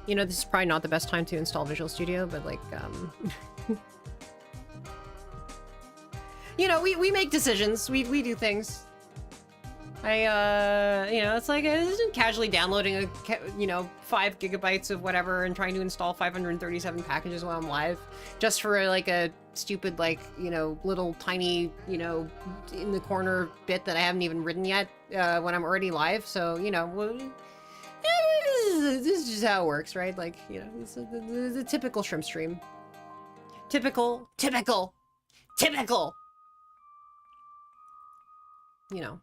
You know, this is probably not the best time to install Visual Studio, but like, you know, we make decisions. We do things. You know, it's like casually downloading you know, 5 gigabytes of whatever and trying to install 537 packages while I'm live, just for like a stupid, like, you know, little tiny, you know, in the corner bit that I haven't even written yet when I'm already live. So, you know, this is just how it works, right? Like, you know, it's the typical shrimp stream. Typical. You know.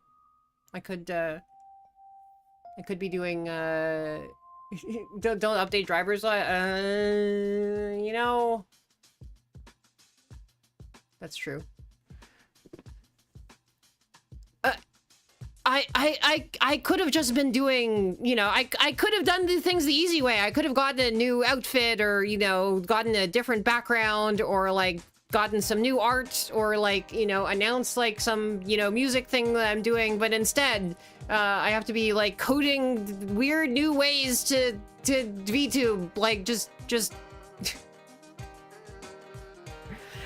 I could be doing, don't update drivers, you know, that's true. I could have just been doing, you know, I could have done the things the easy way. I could have gotten a new outfit, or, you know, gotten a different background, or like gotten some new art, or like, you know, announced like some, you know, music thing that I'm doing, but instead I have to be like coding weird new ways to VTube, like just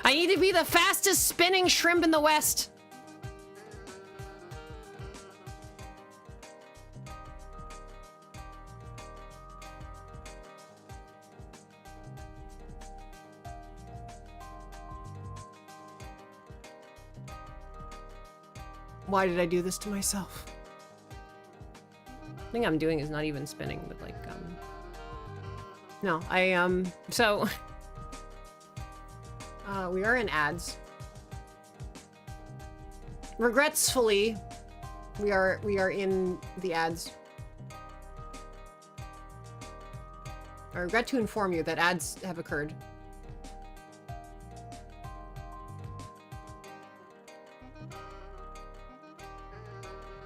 I need to be the fastest spinning shrimp in the West. Why did I do this to myself? The thing I'm doing is not even spinning, but like, no, so, we are in ads. Regretfully, we are in the ads. I regret to inform you that ads have occurred.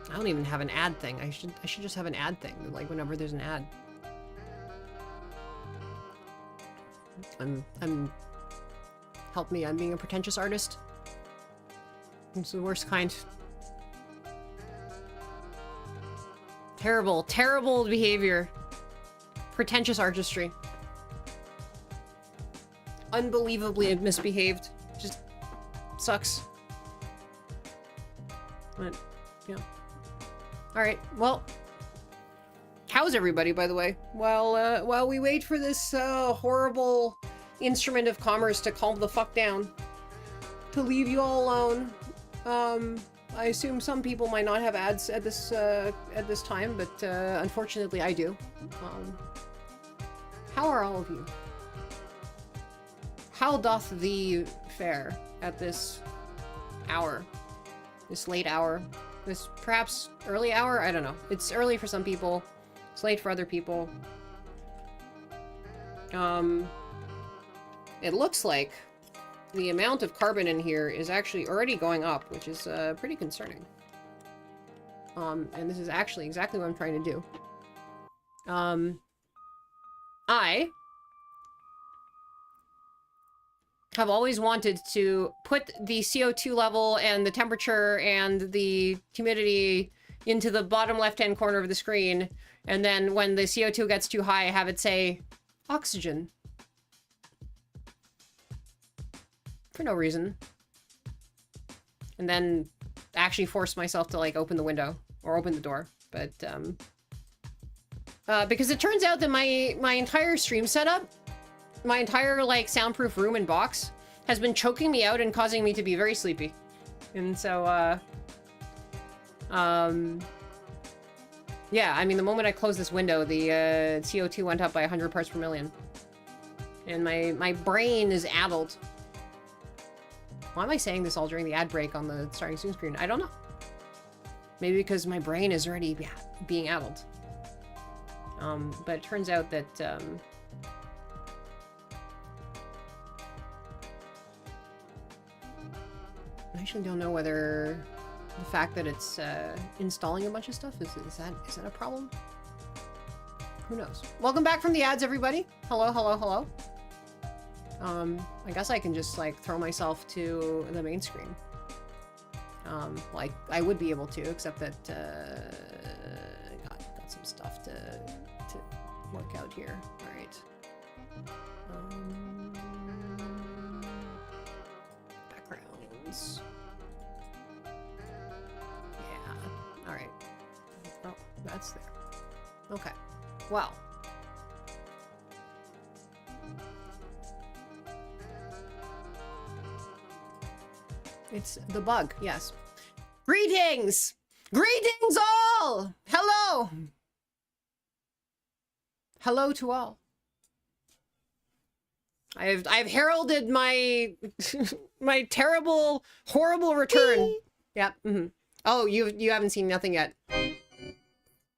I don't even have an ad thing. I should just have an ad thing, like whenever there's an ad. Help me, I'm being a pretentious artist. It's the worst kind. Terrible, terrible behavior. Pretentious artistry. Unbelievably misbehaved. Just sucks. But, yeah. Alright, well, how's everybody, by the way? While we wait for this horrible instrument of commerce to calm the fuck down, to leave you all alone. I assume some people might not have ads at this time, but unfortunately I do. How are all of you? How doth thee fare at this hour? This late hour? This perhaps early hour? I don't know. It's early for some people. It's late for other people. It looks like the amount of carbon in here is actually already going up, which is pretty concerning. And this is actually exactly what I'm trying to do. I have always wanted to put the CO2 level and the temperature and the humidity into the bottom left-hand corner of the screen, and then when the CO2 gets too high, have it say, oxygen. For no reason. And then actually force myself to, like, open the window, or open the door, but, because it turns out that my entire stream setup, my entire, like, soundproof room and box has been choking me out and causing me to be very sleepy. And so, yeah, I mean, the moment I closed this window, the CO2 went up by 100 parts per million. And my brain is addled. Why am I saying this all during the ad break on the starting soon screen? I don't know. Maybe because my brain is already being addled. But it turns out that, I actually don't know whether the fact that it's installing a bunch of stuff is that a problem? Who knows? Welcome back from the ads, everybody. Hello, hello, hello. I guess I can just like throw myself to the main screen. Like I would be able to, except that got some stuff to work out here. All right. Backgrounds. Yeah. All right. Oh, that's there. Okay. Well. It's the bug, yes. Greetings! Greetings all! Hello! Hello to all. I've heralded my my terrible, horrible return. Yep. Oh, you haven't seen nothing yet.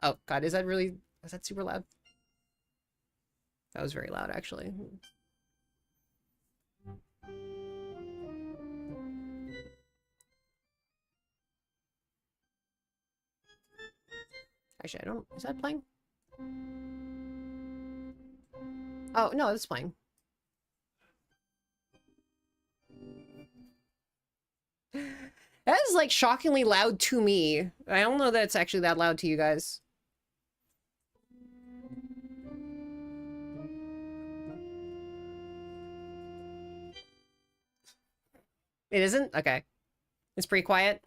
Oh God, is that super loud? That was very loud, actually. Actually, I don't. Is that playing? Oh no, it's playing. That is like shockingly loud to me. I don't know that it's actually that loud to you guys. It isn't? Okay. It's pretty quiet.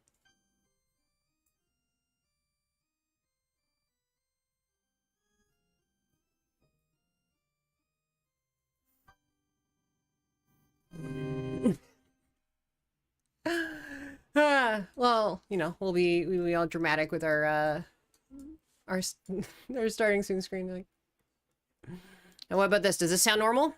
Well, you know, we'll be all dramatic with our our starting soon screen. Like, and what about this? Does this sound normal?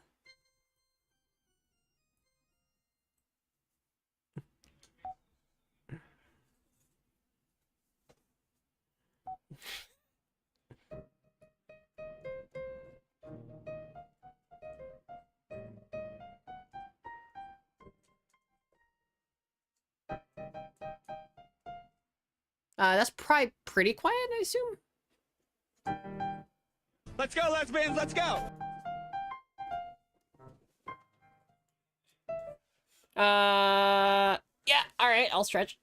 That's probably pretty quiet, I assume. Let's go, lesbians, let's go! Yeah, alright, I'll stretch.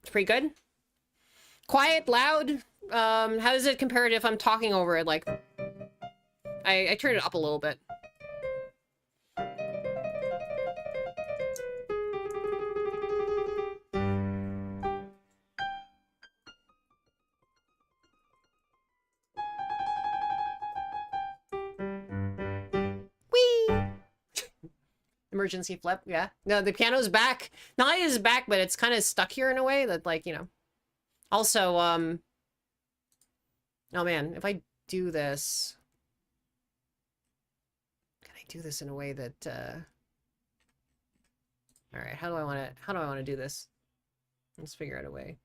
It's pretty good. Quiet, loud. How does it compare to if I'm talking over it? Like, I turned it up a little bit. Emergency flip, yeah. No, the piano's back. Not only is it back, but it's kind of stuck here in a way that, like, you know. Also, oh man, if I do this... Can I do this in a way that, Alright, how do I want to do this? Let's figure out a way.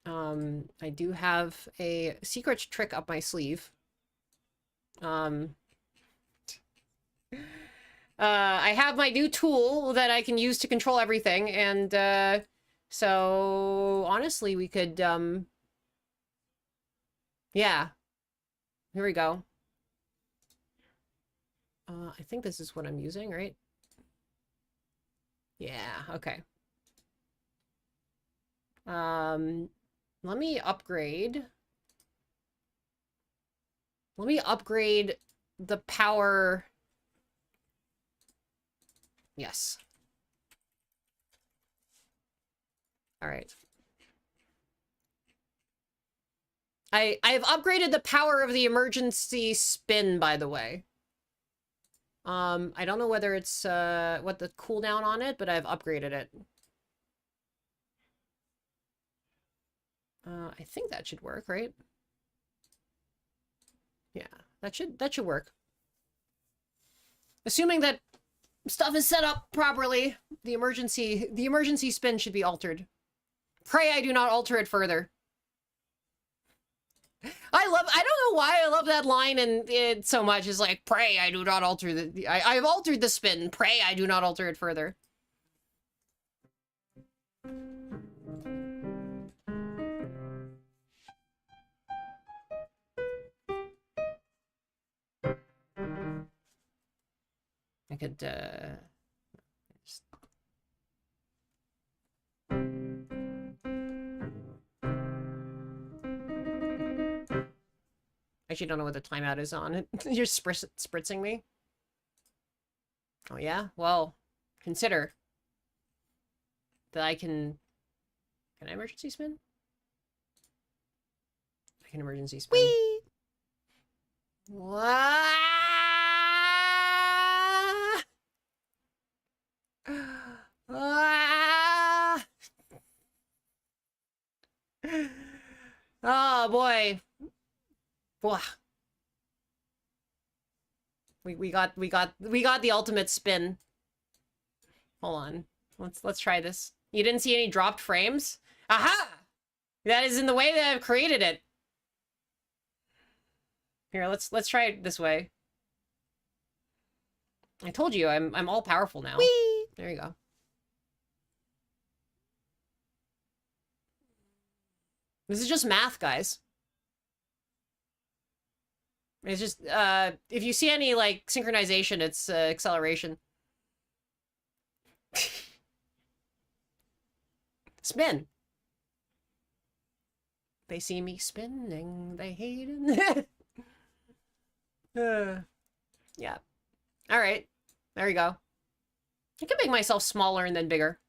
I do have a secret trick up my sleeve. I have my new tool that I can use to control everything, and, so, honestly, we could, yeah. Here we go. I think this is what I'm using, right? Yeah, okay. Let me upgrade. Let me upgrade the power. Yes. All right. I've upgraded the power of the emergency spin, by the way. I don't know whether it's what the cooldown on it, but I've upgraded it. I think that should work, right? Yeah, that should work. Assuming that stuff is set up properly, the emergency spin should be altered. Pray I do not alter it further. I don't know why I love that line and it so much. It's like, pray I do not alter I've altered the spin. Pray I do not alter it further. I could, just... actually don't know what the timeout is on it. You're spritzing me? Oh yeah? Well, consider that I can... Can I emergency spin? I can emergency spin. Whee! Wah! Ah! Oh boy. Blah. We got the ultimate spin. Hold on. Let's try this. You didn't see any dropped frames? Aha! That is in the way that I've created it. Here, let's try it this way. I told you I'm all powerful now. Whee! There you go. This is just math, guys. It's just, if you see any, like, synchronization, it's, acceleration. Spin. They see me spinning, they hate it. Yeah. Alright. There we go. I can make myself smaller and then bigger.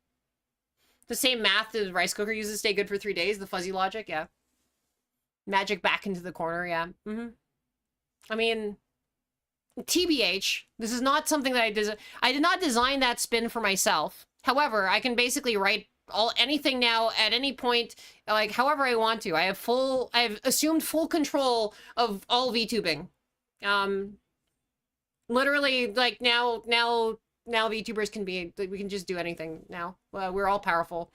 The same math the rice cooker uses to stay good for 3 days, the fuzzy logic, yeah. Magic back into the corner, yeah. Mm-hmm. I mean, TBH, this is not something that I did not design that spin for myself. However, I can basically write anything now at any point, like however I want to. I've assumed full control of all VTubing. Literally, like now VTubers we can just do anything now. We're all powerful.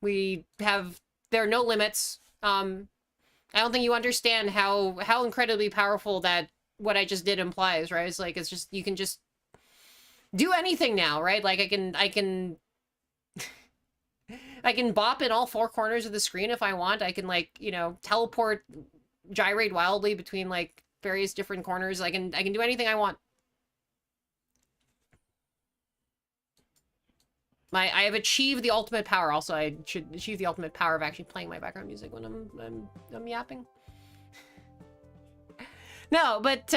There are no limits. I don't think you understand how incredibly powerful that what I just did implies, right? It's like, it's just, you can just do anything now, right? Like I can bop in all 4 corners of the screen if I want. I can, like, you know, teleport, gyrate wildly between, like, various different corners. I can do anything I want. I have achieved the ultimate power. Also, I should achieve the ultimate power of actually playing my background music when I'm yapping. No, but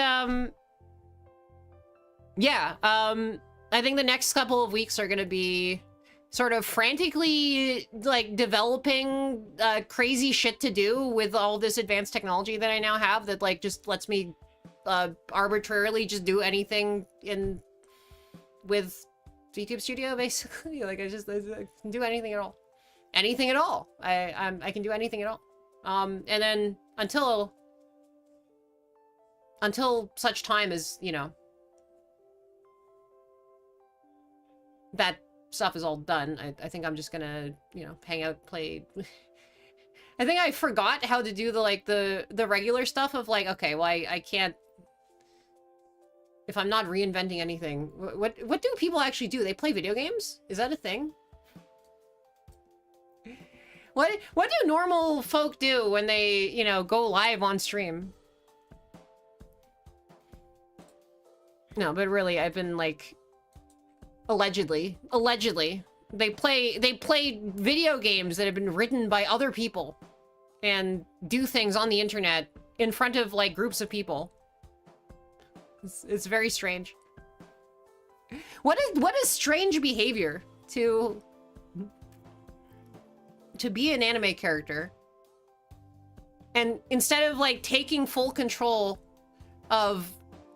yeah, I think the next couple of weeks are gonna be sort of frantically, like, developing crazy shit to do with all this advanced technology that I now have that, like, just lets me arbitrarily just do anything with VTube Studio, basically. Like, I can do anything at all. Anything at all. I can do anything at all. And then until such time as, you know, that stuff is all done, I think I'm just gonna, you know, hang out, play. I think I forgot how to do the regular stuff of, like, okay, well, I can't, if I'm not reinventing anything. What do people actually do? They play video games? Is that a thing? What do normal folk do when they, you know, go live on stream? No, but really, I've been, like, allegedly, they play video games that have been written by other people and do things on the internet in front of, like, groups of people. It's very strange. What is strange behavior to be an anime character, and instead of, like, taking full control of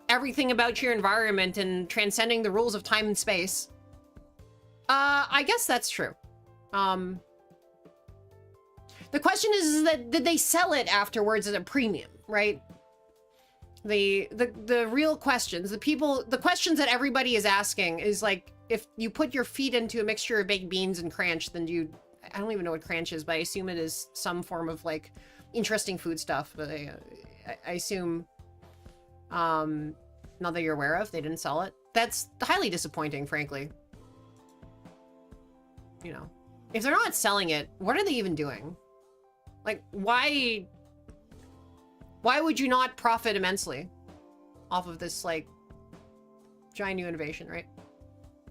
everything about your environment and transcending the rules of time and space. I guess that's true. The question is that, did they sell it afterwards at a premium, right? The real questions, the questions that everybody is asking is, like, if you put your feet into a mixture of baked beans and cranch, then I don't even know what cranch is, but I assume it is some form of, like, interesting food stuff, but I assume, not that you're aware of, they didn't sell it. That's highly disappointing, frankly. You know, if they're not selling it, what are they even doing? Like, why would you not profit immensely off of this, like, giant new innovation, right?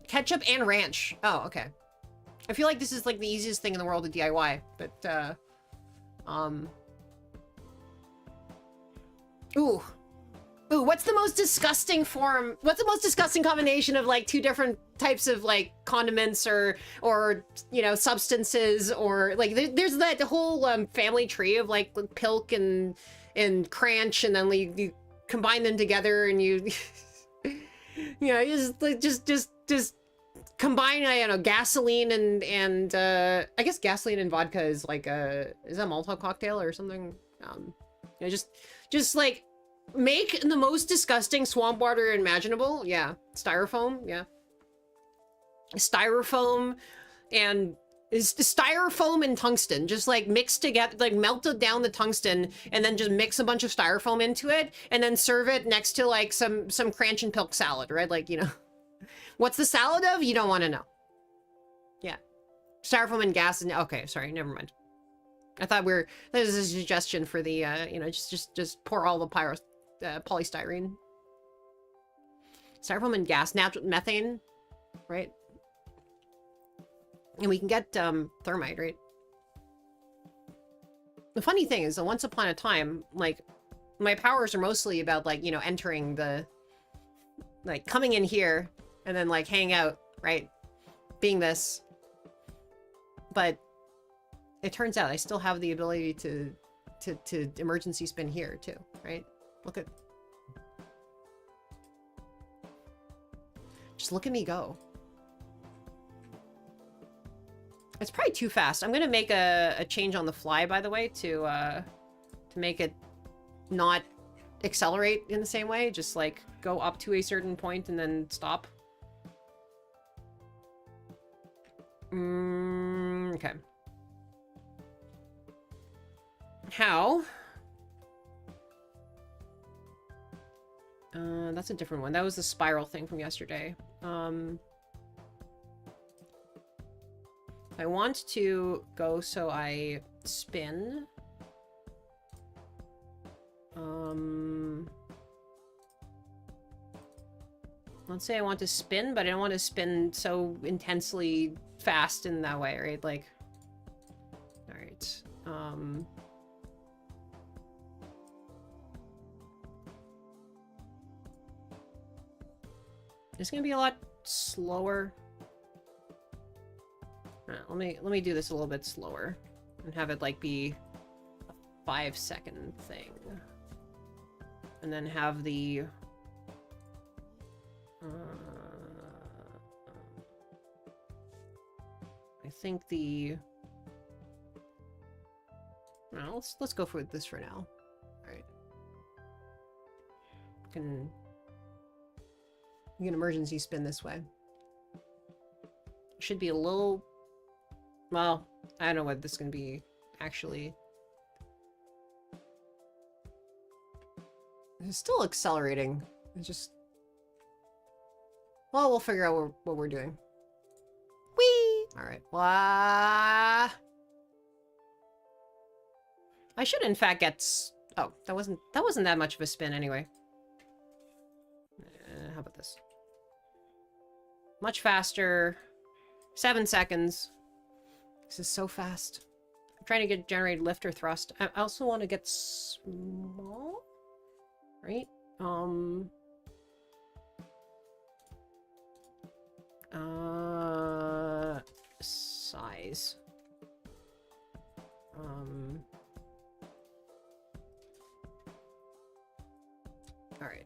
Ketchup and ranch. Oh, okay. I feel like this is, like, the easiest thing in the world to DIY, but, Ooh. Ooh, what's the most disgusting form? What's the most disgusting combination of like two different types of like condiments or you know, substances, or like there's that whole family tree of like pilk and cranch, and then you combine them together and you you know, just combine, I don't know, gasoline and I guess gasoline and vodka is like is that a Molotov cocktail or something? You know, just like make the most disgusting swamp water imaginable. Yeah. Styrofoam. Yeah. Styrofoam and styrofoam and tungsten just like mixed together, like melted down the tungsten and then just mix a bunch of styrofoam into it and then serve it next to like some cranch and pilk salad, right? Like, you know, what's the salad of? You don't want to know. Yeah. Styrofoam and gas and okay, sorry, never mind. I thought this is a suggestion for the you know, just pour all the polystyrene. Styrofoam and gas, natural methane, right? And we can get thermite, right? The funny thing is that once upon a time, like my powers are mostly about like, you know, entering the, like coming in here and then like hang out, right? Being this. But it turns out I still have the ability to emergency spin here too, right? Look at... Just look at me go. It's probably too fast. I'm gonna make a change on the fly, by the way, to make it not accelerate in the same way. Just like go up to a certain point and then stop. Okay. How? That's a different one. That was the spiral thing from yesterday. I want to go so I spin. Let's say I want to spin, but I don't want to spin so intensely fast in that way, right? Like, all right. It's gonna be a lot slower. Let me do this a little bit slower and have it like be a 5-second thing, and then have the I think the no, let's go for this for now. All right, you can emergency spin this way. Should be a little, well, I don't know what this is gonna be actually. It's still accelerating. It's just, well, we'll figure out what we're doing. Whee! All right. Wah! I should in fact get. Oh, that wasn't that much of a spin anyway. How about this? Much faster. 7 seconds. This is so fast. I'm trying to generate lift or thrust. I also want to get small, right? Size. All right.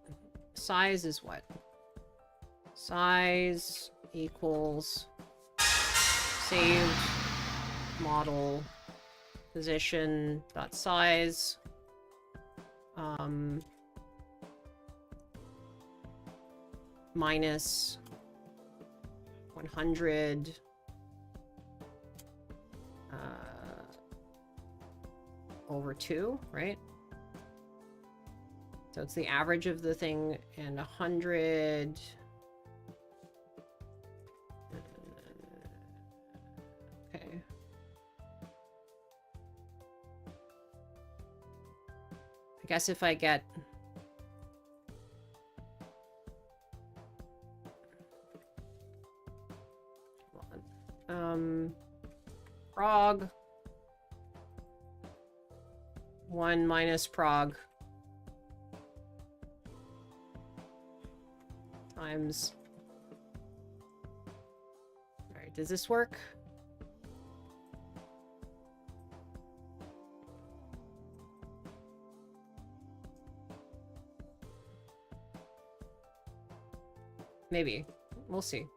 Size is what? Size equals saved model position dot size minus 100 over 2, right? So it's the average of the thing, and 100 okay. I guess if I get prog 1 minus prog times... Alright, does this work? Maybe. We'll see.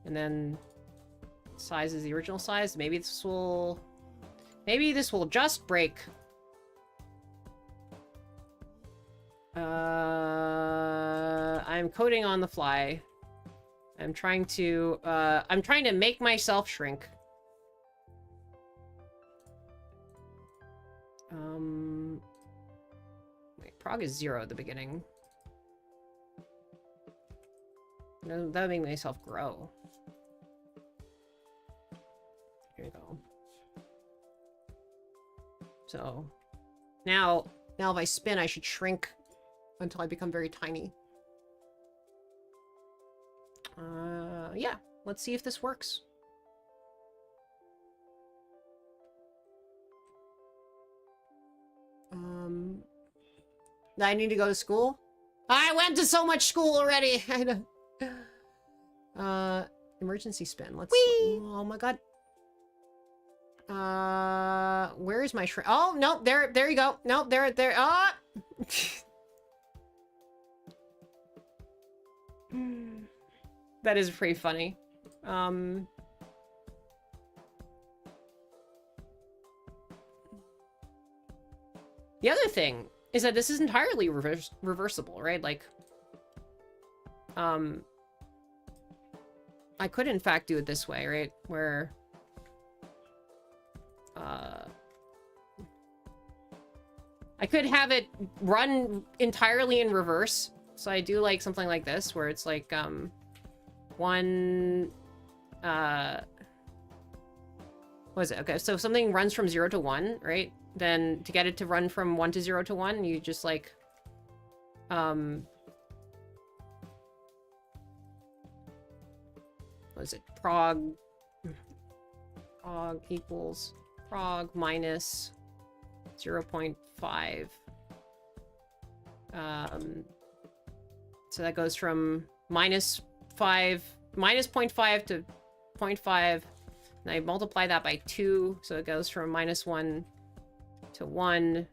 And then size is the original size. Maybe this will just break. I'm coding on the fly. I'm trying to make myself shrink. Wait, prog is 0 at the beginning. No, that would make myself grow. Here you go. So, now if I spin, I should shrink until I become very tiny. Yeah. Let's see if this works. I need to go to school? I went to so much school already! I know. Emergency spin. Let's... Whee! Oh my god. Where is my shrink? Oh, no, there you go. No, there, ah! That is pretty funny. The other thing is that this is entirely reversible, right? Like, I could in fact do it this way, right? Where, I could have it run entirely in reverse. So I do like something like this, where it's like, what is it? Okay, so if something runs from 0 to 1, right? Then to get it to run from 1 to 0 to 1, you just like, what is it? Prog equals prog minus 0.5. So that goes from minus 0.5 to 0.5. And I multiply that by 2, so it goes from minus 1 to 1.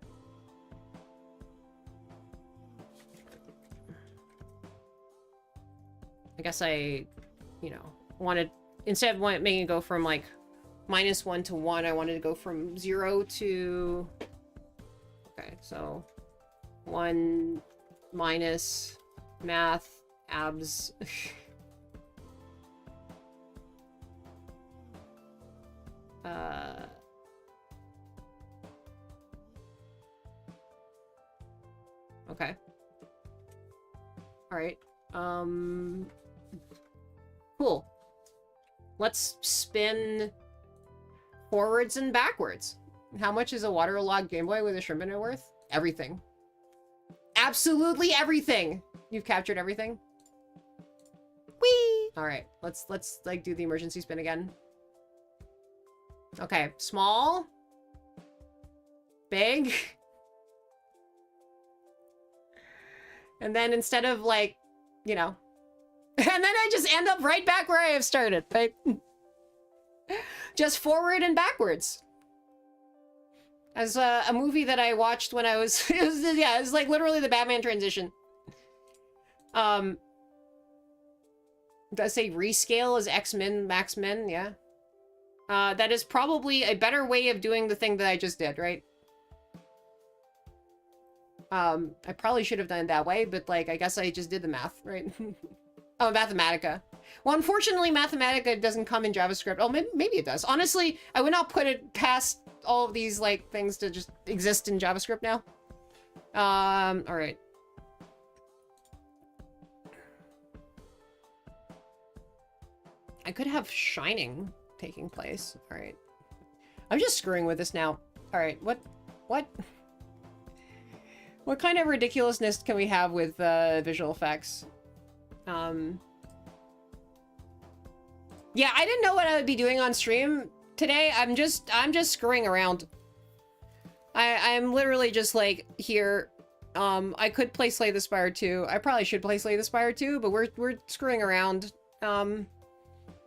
I guess I, wanted, instead of making it go from like minus 1 to 1, I wanted to go from 0 to, okay, so 1 minus math abs. Okay. All right. Cool. Let's spin forwards and backwards. How much is a waterlogged Game Boy with a shrimp in it worth? Everything. Absolutely everything. You've captured everything. Whee! All right. Let's like do the emergency spin again. Okay. Small. Big. And then instead of like, and then I just end up right back where I have started, right? Just forward and backwards. As a movie that I watched when I was, it was like literally the Batman transition. Does it say rescale is X-min, max min? Yeah. That is probably a better way of doing the thing that I just did, right? I probably should have done it that way, but like, I guess I just did the math, right? Oh, Mathematica. Well, unfortunately, Mathematica doesn't come in JavaScript. Oh, maybe it does. Honestly, I would not put it past all of these, like, things to just exist in JavaScript now. All right. I could have Shining taking place. All right. I'm just screwing with this now. All right. What kind of ridiculousness can we have with visual effects? Yeah, I didn't know what I would be doing on stream today. I'm just screwing around. I'm literally just like here I could play Slay the Spire 2. I probably should play Slay the Spire 2, but we're screwing around.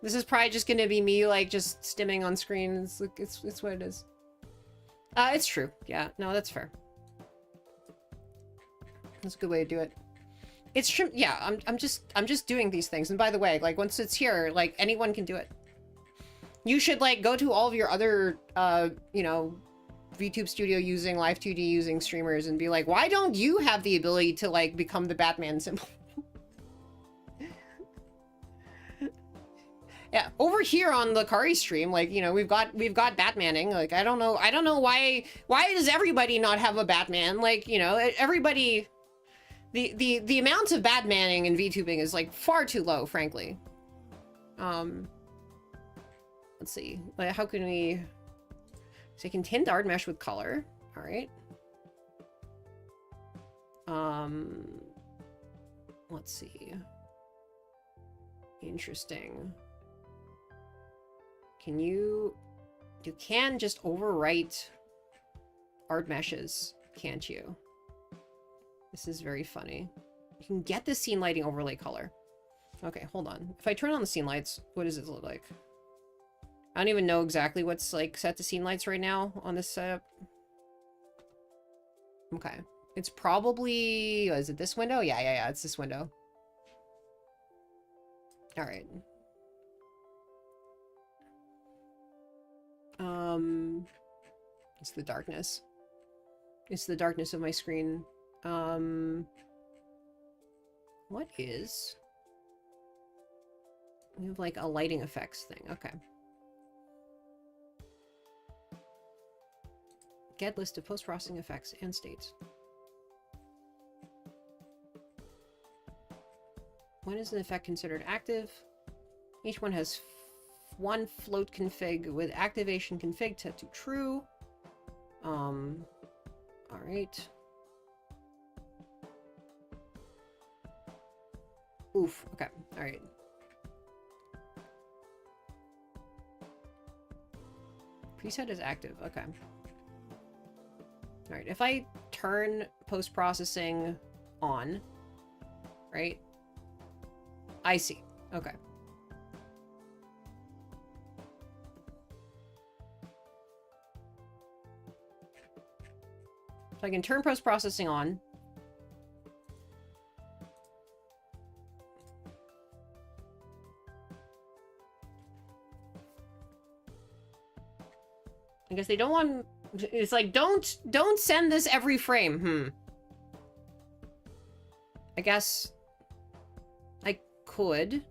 This is probably just gonna be me, like, just stimming on screen. It's what it is. It's true. Yeah, no, that's fair. That's a good way to do it. It's true. Yeah, I'm just doing these things. And by the way, like, once it's here, like, anyone can do it. You should, like, go to all of your other, you know, VTube Studio using, Live 2D using streamers and be like, why don't you have the ability to, like, become the Batman symbol? Yeah, over here on the Kari stream, like, you know, we've got Batmaning. Like, I don't know why does everybody not have a Batman? Like, you know, everybody, the amount of Batmaning in VTubing is, like, far too low, frankly. Let's see, like, how can we, so you can tint art mesh with color. All right. Let's see. Interesting. You can just overwrite art meshes, can't you? This is very funny. You can get the scene lighting overlay color. Okay, hold on. If I turn on the scene lights, what does it look like? I don't even know exactly what's, like, set to scene lights right now on this setup. Okay. It's probably... is it this window? Yeah, it's this window. Alright. It's the darkness. It's the darkness of my screen. What is... we have, like, a lighting effects thing. Okay. Get list of post-processing effects and states. When is an effect considered active? Each one has one float config with activation config set to true. All right. Oof. Okay. All right. Preset is active. Okay. All right. If I turn post-processing on, right? I see. Okay. So I can turn post-processing on. I guess they don't want... it's like, don't send this every frame. I guess I could.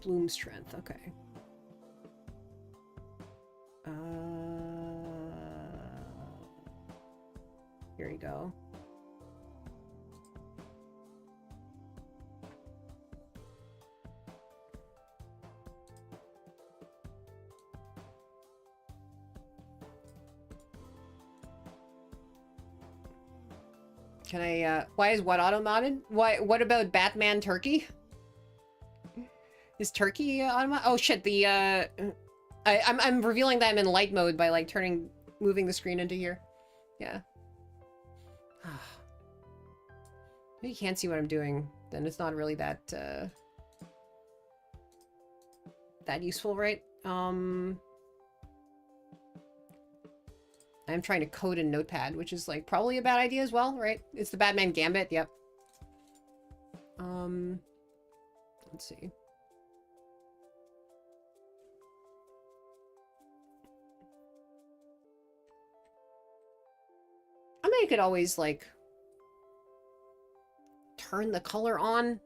Bloom strength, okay. Here we go. Can I, why is what auto-modded? What about Batman Turkey? Is Turkey auto-modded? Oh shit, the, I'm revealing that I'm in light mode by, like, moving the screen into here. Yeah. If you can't see what I'm doing, then it's not really that, that useful, right? I'm trying to code in Notepad, which is, like, probably a bad idea as well, right? It's the Batman Gambit, yep. Let's see. I mean, I could always, like, turn the color on.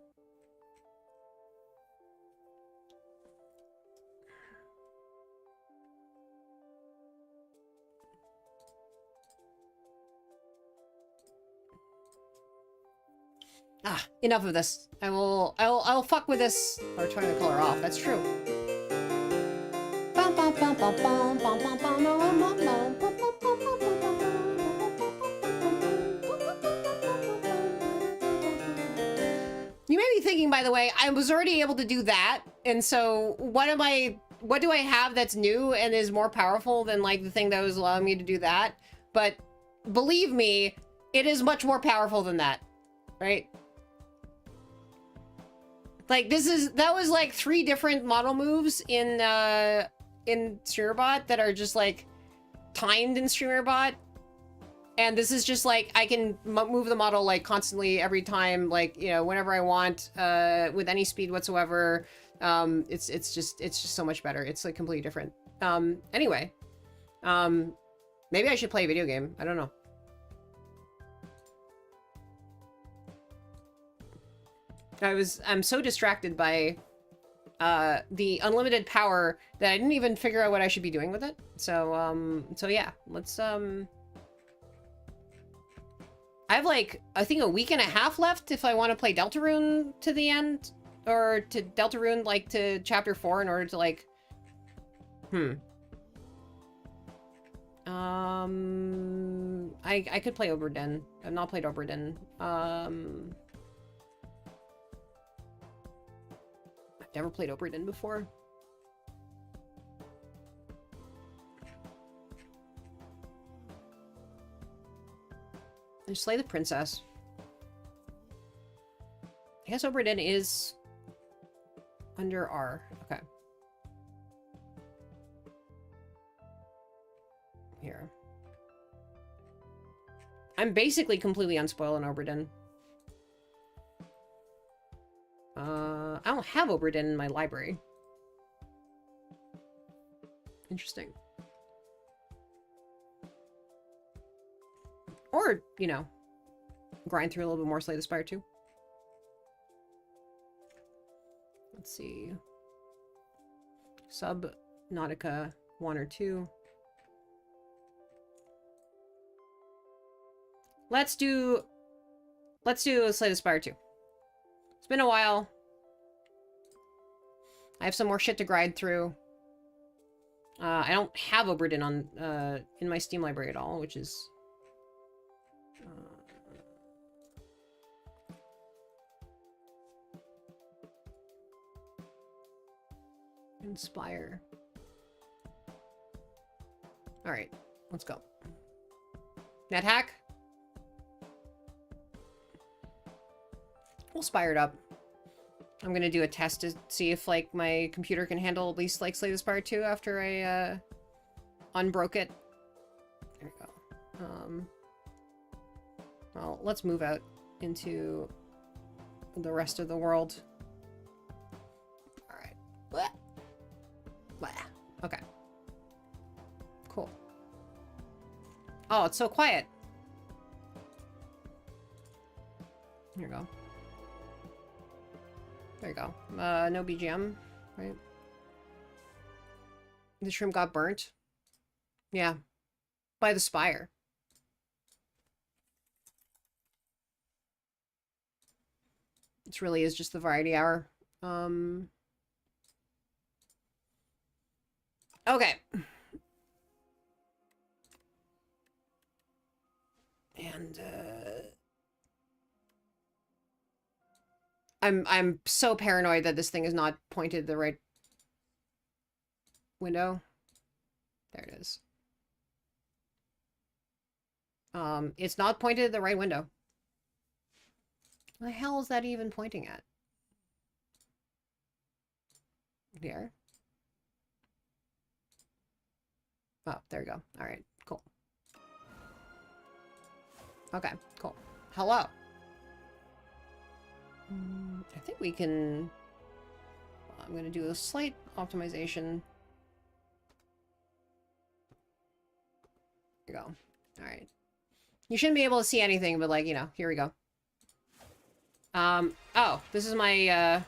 Enough of this. I'll fuck with this or turn the color off. That's true. You may be thinking, by the way, I was already able to do that, and so what am I what do I have that's new and is more powerful than like the thing that was allowing me to do that? But believe me, it is much more powerful than that, right? Like that was like 3 different model moves in StreamerBot that are just like timed in StreamerBot. And this is just like, I can move the model like constantly every time, like, you know, whenever I want, with any speed whatsoever. It's just so much better. It's like completely different. Anyway, maybe I should play a video game. I don't know. I'm so distracted by the unlimited power that I didn't even figure out what I should be doing with it. So yeah, let's I have like, I think a week and a half left if I want to play Deltarune to the end, or to Deltarune like to chapter 4 in order to like, I could play Oberdin. I've not played Oberdin. I've never played Oberdin before. And slay the princess. I guess Oberdin is under R. Okay. Here. I'm basically completely unspoiled on Oberdin. I don't have Oberdin in my library. Interesting. Or, you know, grind through a little bit more Slay the Spire too. Let's see. Subnautica 1 or 2. Let's do Slay the Spire 2. It's been a while. I have some more shit to grind through. I don't have Oberdin on in my Steam library at all, which is Inspire. All right, let's go. NetHack. We'll spire it up. I'm gonna do a test to see if like my computer can handle at least like Slay the Spire 2 after I unbroke it. There we go. Well, let's move out into the rest of the world. All right. Blah. Blah. Okay. Cool. Oh, it's so quiet. Here we go. There you go. No BGM, right? The shrimp got burnt. Yeah. By the spire. It really is just the variety hour. Okay. And, I'm so paranoid that this thing is not pointed the right window. There it is. It's not pointed at the right window. What the hell is that even pointing at? Here. Oh, there we go. All right, cool. Okay, cool. Hello. I think we can... Well, I'm going to do a slight optimization. There you go. Alright. You shouldn't be able to see anything, but like, you know, here we go. Oh, this is my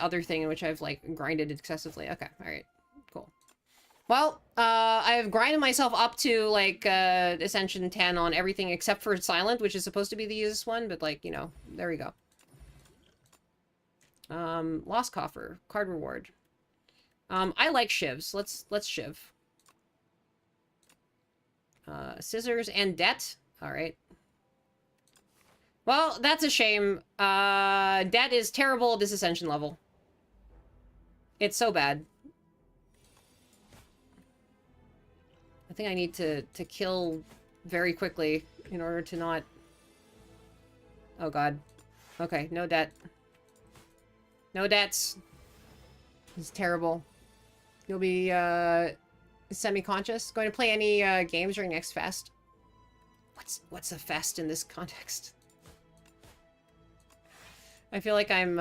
other thing in which I've, like, grinded excessively. Okay, alright. Cool. Well, I've grinded myself up to, like, Ascension 10 on everything except for Silent, which is supposed to be the easiest one, but, like, you know, there we go. Lost Coffer. Card reward. I like shivs. Let's shiv. Scissors and debt. Alright. Well, that's a shame. Debt is terrible at this Ascension level. It's so bad. I think I need to kill very quickly in order to not... Oh god. Okay, no debt. No debts. This is terrible. You'll be, semi-conscious? Going to play any, games during next fest? What's a fest in this context? I feel like I'm,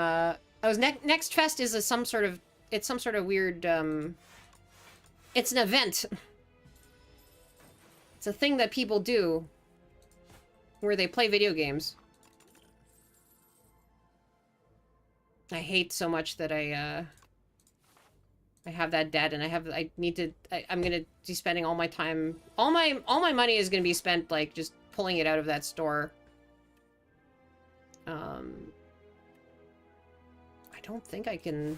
next fest is some sort of... It's some sort of weird, It's an event. It's a thing that people do where they play video games. I hate so much that I have that debt, and I'm gonna be spending all my time, all my money is gonna be spent, like, just pulling it out of that store. I don't think I can...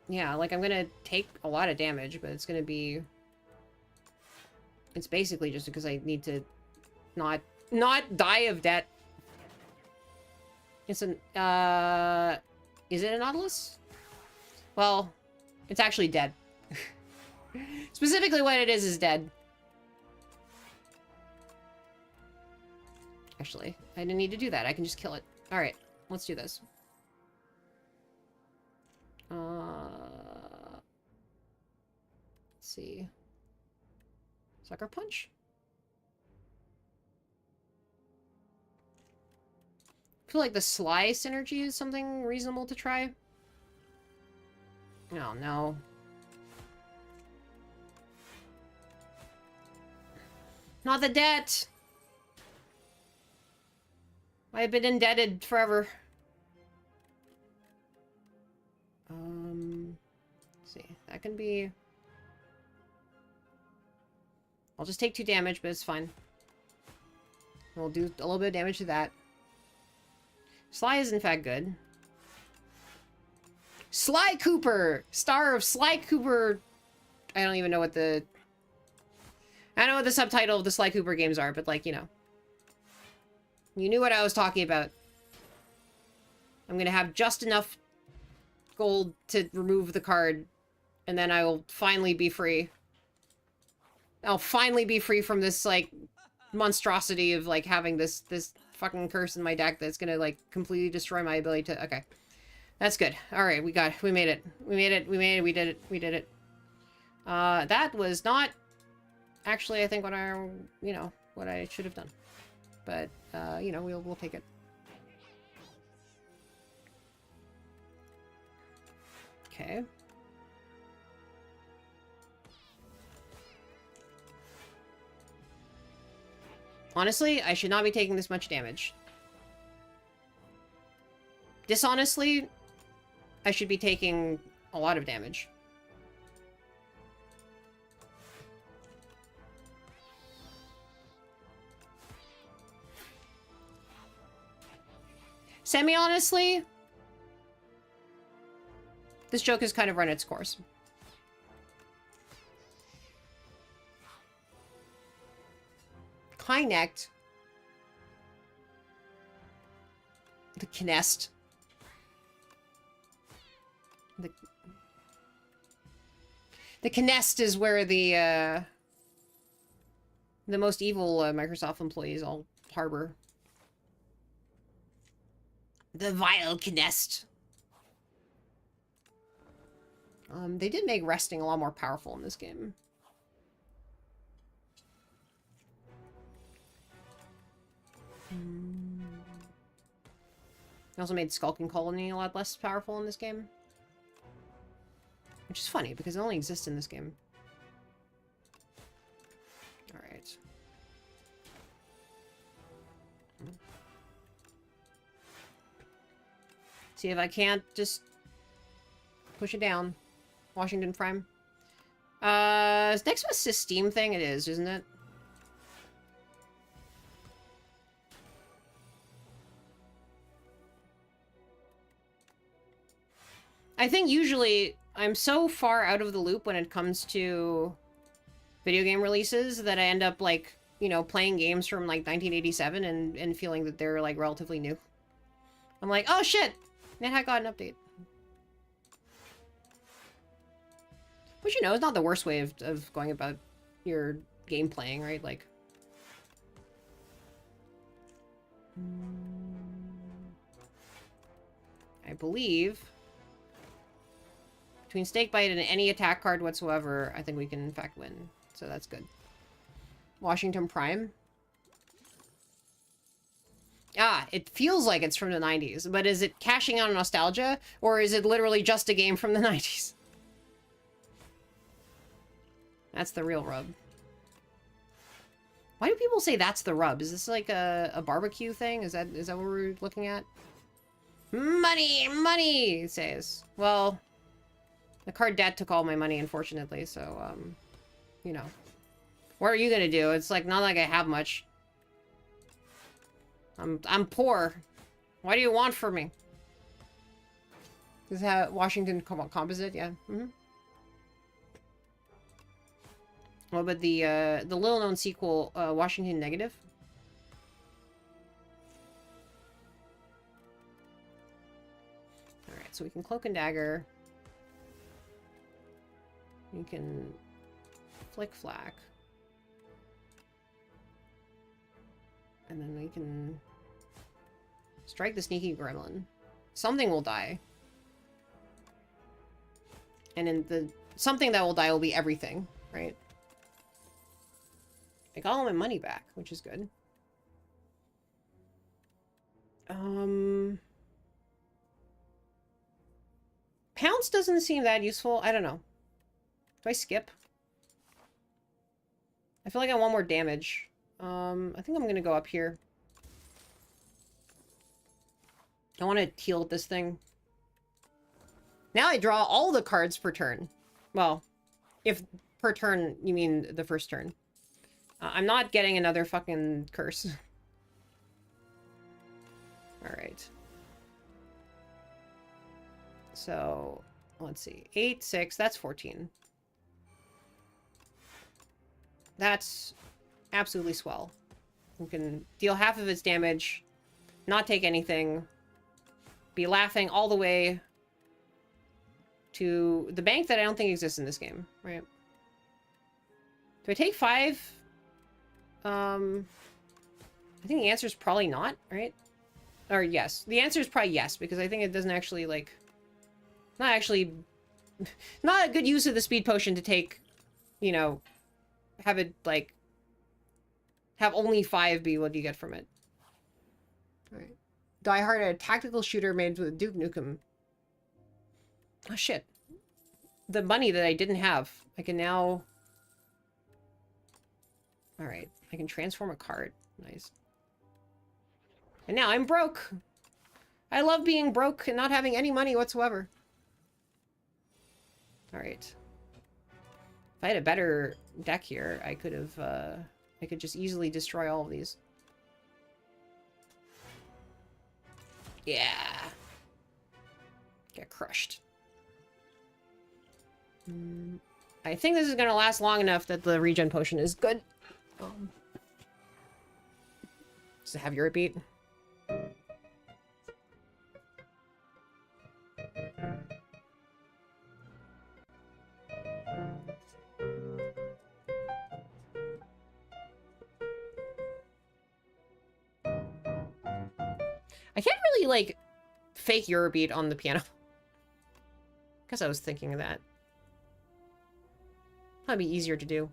Yeah, like, I'm gonna take a lot of damage, but it's gonna be... It's basically just because I need to not die of debt. It's an, is it a Nautilus? Well, it's actually dead. Specifically what it is dead. Actually, I didn't need to do that. I can just kill it. Alright, let's do this. Let's see. Sucker Punch? I feel like the Sly synergy is something reasonable to try. Oh, no. Not the debt! I've been indebted forever. Let's see. That can be... I'll just take 2 damage, but it's fine. We'll do a little bit of damage to that. Sly is in fact good. Sly Cooper! Star of Sly Cooper... I don't even know what the... I don't know what the subtitle of the Sly Cooper games are, but, like, you know. You knew what I was talking about. I'm gonna have just enough gold to remove the card, and then I will finally be free. I'll finally be free from this, like, monstrosity of, like, having this fucking curse in my deck that's gonna, like, completely destroy my ability to... Okay. That's good. Alright, we made it. We did it. That was not actually, I think, what I should have done. But, you know, we'll take it. Okay. Honestly, I should not be taking this much damage. Dishonestly, I should be taking a lot of damage. Semi-honestly, this joke has kind of run its course. Kinect. The Kinest. The Kinest is where the most evil Microsoft employees all harbor. The vile Kinest. They did make resting a lot more powerful in this game. They also made Skulking Colony a lot less powerful in this game. Which is funny, because it only exists in this game. Alright. See if I can't just push it down. Washington Prime. Is next one a Steam thing? It is, isn't it? I think usually I'm so far out of the loop when it comes to video game releases that I end up, like, you know, playing games from, like, 1987 and feeling that they're, like, relatively new. I'm like, oh shit! NetHack got an update. Which, you know, is not the worst way of going about your game playing, right? Like... I believe... Between Snakebite and any attack card whatsoever, I think we can, in fact, win. So that's good. Washington Prime. Ah, it feels like it's from the 90s, but is it cashing out on nostalgia, or is it literally just a game from the 90s? That's the real rub. Why do people say that's the rub? Is this like a barbecue thing? Is that what we're looking at? Money! Money! It says. Well, the card debt took all my money, unfortunately, so, you know. What are you gonna do? It's like, not like I have much. I'm poor. What do you want from me? Is that Washington composite? Yeah. Mm-hmm. Well, but the little-known sequel, Washington Negative. All right, so we can Cloak and Dagger. We can Flick Flack. And then we can strike the Sneaky Gremlin. Something will die. And in the something that will die will be everything, right? I got all my money back, which is good. Pounce doesn't seem that useful. I don't know. Do I skip? I feel like I want more damage. I think I'm gonna go up here. I want to heal this thing. Now I draw all the cards per turn. Well, if per turn you mean the first turn. I'm not getting another fucking curse. Alright. So, let's see. 8, 6, that's 14. That's absolutely swell. We can deal half of its damage, not take anything, be laughing all the way to the bank that I don't think exists in this game, right? Do I take 5? I think the answer is probably not, right? Or yes. The answer is probably yes, because I think it doesn't actually, like... Not actually... Not a good use of the speed potion to take, you know... Have it, like... Have only 5 be what you get from it. Alright. Die Hard, a tactical shooter made with Duke Nukem. Oh, shit. The money that I didn't have. I can now... Alright. I can transform a card. Nice. And now I'm broke! I love being broke and not having any money whatsoever. Alright. If I had a better deck here, I could have, I could just easily destroy all of these. Yeah! Get crushed. I think this is gonna last long enough that the regen potion is good. Does it have your beat? I can't really, like, fake Eurobeat on the piano. Guess I was thinking of that. That'd be easier to do.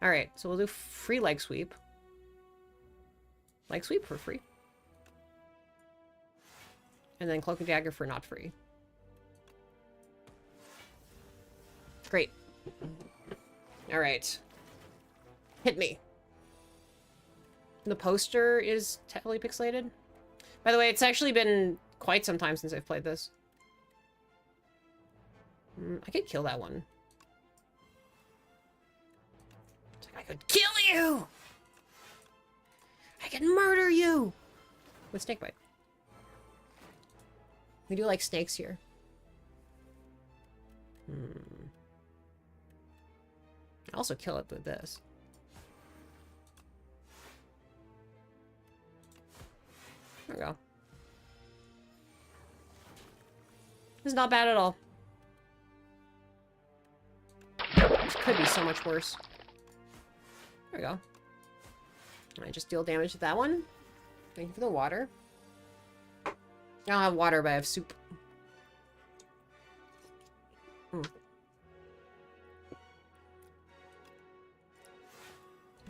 Alright, so we'll do free leg sweep. Leg sweep for free. And then Cloak and Dagger for not free. Great. Alright. Hit me. The poster is heavily pixelated. By the way, it's actually been quite some time since I've played this. I could kill that one. It's like, I could kill you! I can murder you! With Snakebite. We do like snakes here. I'll also kill it with this. There we go. It's not bad at all. This could be so much worse. There we go. I just deal damage to that one. Thank you for the water. I don't have water, but I have soup.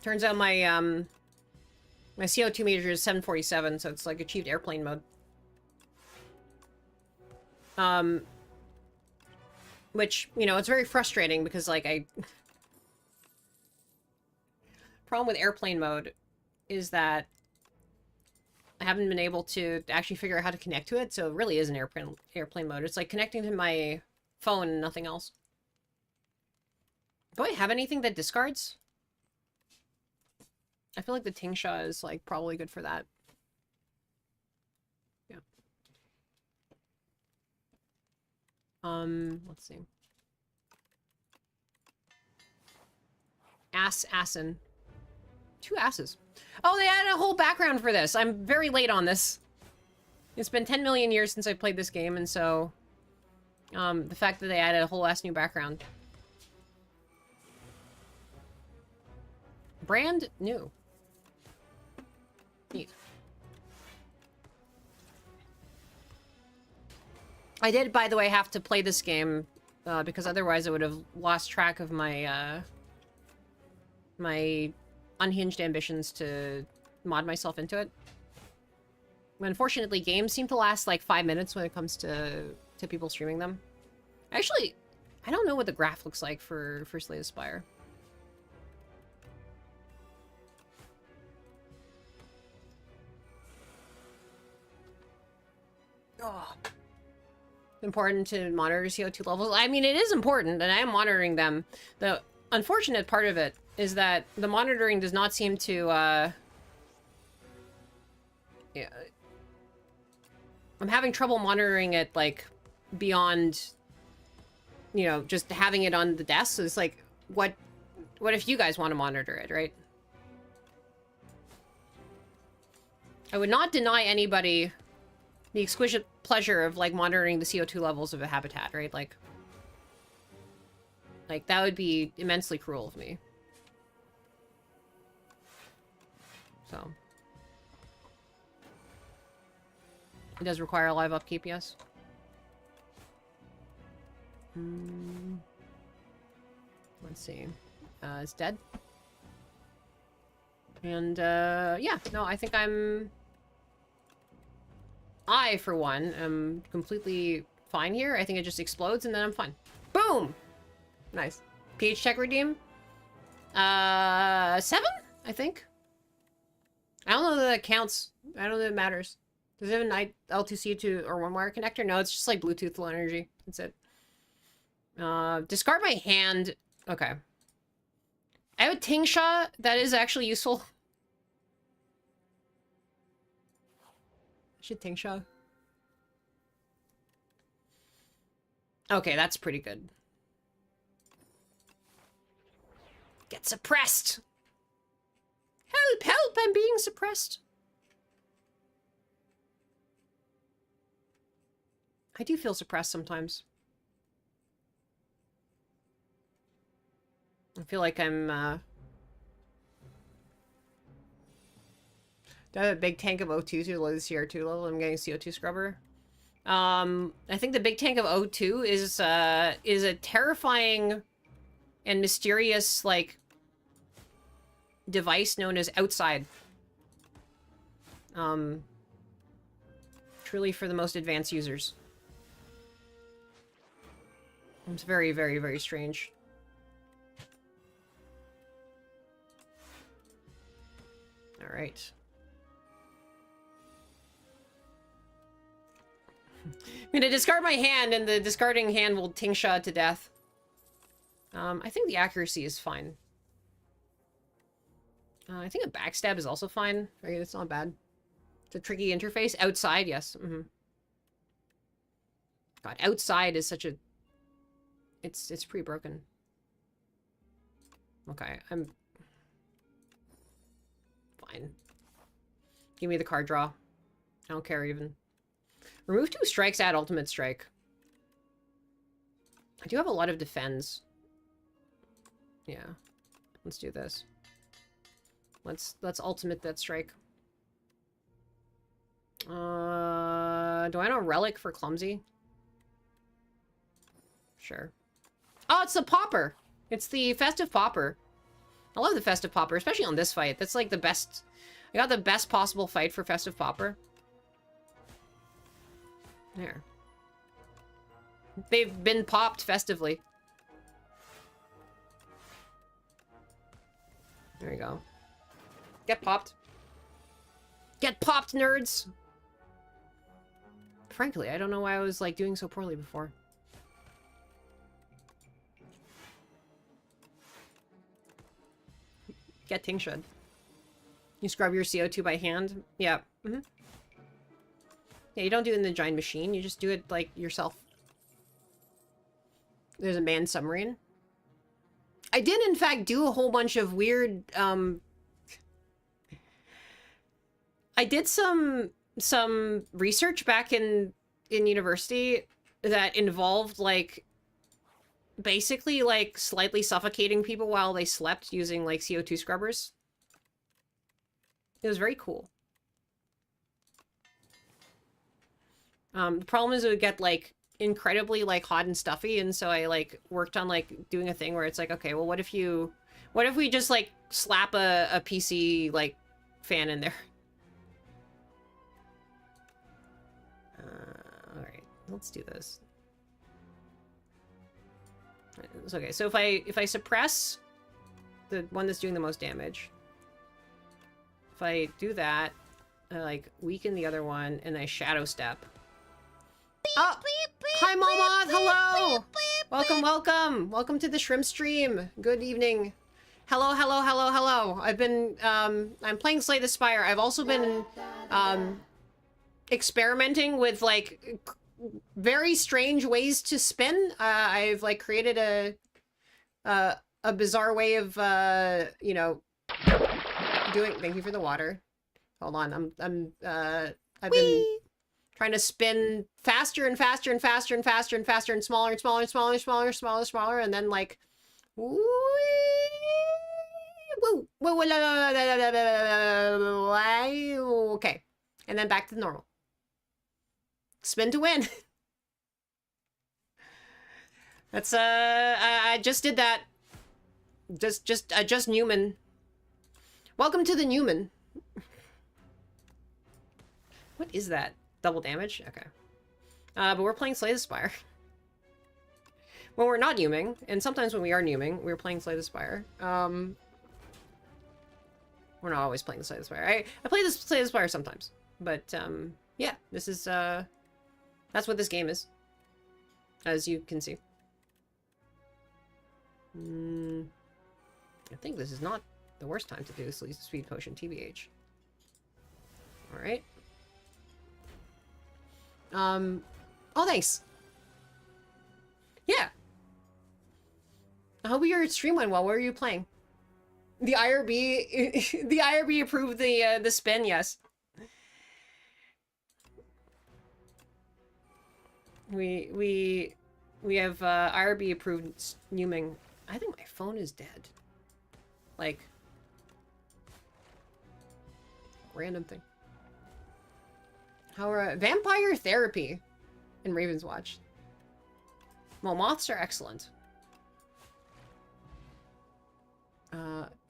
Turns out my my CO2 meter is 747, so it's like achieved airplane mode. Which, you know, it's very frustrating because like problem with airplane mode is that I haven't been able to actually figure out how to connect to it, so it really is an airplane mode. It's like connecting to my phone and nothing else. Do I have anything that discards? I feel like the Tingsha is like probably good for that. Yeah. Let's see. Assin. 2 asses. Oh, they added a whole background for this. I'm very late on this. It's been 10 million years since I played this game, and so the fact that they added a whole ass new background. Brand new. Neat. I did, by the way, have to play this game because otherwise I would have lost track of my my unhinged ambitions to mod myself into it. Unfortunately, games seem to last like 5 minutes when it comes to people streaming them. Actually, I don't know what the graph looks like for Slay the Spire. Oh. Important to monitor CO2 levels. I mean, it is important, and I am monitoring them. The unfortunate part of it is that the monitoring does not seem to, yeah. I'm having trouble monitoring it, like, beyond, you know, just having it on the desk. So it's like, what if you guys want to monitor it, right? I would not deny anybody the exquisite pleasure of, like, monitoring the CO2 levels of a habitat, right? Like, that would be immensely cruel of me. So. It does require a live upkeep, yes. Let's see. It's dead. And, yeah. No, I think I, for one, am completely fine here. I think it just explodes and then I'm fine. Boom! Nice. PH check redeem? 7? I think. I don't know that it counts. I don't know that it matters. Does it have a L2C to or one-wire connector? No, it's just like Bluetooth low energy. That's it. Discard my hand. Okay. I have a Tingsha that is actually useful. Should Tingsha. Okay, that's pretty good. Get suppressed! Help, help, I'm being suppressed. I do feel suppressed sometimes. I feel like I'm, do I have a big tank of O2 to low the CR2 level? I'm getting CO2 scrubber. I think the big tank of O2 is a terrifying and mysterious, like, device known as outside. Truly for the most advanced users. It's very, very, very strange. All right. I'm gonna discard my hand, and the discarding hand will Tingsha to death. I think the accuracy is fine. I think a backstab is also fine. Right, it's not bad. It's a tricky interface. Outside, yes. God, outside is such a... It's pretty broken. Okay, I'm... fine. Give me the card draw. I don't care even. Remove 2 strikes, add ultimate strike. I do have a lot of defense. Yeah. Let's do this. Let's ultimate that strike. Do I know relic for clumsy? Sure. Oh, it's the popper. It's the festive popper. I love the festive popper, especially on this fight. That's like the best. I got the best possible fight for festive popper. There. They've been popped festively. There you go. Get popped. Get popped, nerds! Frankly, I don't know why I was, like, doing so poorly before. Get tinctured. You scrub your CO2 by hand? Yeah. Mm-hmm. Yeah, you don't do it in the giant machine. You just do it, like, yourself. There's a manned submarine. I did, in fact, do a whole bunch of weird, I did some research back in university that involved, like, basically, like, slightly suffocating people while they slept using, like, CO2 scrubbers. It was very cool. The problem is it would get, like, incredibly, like, hot and stuffy, and so I, like, worked on, like, doing a thing where it's like, okay, well, what if we just, like, slap a PC, like, fan in there? Alright, let's do this. It's okay, so if I suppress the one that's doing the most damage, if I do that, I, like, weaken the other one, and I shadow step. Oh! Hi, Momoth! Hello! Welcome, welcome! Welcome to the shrimp stream. Good evening. Hello, hello, hello, hello. I've been, I'm playing Slay the Spire. I've also been, experimenting with, like, very strange ways to spin. I've, like, created a bizarre way of, you know, doing... Thank you for the water. Hold on, I've been trying to spin faster and faster and faster and faster and faster and smaller and smaller and smaller and smaller, smaller, smaller, and then, like, woo, woo, woo, okay, and then back to normal. Spin to win. That's I just did that. Just Newman. Welcome to the Newman. What is that? Double damage? Okay. But we're playing Slay the Spire. When we're not Newming, and sometimes when we are Newming, we're playing Slay the Spire. We're not always playing the Slay the Spire. I play this Slay the Spire sometimes. But, yeah, this is, that's what this game is. As you can see. I think this is not the worst time to do this speed potion, TBH. Alright. Oh, thanks. Yeah. I hope your stream went well. What were you playing? The IRB, the IRB approved the spin, yes. We have, IRB approved Newming. I think my phone is dead. Like, random thing. How are vampire therapy in Raven's Watch? Well, moths are excellent.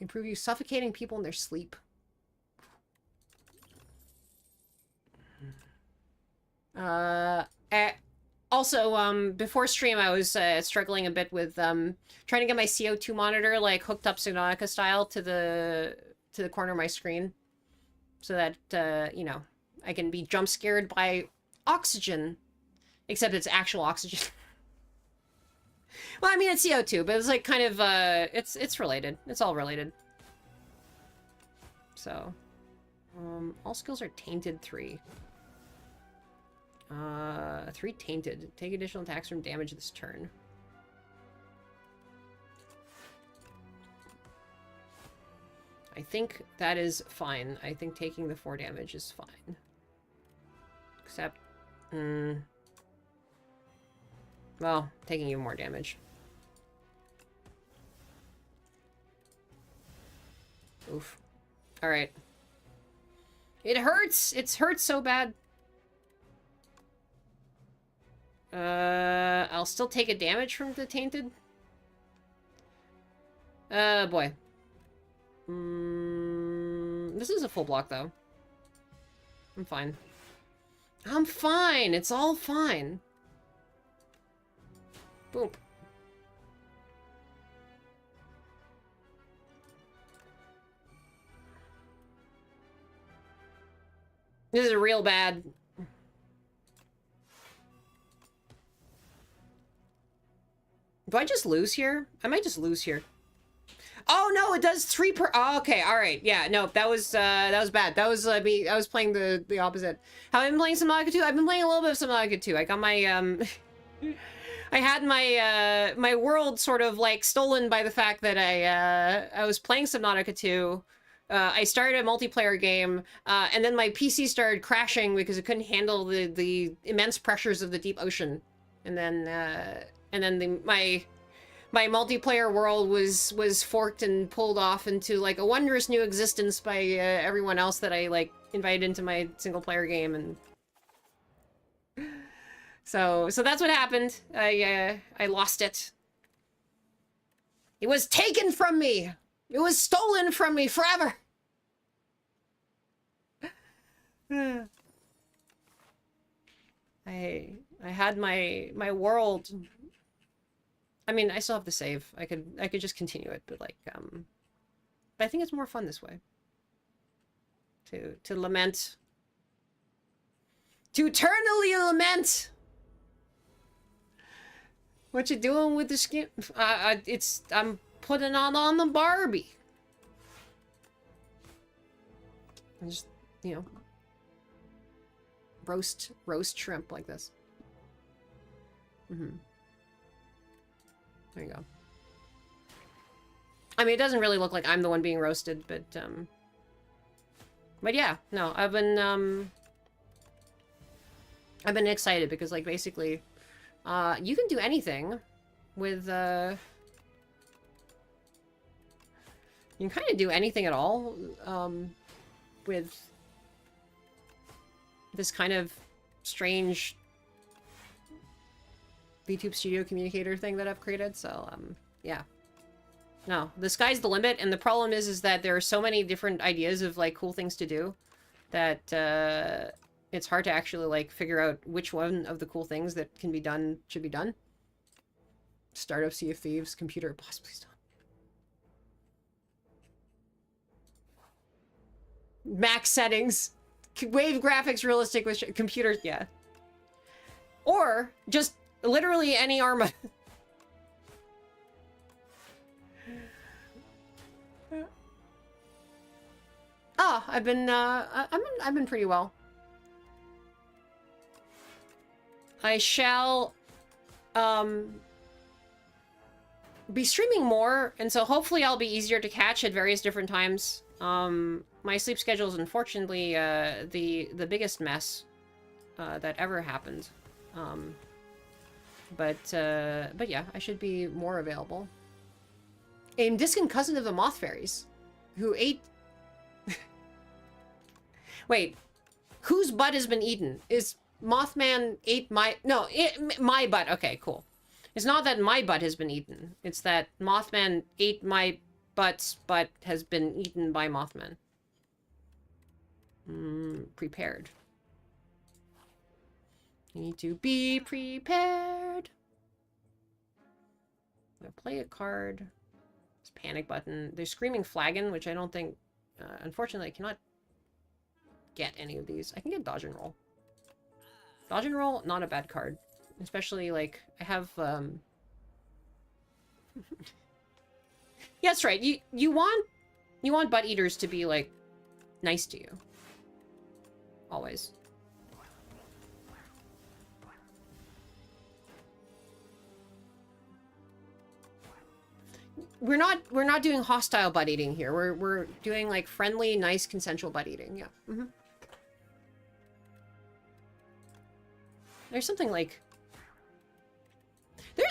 Improve you suffocating people in their sleep. Also, before stream, I was struggling a bit with trying to get my CO2 monitor like hooked up Subnautica style to the corner of my screen, so that you know, I can be jump scared by oxygen, except it's actual oxygen. Well, I mean, it's CO2, but it's like kind of it's related. It's all related. So, all skills are tainted 3. 3 tainted. Take additional attacks from damage this turn. I think that is fine. I think taking the 4 damage is fine. Except, Well, taking even more damage. Oof. Alright. It hurts! It hurts so bad. I'll still take a damage from the Tainted. Boy. This is a full block, though. I'm fine. I'm fine! It's all fine. Boom. This is real bad. Do I just lose here? I might just lose here. Oh no, it does 3 per. Oh, okay, all right, yeah, no, that was bad. That was me. I was playing the opposite. Have I been playing Subnautica 2? I've been playing a little bit of Subnautica 2. I got my I had my my world sort of like stolen by the fact that I was playing Subnautica 2. I started a multiplayer game, and then my PC started crashing because it couldn't handle the immense pressures of the deep ocean, and then my multiplayer world was forked and pulled off into like a wondrous new existence by everyone else that I like invited into my single player game, and so that's what happened. I lost it. It was taken from me. It was stolen from me forever. I had my world. I mean, I still have to save. I could just continue it, but like but I think it's more fun this way. To lament. To eternally lament. What you doing with the skin? I'm putting on the Barbie. And just, you know, roast shrimp like this. Mm-hmm. There you go. I mean, it doesn't really look like I'm the one being roasted, but yeah, no, I've been excited because, like, basically, you can do anything with, you can kind of do anything at all, with this kind of strange VTube Studio communicator thing that I've created, so, yeah. No, the sky's the limit, and the problem is that there are so many different ideas of, like, cool things to do that, it's hard to actually, like, figure out which one of the cool things that can be done should be done. Startup, Sea of Thieves, computer, possibly stop. Max settings. Wave graphics realistic with computers, yeah. Or just literally any Arma. Oh, I've been pretty well. I shall be streaming more, and so hopefully I'll be easier to catch at various different times. My sleep schedule is unfortunately the biggest mess that ever happened. But yeah, I should be more available. A distant cousin of the moth fairies, who ate. Wait, whose butt has been eaten? Is Mothman ate my... No, my butt. Okay, cool. It's not that my butt has been eaten. It's that Mothman ate my butt's butt has been eaten by Mothman. Prepared. You need to be prepared. I'm gonna play a card. It's panic button. There's Screaming Flagon, which I don't think... unfortunately, I cannot get any of these. I can get Dodge and Roll. Dodge and Roll, not a bad card. Especially, like, I have, Yeah, that's right. You want butt eaters to be, like, nice to you. Always. We're not doing hostile butt eating here. We're doing, like, friendly, nice, consensual butt eating. Yeah. Mm-hmm. There's something like...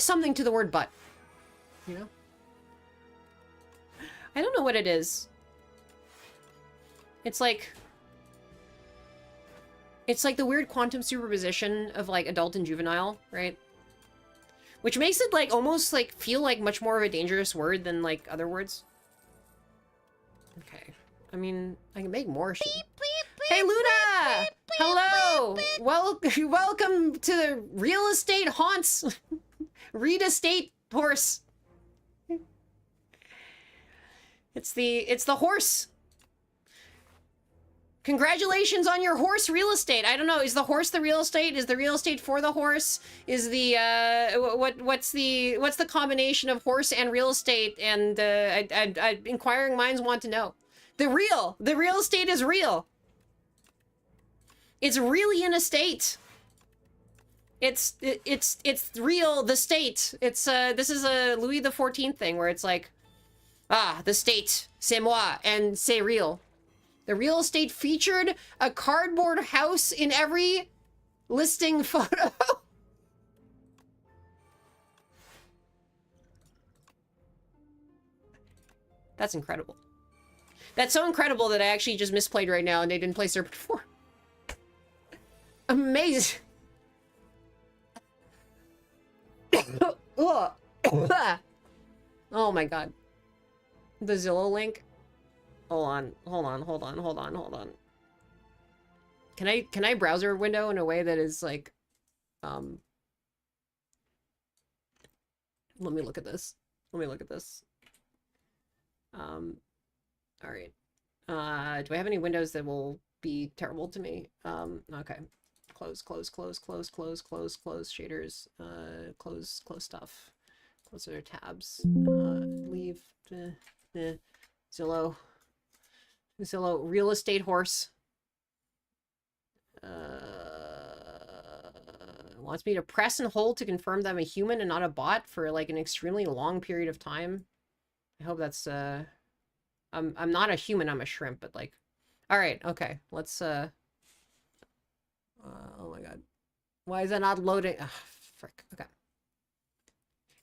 something to the word but. You know? I don't know what it is. It's like the weird quantum superposition of like adult and juvenile, right? Which makes it like almost like feel like much more of a dangerous word than like other words. Okay. I mean, I can make more shit. Hey Luna! Hello! Well, welcome to the real estate haunts. Read estate horse. It's the horse. Congratulations on your horse real estate. I don't know. Is the horse the real estate? Is the real estate for the horse? Is the what's the combination of horse and real estate? And inquiring minds want to know. The real estate is real. It's really an estate. It's real. The state. It's this is a Louis XIV thing where it's like, the state, c'est moi, and c'est real. The real estate featured a cardboard house in every listing photo. That's incredible. That's so incredible that I actually just misplayed right now and they didn't place there before. Amazing. Oh my god. The Zillow link. Hold on. Can I browser window in a way that is like, let me look at this. All right. Do I have any windows that will be terrible to me? Okay. Close shaders, close stuff. Close other tabs. Leave, Zillow, real estate horse. Wants me to press and hold to confirm that I'm a human and not a bot for like an extremely long period of time. I hope that's I'm not a human, I'm a shrimp, but like, all right, okay, let's oh my god, why is that not loading? Ugh, frick. Okay,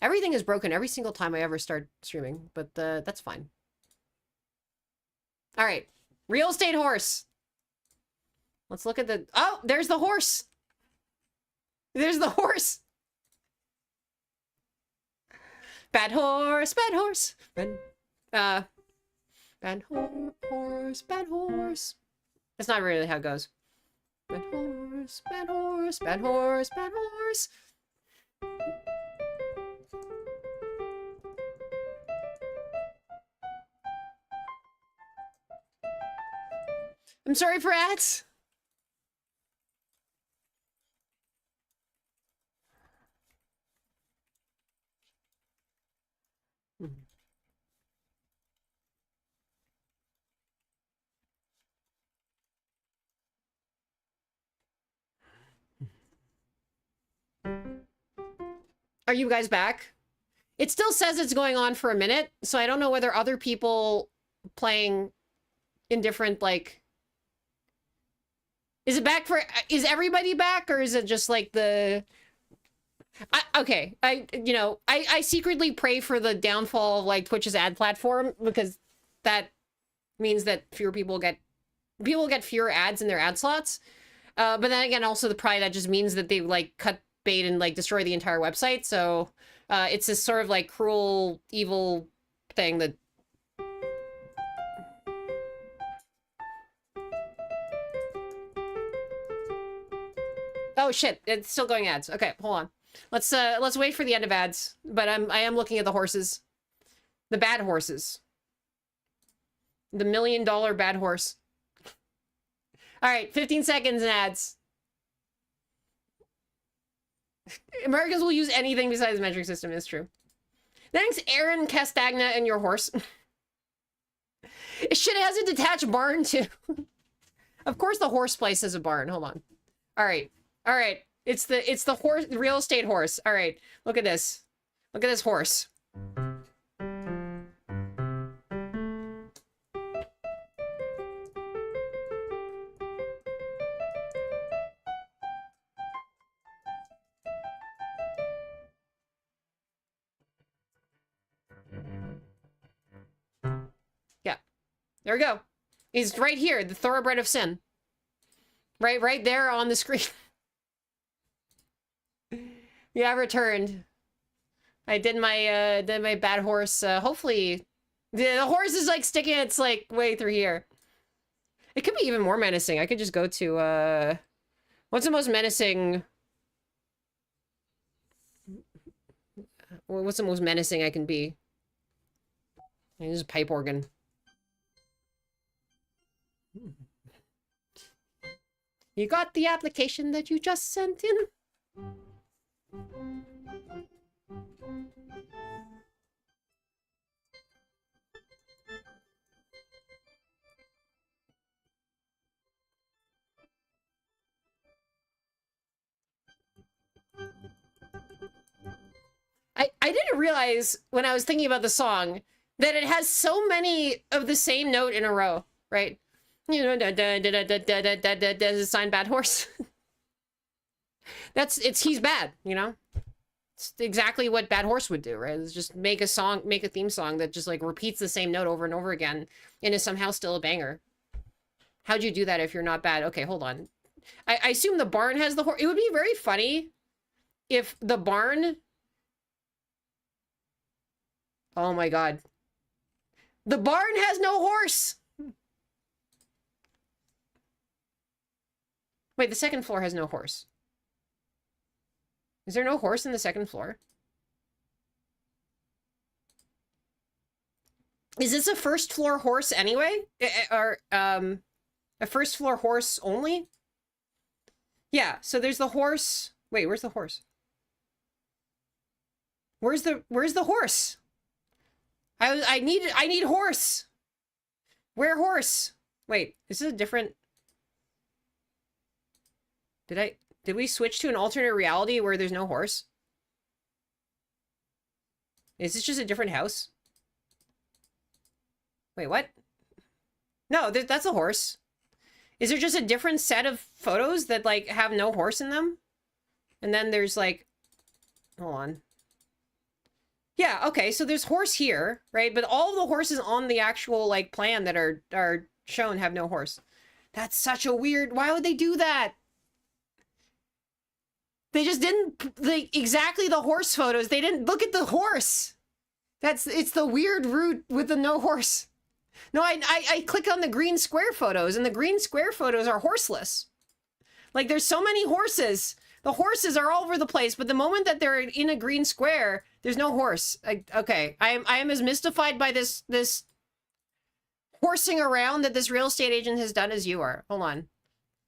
everything is broken every single time I ever start streaming, but that's fine. All right, real estate horse. Let's look at the, oh, there's the horse. There's the horse. Bad horse, bad horse. Bad horse, bad horse. That's not really how it goes. Bad horse, bad horse, bad horse, bad horse. I'm sorry for ads. Are you guys back? It still says it's going on for a minute, so I don't know whether other people playing in different, like... Is it back for... Is everybody back, or is it just, like, the... Okay, I secretly pray for the downfall of, like, Twitch's ad platform, because that means that fewer people get fewer ads in their ad slots. But then again, also probably that just means that they, like, cut bait and, like, destroy the entire website, so it's this sort of, like, cruel, evil thing that... Oh shit, it's still going ads. Okay, hold on. Let's wait for the end of ads, but I am looking at the horses. The bad horses. The $1 million bad horse. All right, 15 seconds in ads. Americans will use anything besides the metric system, is true. Thanks, Aaron Castagna and your horse. It shit has a detached barn, too. Of course the horse place has a barn. Hold on. All right. It's the horse, the real estate horse. All right. Look at this. Look at this horse. There we go. He's right here, the thoroughbred of sin. Right there on the screen. Yeah, returned. I did my bad horse. Hopefully, the horse is like sticking its like way through here. It could be even more menacing. I could just go to what's the most menacing? What's the most menacing I can be? This is a pipe organ. You got the application that you just sent in? I didn't realize when I was thinking about the song that it has so many of the same note in a row, right? You know, da da da da da da da da da da, sign bad horse. He's bad, you know? It's exactly what Bad Horse would do, right? It's just make a theme song that just like repeats the same note over and over again and is somehow still a banger. How'd you do that if you're not bad? Okay, hold on. I assume the barn has the horse. It would be very funny if the barn... Oh my god. The barn has no horse! Wait, the second floor has no horse. Is there no horse in the second floor? Is this a first floor horse anyway? Or, a first floor horse only? Yeah, so there's the horse. Wait, where's the horse? Where's the horse? I need horse. Where horse? Wait, is this a different... Did we switch to an alternate reality where there's no horse? Is this just a different house? Wait, what? No, that's a horse. Is there just a different set of photos that, like, have no horse in them? And then there's, like... Hold on. Yeah, okay, so there's horse here, right? But all the horses on the actual, like, plan that are shown have no horse. That's such a weird... Why would they do that? They just didn't... exactly the horse photos. They didn't look at the horse. It's the weird route with the no horse. No, I click on the green square photos, and the green square photos are horseless. Like, there's so many horses. The horses are all over the place, but the moment that they're in a green square, there's no horse. Okay, I am as mystified by this horsing around that this real estate agent has done as you are. Hold on.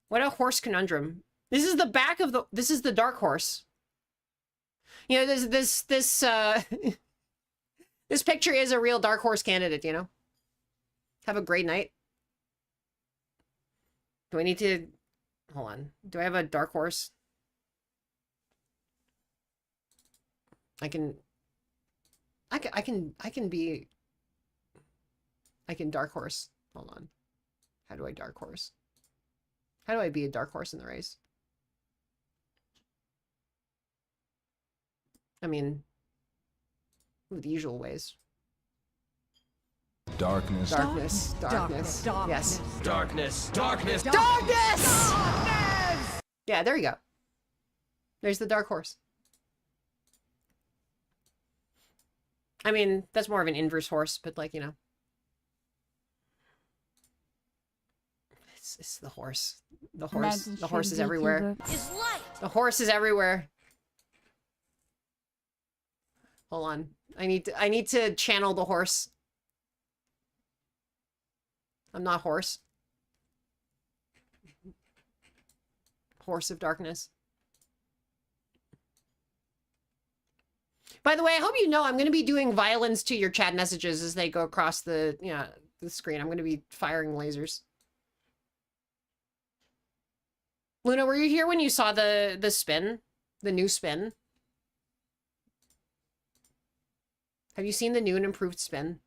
What a horse conundrum. This is the back of the... This is the dark horse. You know, this picture is a real dark horse candidate, you know? Have a great night. Do I need to... Hold on. Do I have a dark horse? I can be... I can dark horse. Hold on. How do I dark horse? How do I be a dark horse in the race? I mean, the usual ways. Darkness. Darkness. Darkness. Yes. Darkness. Darkness. Darkness! Yeah, there you go. There's the dark horse. I mean, that's more of an inverse horse, but like, you know. It's the horse. The horse. The horse is everywhere. The horse is everywhere. Hold on. I need to channel the horse. I'm not horse. Horse of darkness. By the way, I hope you know I'm going to be doing violence to your chat messages as they go across the, you know, the screen. I'm going to be firing lasers. Luna, were you here when you saw the spin? The new spin? Have you seen the new and improved spin?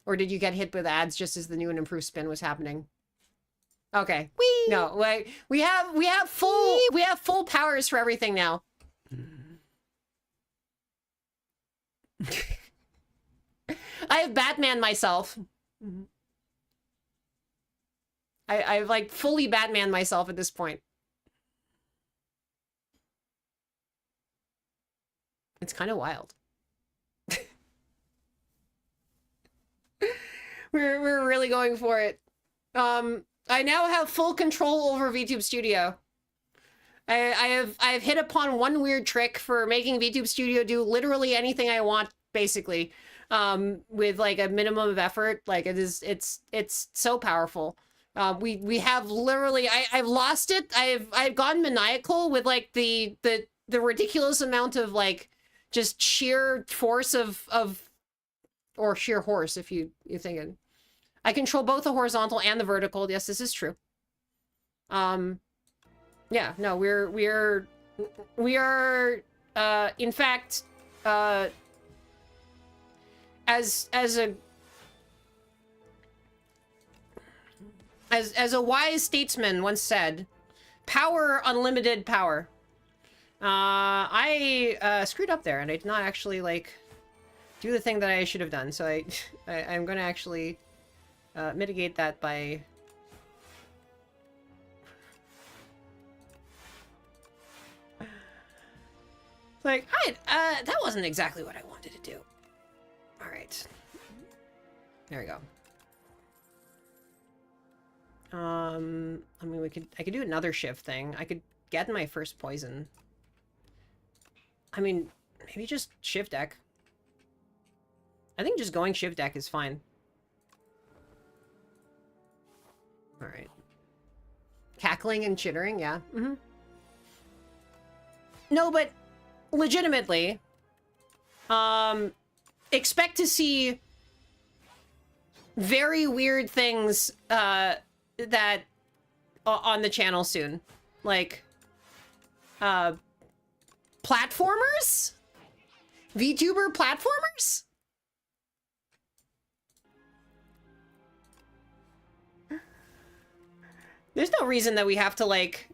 Or did you get hit with ads just as the new and improved spin was happening? Okay. Whee! No, like we have full powers for everything now. I have Batman myself. Mhm. I've like fully Batman myself at this point. It's kind of wild. We're really going for it. I now have full control over VTube Studio. I've hit upon one weird trick for making VTube Studio do literally anything I want, basically, with like a minimum of effort. Like it's so powerful. We have literally I've lost it. I've gone maniacal with like the ridiculous amount of like just sheer force of or sheer horse if you're thinking. I control both the horizontal and the vertical. Yes, this is true. Yeah, no, we are in fact as a wise statesman once said, power, unlimited power. I screwed up there and I did not actually like do the thing that I should have done. So I'm going to actually mitigate that by like, that wasn't exactly what I wanted to do. All right. There we go. I mean, I could do another shift thing. I could get my first poison. I mean, maybe just shift deck. I think just going shift deck is fine. All right. Cackling and chittering, yeah. Mm-hmm. No, but legitimately, expect to see very weird things that on the channel soon, like platformers, VTuber platformers. There's no reason that we have to like,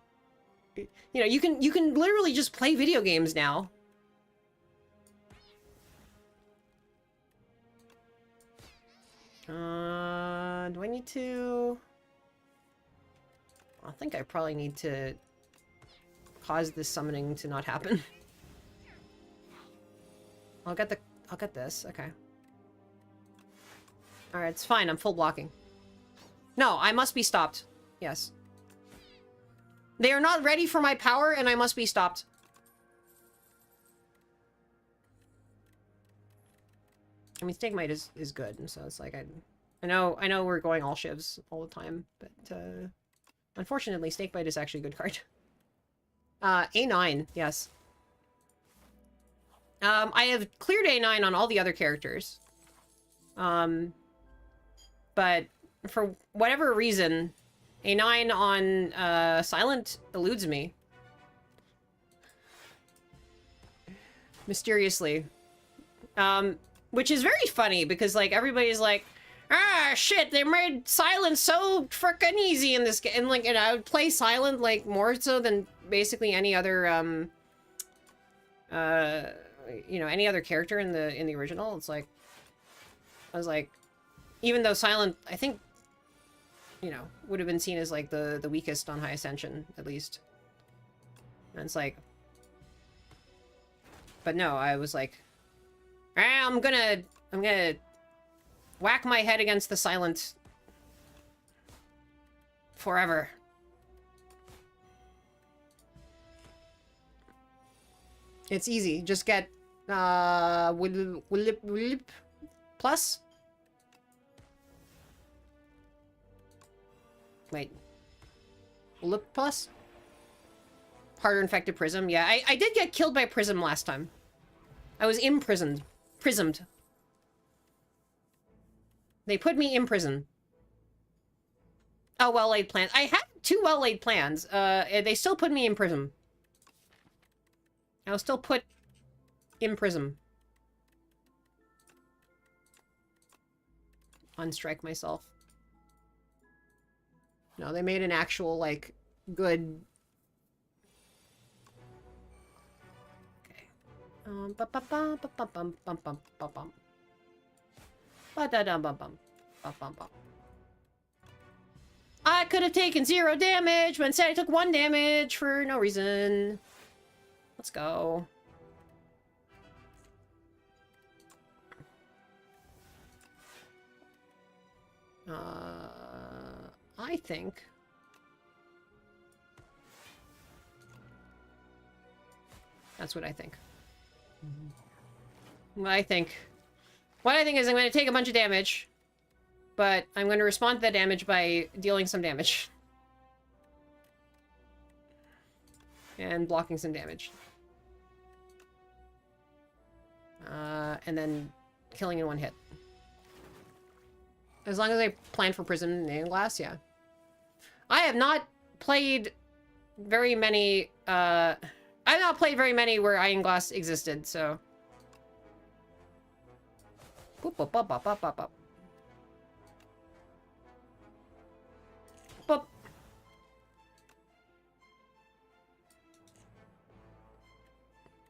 you know, you can literally just play video games now. Do I need to? I think I probably need to cause this summoning to not happen. I'll get this. Okay. All right, it's fine. I'm full blocking. No, I must be stopped. Yes. They are not ready for my power, and I must be stopped. I mean, Stigmite is good, and so it's like I know we're going all shivs all the time, but unfortunately, Snakebite is actually a good card. A9, yes. I have cleared A9 on all the other characters. But for whatever reason, A9 on Silent eludes me. Mysteriously. Which is very funny because like everybody's like, ah shit, they made Silent so frickin' easy in this game. And like, and I would play Silent like more so than basically any other you know, any other character in the original. It's like I was like, even though Silent, I think, you know, would have been seen as like the weakest on High Ascension, at least. And it's like, but no, I was like, I'm gonna whack my head against the Silent forever. It's easy. Just get plus. Wait. Lip plus? Harder infected Prism. Yeah, I did get killed by Prism last time. I was imprisoned. Prismed. They put me in prison. Oh, well-laid plans. I had 2 well-laid plans. They still put me in prison. I was still put in prison. Unstrike myself. No, they made an actual, like, good... Okay. Ba-da-dum-bum-bum. Bop, bop, bop. I could have taken 0 damage, but instead I took 1 damage for no reason. Let's go. I think... That's what I think. What I think is I'm going to take a bunch of damage, but I'm going to respond to that damage by dealing some damage. And blocking some damage. And then killing in 1 hit. As long as I plan for Prison and Glass, yeah. I have not played very many, I've not played very many where Iron Glass existed, so... Boop, boop, boop, boop, boop, boop, boop. Boop.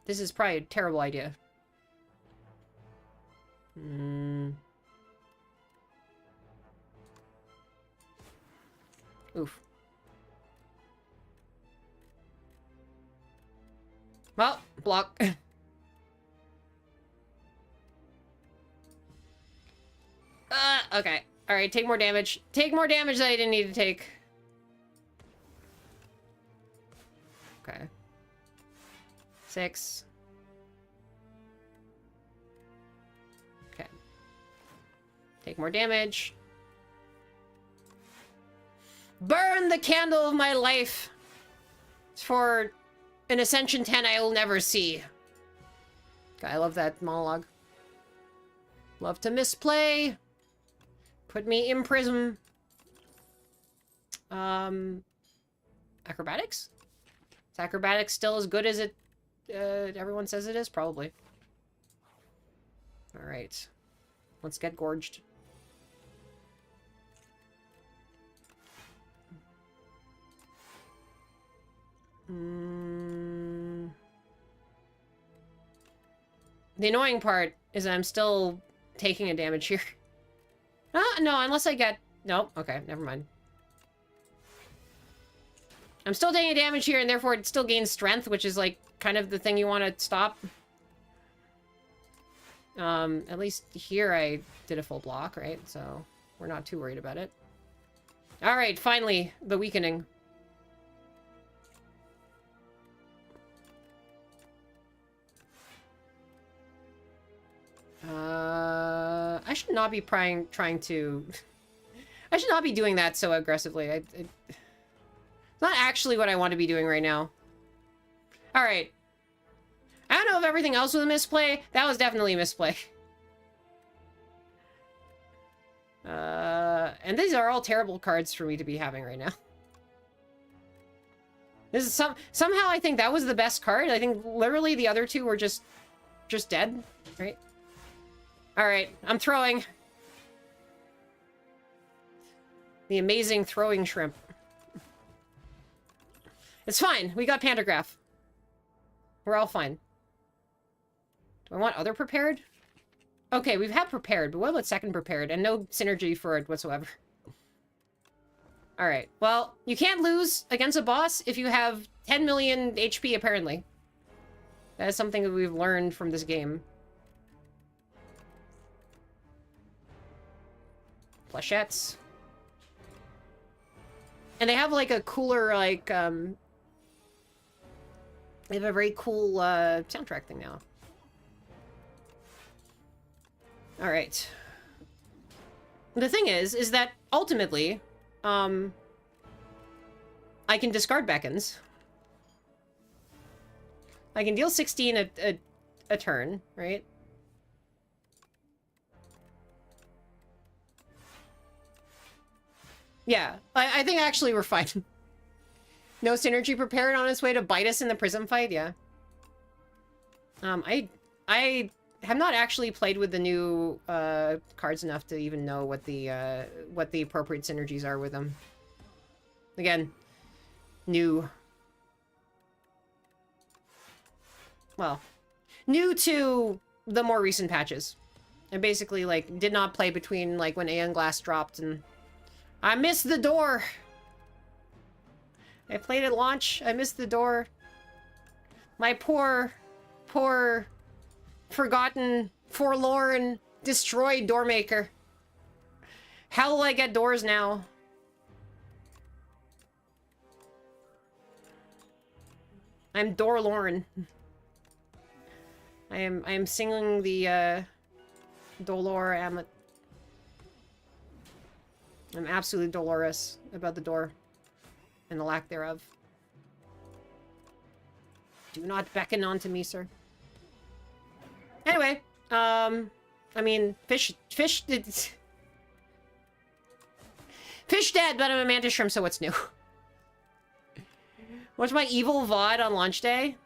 This is probably a terrible idea. Oof. Well, block. Okay. Alright, take more damage. Take more damage that I didn't need to take. Okay. 6. Okay. Take more damage. Burn the candle of my life for an Ascension 10 I will never see. Okay, I love that monologue. Love to misplay. Put me in prison. Acrobatics? Is acrobatics still as good as it everyone says it is? Probably. Alright. Let's get gorged. The annoying part is I'm still taking a damage here. No, unless I get... Nope, okay, never mind. I'm still taking damage here, and therefore it still gains strength, which is, like, kind of the thing you want to stop. At least here I did a full block, right? So we're not too worried about it. Alright, finally, the weakening. I should not be trying to... I should not be doing that so aggressively. It's not actually what I want to be doing right now. Alright. I don't know if everything else was a misplay. That was definitely a misplay. And these are all terrible cards for me to be having right now. This is somehow I think that was the best card. I think literally the other two were just dead, right? Alright, I'm throwing. The amazing throwing shrimp. It's fine. We got Pantograph. We're all fine. Do I want other prepared? Okay, we've had prepared, but what about second prepared? And no synergy for it whatsoever. Alright, well, you can't lose against a boss if you have 10 million HP, apparently. That is something that we've learned from this game. Flechettes. And they have, like, a cooler, like, they have a very cool, soundtrack thing now. Alright. The thing is that, ultimately, I can discard beckons. I can deal 16 a turn, right? Yeah, I think actually we're fine. No synergy prepared on its way to bite us in the prism fight, yeah. I have not actually played with the new cards enough to even know what the appropriate synergies are with them. Again, new. Well, new to the more recent patches. I basically, like, did not play between, like, when Aeon Glass dropped, and I missed the door! I played at launch, I missed the door. My poor, forgotten, forlorn, destroyed door maker. How will I get doors now? I'm Dorlorn. I am singing the Dolor Amet. I'm absolutely dolorous about the door and the lack thereof. Do not beckon onto me, sir. Anyway, I mean, fish did. Fish dead, but I'm a mantis shrimp, so what's new? What's my evil VOD on launch day?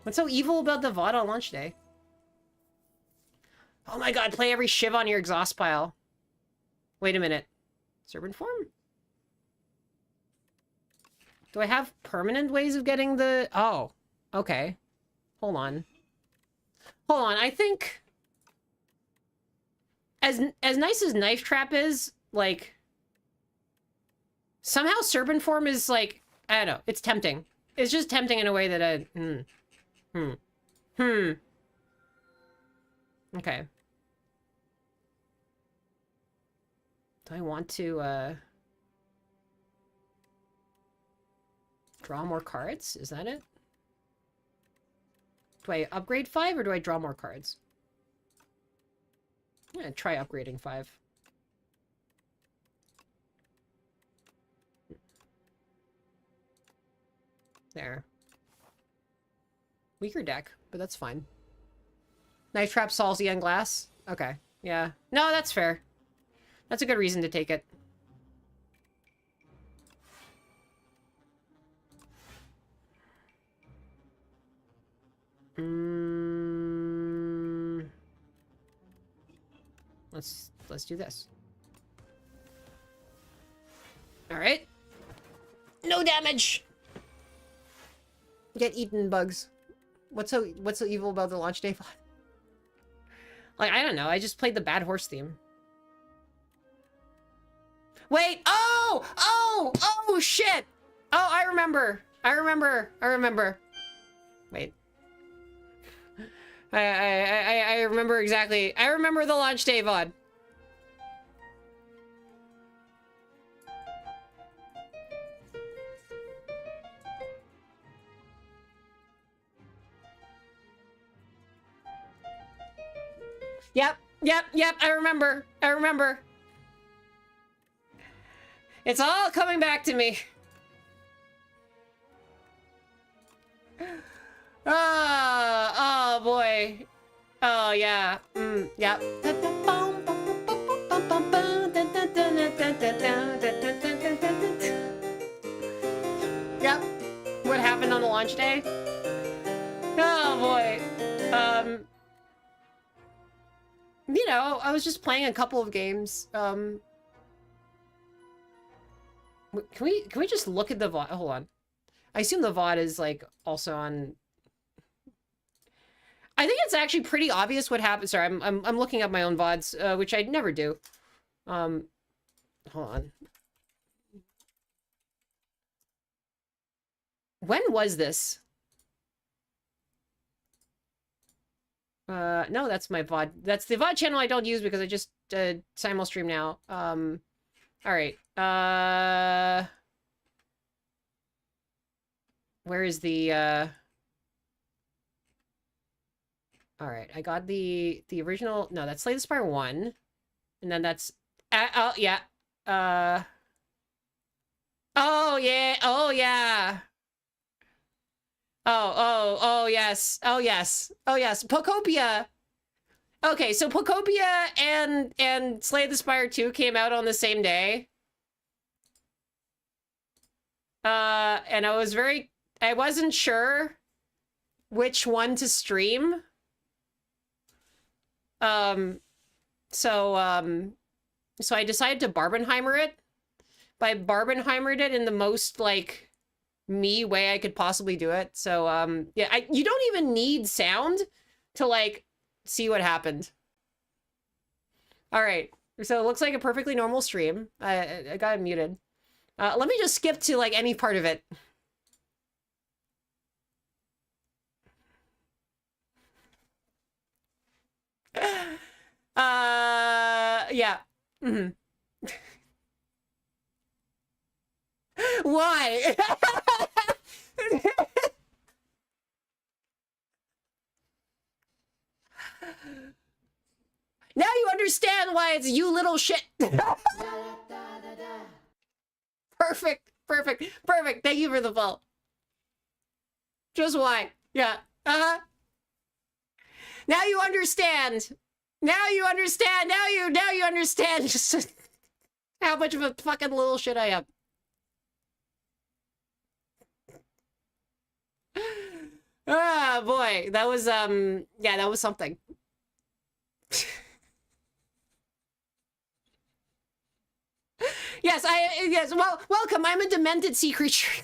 What's so evil about the VOD on launch day? Oh my god, play every shiv on your exhaust pile. Wait a minute. Serpent form? Do I have permanent ways of getting the... Oh, okay. Hold on. Hold on, I think... As nice as Knife Trap is, like... Somehow Serpent form is, like... I don't know, it's tempting. It's just tempting in a way that I... Okay. Do I want to, draw more cards? Is that it? Do I upgrade 5 or do I draw more cards? I'm gonna try upgrading 5. There. Weaker deck, but that's fine. Knife Trap solves Aeon Glass? Okay. Yeah. No, that's fair. That's a good reason to take it. Let's do this. All right. No damage. Get eaten, bugs. What's so evil about the launch day VOD? Like, I don't know. I just played the Bad Horse theme. Wait. Oh, shit. Oh, I remember. Wait. I remember exactly. I remember the launch day VOD. Yep, I remember. It's all coming back to me. Oh boy. Oh yeah. Yep. Yep. What happened on the launch day? Oh boy. You know, I was just playing a couple of games. Can we just look at the VOD? Hold on. I assume the VOD is like also on. I think it's actually pretty obvious what happened. Sorry, I'm looking up my own VODs, which I never do. Hold on. When was this? No, that's my VOD. That's the VOD channel I don't use because I just simul stream now. All right. Where is the all right, I got the original. No, that's Slay the Spire 1. And then that's oh yeah. Oh yeah. Oh yeah. Oh yes. Oh yes. Pocopia. Okay, so Pocopia and Slay the Spire 2 came out on the same day. And I wasn't sure which one to stream. So I decided to Barbenheimer it. By Barbenheimered it in the most, like, me way I could possibly do it. So, yeah, you don't even need sound to, like, see what happened. All right. So it looks like a perfectly normal stream. I got it muted. Let me just skip to, like, any part of it. Yeah. Mm-hmm. Why? Now you understand why it's you little shit. Perfect, perfect, perfect. Thank you for the follow. Just why. Yeah. Uh-huh. Now you understand. Now you understand. Now you understand just how much of a fucking little shit I am. Ah, boy. That was, yeah, that was something. Yes, yes, well, welcome. I'm a demented sea creature.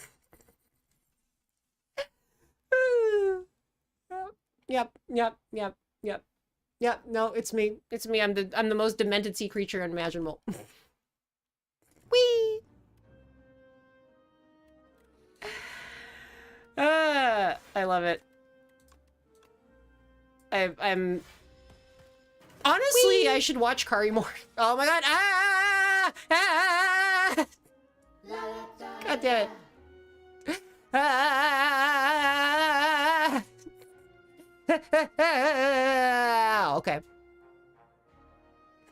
Yep, yep, yep, yep. Yep, no, it's me. It's me. I'm the most demented sea creature imaginable. Whee! I love it. I'm honestly, whee! I should watch Kari more. Oh my god! Ah! Ah! God damn it! Ah! Okay.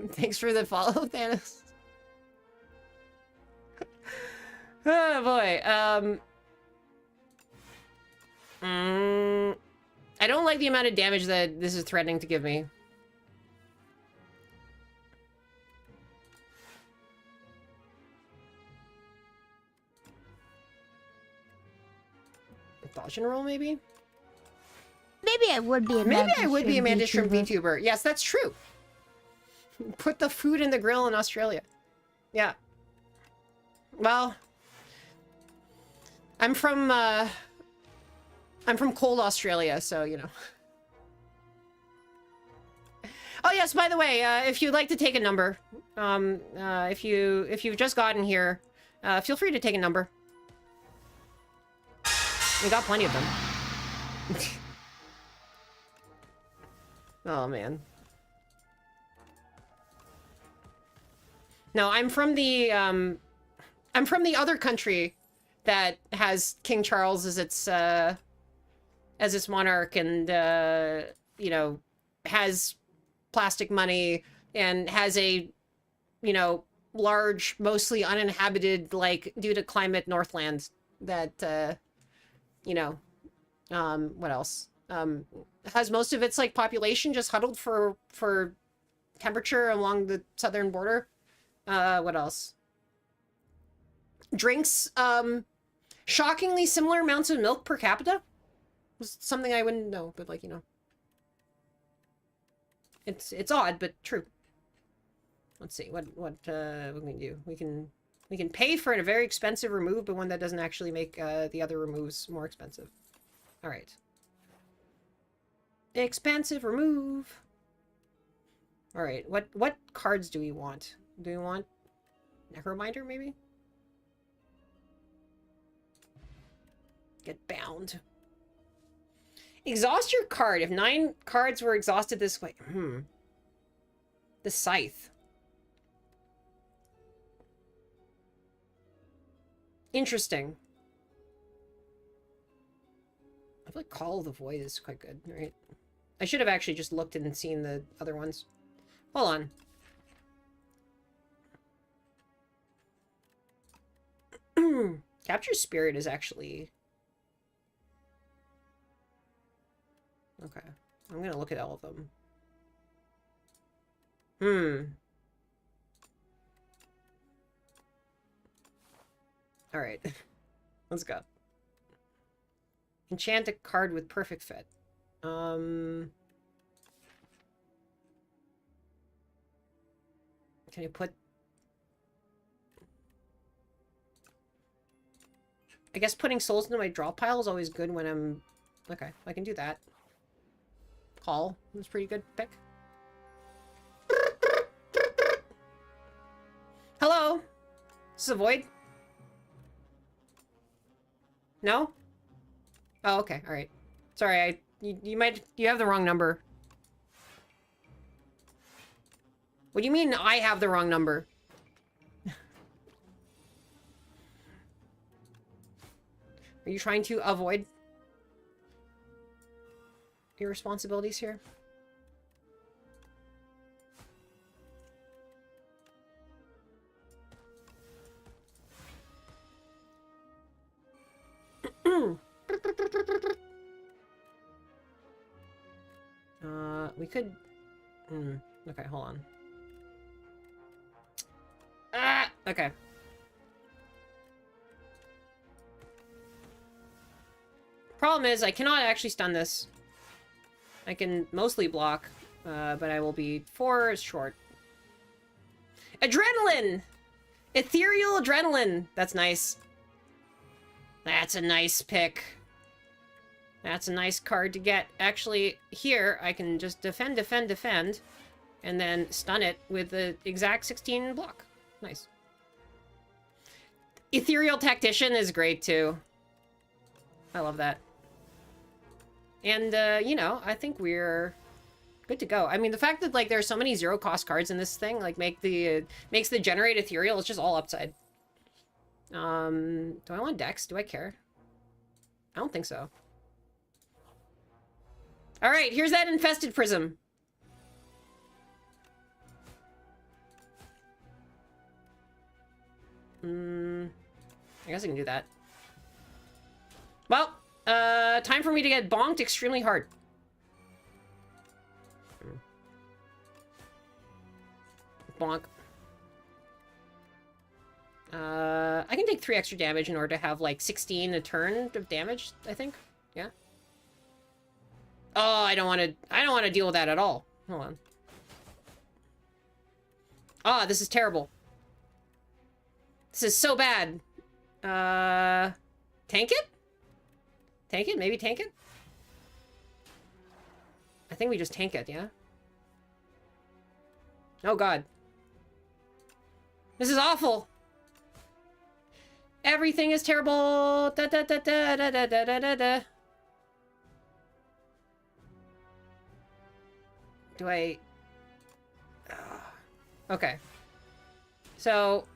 Thanks for the follow, Thanos. Oh boy. I don't like the amount of damage that this is threatening to give me. Dodge and roll, maybe? Maybe I would be a Maybe I would be a mantis shrimp VTuber. VTuber. Yes, that's true. Put the food in the grill in Australia. Yeah. Well, I'm from cold Australia, so you know. Oh yes, by the way, if you'd like to take a number, if you've just gotten here, feel free to take a number. We got plenty of them. Oh man. No, I'm from the other country that has King Charles as its monarch, and you know, has plastic money and has a, you know, large, mostly uninhabited, like due to climate, Northland that you know, what else? Has most of its like population just huddled for temperature along the southern border. What else? Drinks shockingly similar amounts of milk per capita. Was something I wouldn't know, but like, you know. It's odd, but true. Let's see what we can do. We can pay for a very expensive remove, but one that doesn't actually make the other removes more expensive. All right. Expensive remove. All right. What cards do we want? Do we want Necrominder, maybe? Get bound. Exhaust your card. If 9 cards were exhausted this way. The Scythe. Interesting. I feel like Call of the Void is quite good, right? I should have actually just looked and seen the other ones. Hold on. Capture Spirit is actually... Okay. I'm gonna look at all of them. Alright. Let's go. Enchant a card with perfect fit. Can you put... I guess putting souls into my draw pile is always good when I'm... Okay, I can do that. Call. That's a pretty good pick. Hello? This is a void? No? Oh, okay. Alright. Sorry, you have the wrong number. What do you mean I have the wrong number? Are you trying to avoid your responsibilities here? We could... okay, hold on. Ah! Okay. Problem is, I cannot actually stun this. I can mostly block, but I will be 4 short. Adrenaline! Ethereal adrenaline! That's nice. That's a nice pick. That's a nice card to get. Actually, here, I can just defend, defend, defend, and then stun it with the exact 16 block. Nice. Ethereal Tactician is great, too. I love that. And, you know, I think we're good to go. I mean, the fact that, like, there's so many zero-cost cards in this thing, like, makes the generate ethereal, it's just all upside. Do I want Dex? Do I care? I don't think so. Alright, here's that infested prism. I guess I can do that. Well, time for me to get bonked extremely hard. Bonk. I can take 3 extra damage in order to have, like, 16 a turn of damage, I think. Yeah. Oh, I don't want to deal with that at all. Hold on. Ah, this is terrible. This is so bad. Tank it? Tank it? Maybe tank it? I think we just tank it, yeah? Oh, God. This is awful. Everything is terrible. Da da da da da da da da da. Do I... Okay. So,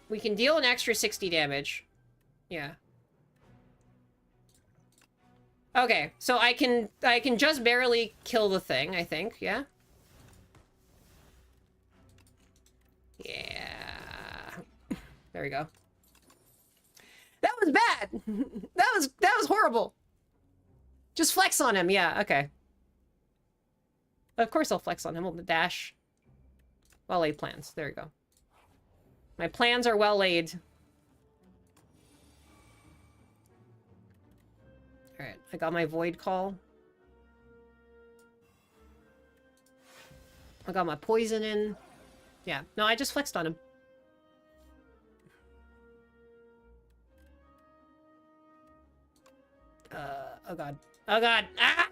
we can deal an extra 60 damage. Yeah. Okay, so I can just barely kill the thing, I think, yeah? Yeah. There we go. That was bad! that was horrible! Just flex on him, yeah, okay. Of course I'll flex on him. We'll dash. Well-laid plans. There we go. My plans are well laid. Alright, I got my void call. I got my poison in. Yeah, no, I just flexed on him. Oh god. Oh god! Ah!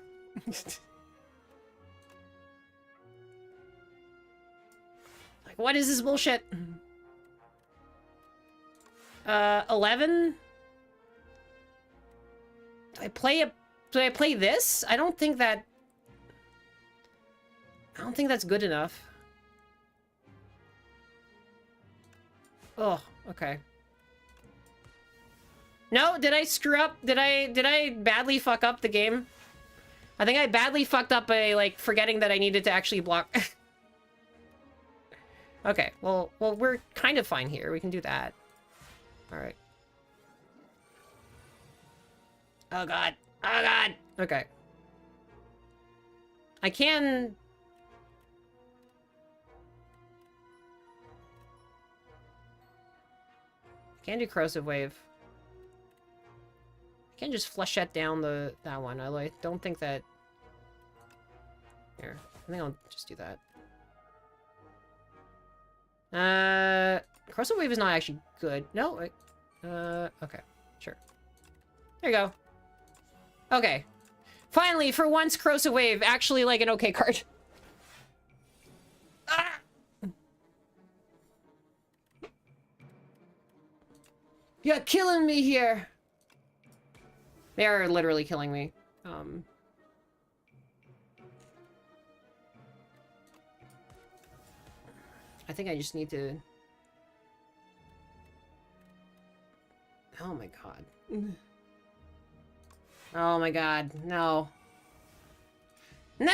Like, what is this bullshit? 11? Do I play this? I don't think that's good enough. Oh, okay. No, did I screw up? Did I badly fuck up the game? I think I badly fucked up by, like, forgetting that I needed to actually block. Okay, well, we're kind of fine here. We can do that. Alright. Oh god. Oh god! Okay. I can... Can't do corrosive wave. I can just flush that down that one. I don't think that... Here. I think I'll just do that. Corrosive wave is not actually good. No, wait. Okay. Sure. There you go. Okay. Finally, for once, Corrosive Wave, actually like an okay card. Ah! You're killing me here. They are literally killing me. I think I just need to... Oh my god. Oh my god, no. No!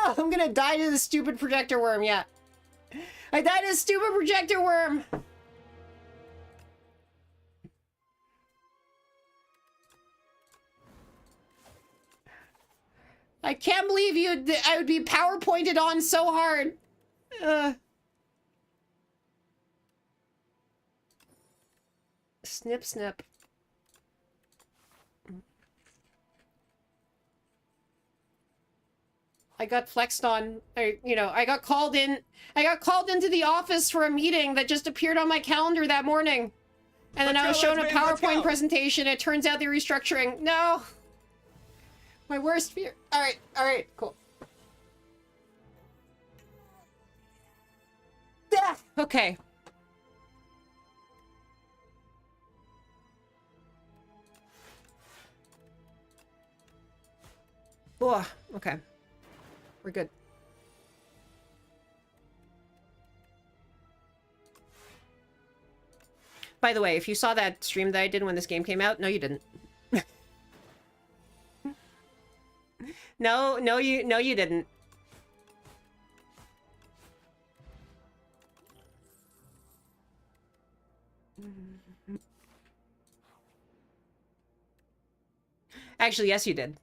I'm gonna die to the stupid projector worm, yeah. I died to the stupid projector worm! I can't believe I would be PowerPointed on so hard. Snip, snip. I got flexed on. I got called in. I got called into the office for a meeting that just appeared on my calendar that morning. And then I was shown a PowerPoint presentation. It turns out they're restructuring. No. My worst fear. All right, cool. Ah, okay. Oh, okay. We're good. By the way, if you saw that stream that I did when this game came out, no, you didn't. No, you didn't. Actually, yes, you did.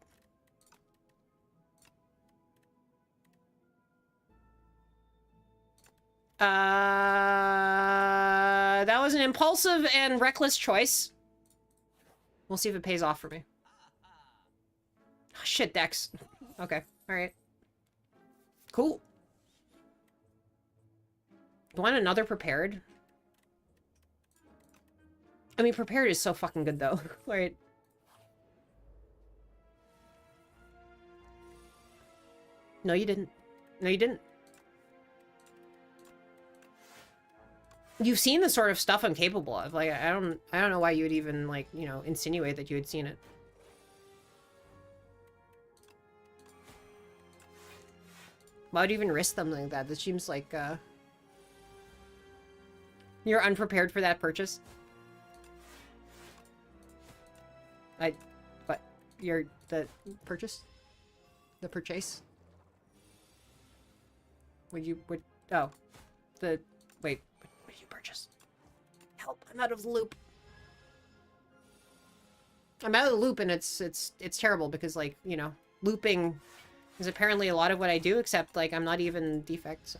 That was an impulsive and reckless choice. We'll see if it pays off for me. Oh, shit, Dex. Okay, alright. Cool. Do you want another prepared? I mean, prepared is so fucking good, though. Right. No, you didn't. No, you didn't. You've seen the sort of stuff I'm capable of. Like, I don't know why you would even, like, insinuate that you had seen it. Why would you even risk something like that? This seems like, you're unprepared for that purchase. But the purchase? The purchase? Wait, what did you purchase? Help, I'm out of the loop. I'm out of the loop, and it's terrible because, like, looping is apparently a lot of what I do, except, like, I'm not even defect, so,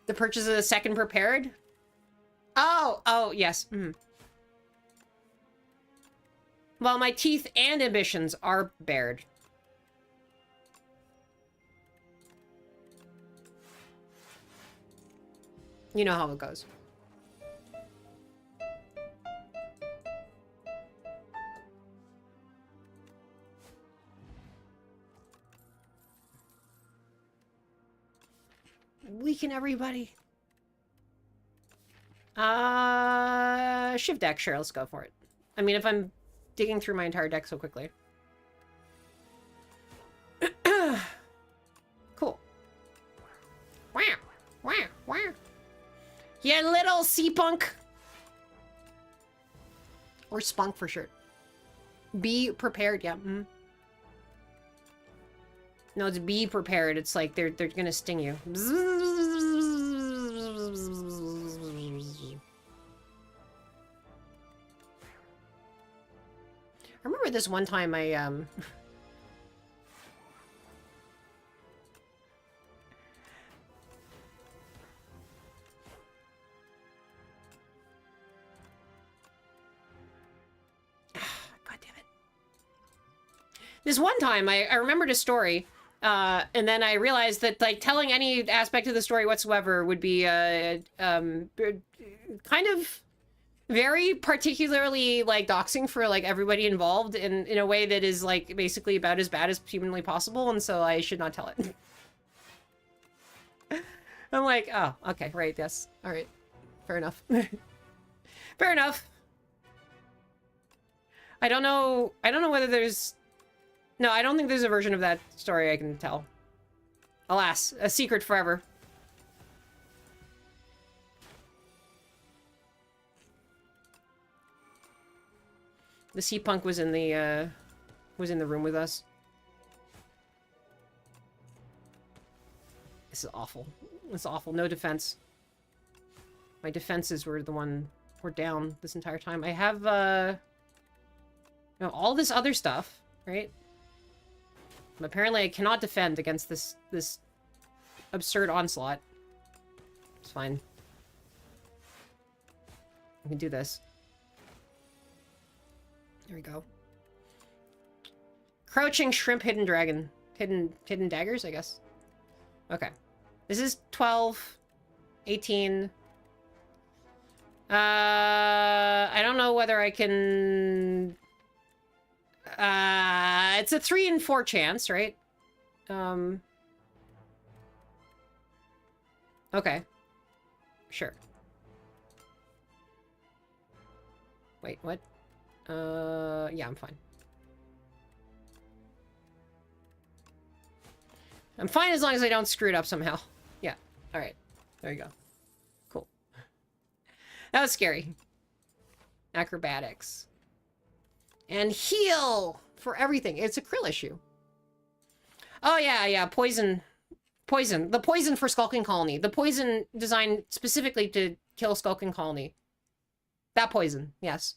The purchase of the second prepared? Oh, yes. Well, my teeth and ambitions are bared. You know how it goes. Weaken everybody. Shift deck, sure, let's go for it. I mean, if I'm digging through my entire deck so quickly. Cool. Wow, wow, wow. You little sea punk. Or spunk for sure. Be prepared, yeah. No, it's be prepared. It's like they're gonna sting you. I remember this one time I God damn it. This one time, I remembered a story, and then I realized that, like, telling any aspect of the story whatsoever would be, kind of very particularly, like, doxing for, like, everybody involved in a way that is, like, basically about as bad as humanly possible, and so I should not tell it. I'm like, oh, okay, right, yes. All right. Fair enough. Fair enough. I don't know whether there's... No, I don't think there's a version of that story I can tell. Alas, a secret forever. The sea punk was in the room with us. This is awful. It's awful. No defense. My defenses were down this entire time. I have, you know, all this other stuff, right? But apparently I cannot defend against this absurd onslaught. It's fine. I can do this. There we go. Crouching shrimp, hidden dragon. Hidden daggers, I guess. Okay. This is 12, 18. I don't know whether I can... it's a 3 in 4 chance, right? Okay. Sure. Wait, what? Yeah, I'm fine. I'm fine as long as I don't screw it up somehow. Yeah, alright. There you go. Cool. That was scary. Acrobatics. And heal for everything. It's a krill issue. Oh, yeah, poison. Poison. The poison for Skulking Colony. The poison designed specifically to kill Skulking Colony. That poison, yes.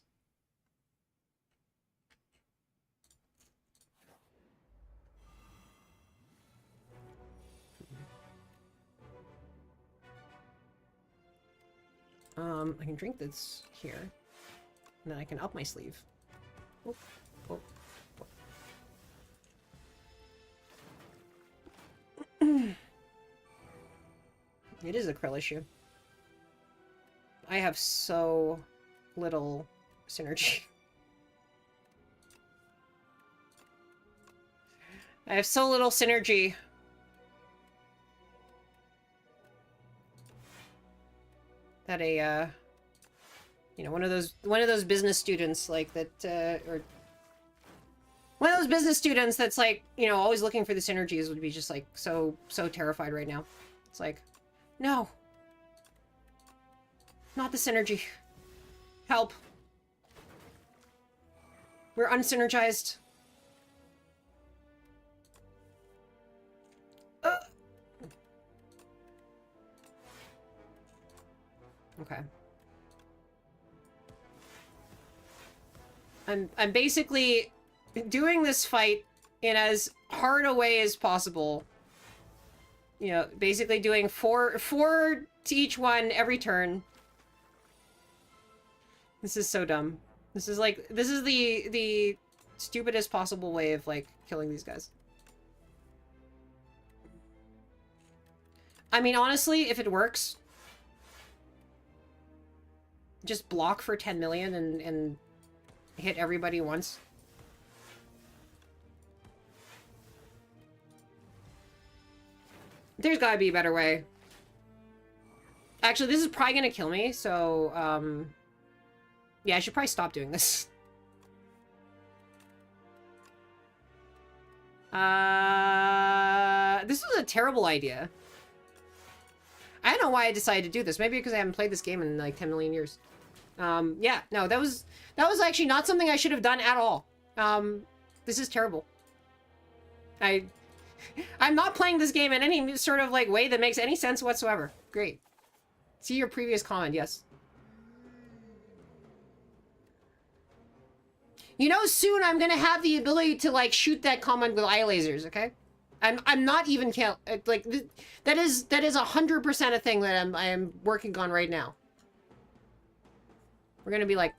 I can drink this here. And then I can up my sleeve. Oh, oh, oh. It is a krill issue. I have so little synergy. I have so little synergy. That a, you know, one of those business students like that, or one of those business students that's like, you know, always looking for the synergies would be just like so terrified right now. It's like, no, not the synergy. Help. We're unsynergized. Okay. I'm basically doing this fight in as hard a way as possible. You know, basically doing four to each one every turn. This is so dumb. This is the stupidest possible way of like killing these guys. I mean, honestly, if it works, just block for 10 million and hit everybody once. There's gotta be a better way. Actually, this is probably gonna kill me, so, yeah, I should probably stop doing this. This was a terrible idea. I don't know why I decided to do this. Maybe because I haven't played this game in like 10 million years. Yeah, no, that was actually not something I should have done at all. This is terrible. I'm not playing this game in any sort of like way that makes any sense whatsoever. Great. See your previous comment, yes. You know, soon I'm gonna have the ability to like shoot that comment with eye lasers, okay? I'm not even like that is 100% a thing that I am working on right now. We're gonna be like,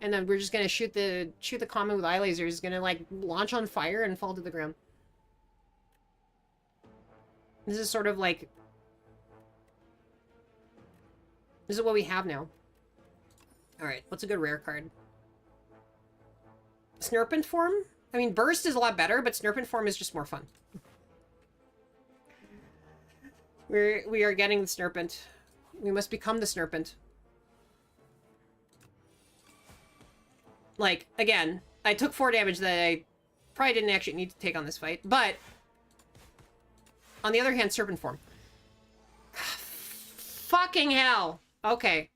and then we're just gonna shoot the common with eye lasers. It's gonna like launch on fire and fall to the ground. This is sort of like, this is what we have now. All right, what's a good rare card? Snurpent form? I mean, burst is a lot better, but Snurpent form is just more fun. We are getting the Snurpent. We must become the Snurpent. Like, again, I took 4 damage that I probably didn't actually need to take on this fight, but on the other hand, Serpent form. Fucking hell! Okay.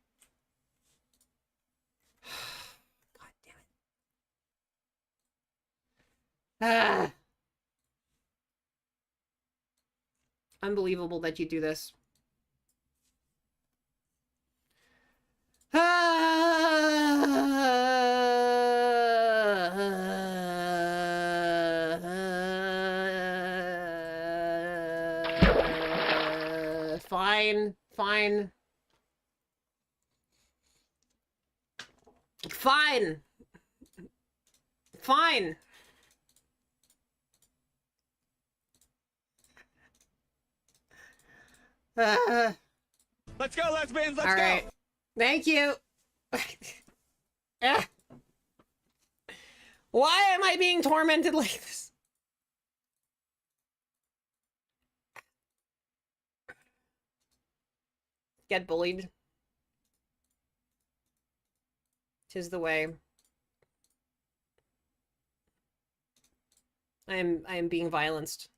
God damn it. Ah. Unbelievable that you do this. Fine, fine. Fine. Fine. Let's go, lesbians, let's All go! right. Thank you. Ah. Why am I being tormented like this? Get bullied. 'Tis the way. I am being violenced.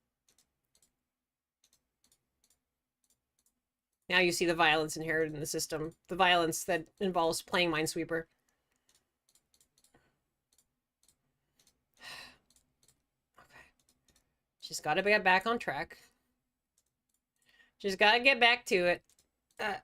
Now you see the violence inherent in the system. The violence that involves playing Minesweeper. Okay. Just gotta get back on track. Just gotta get back to it. I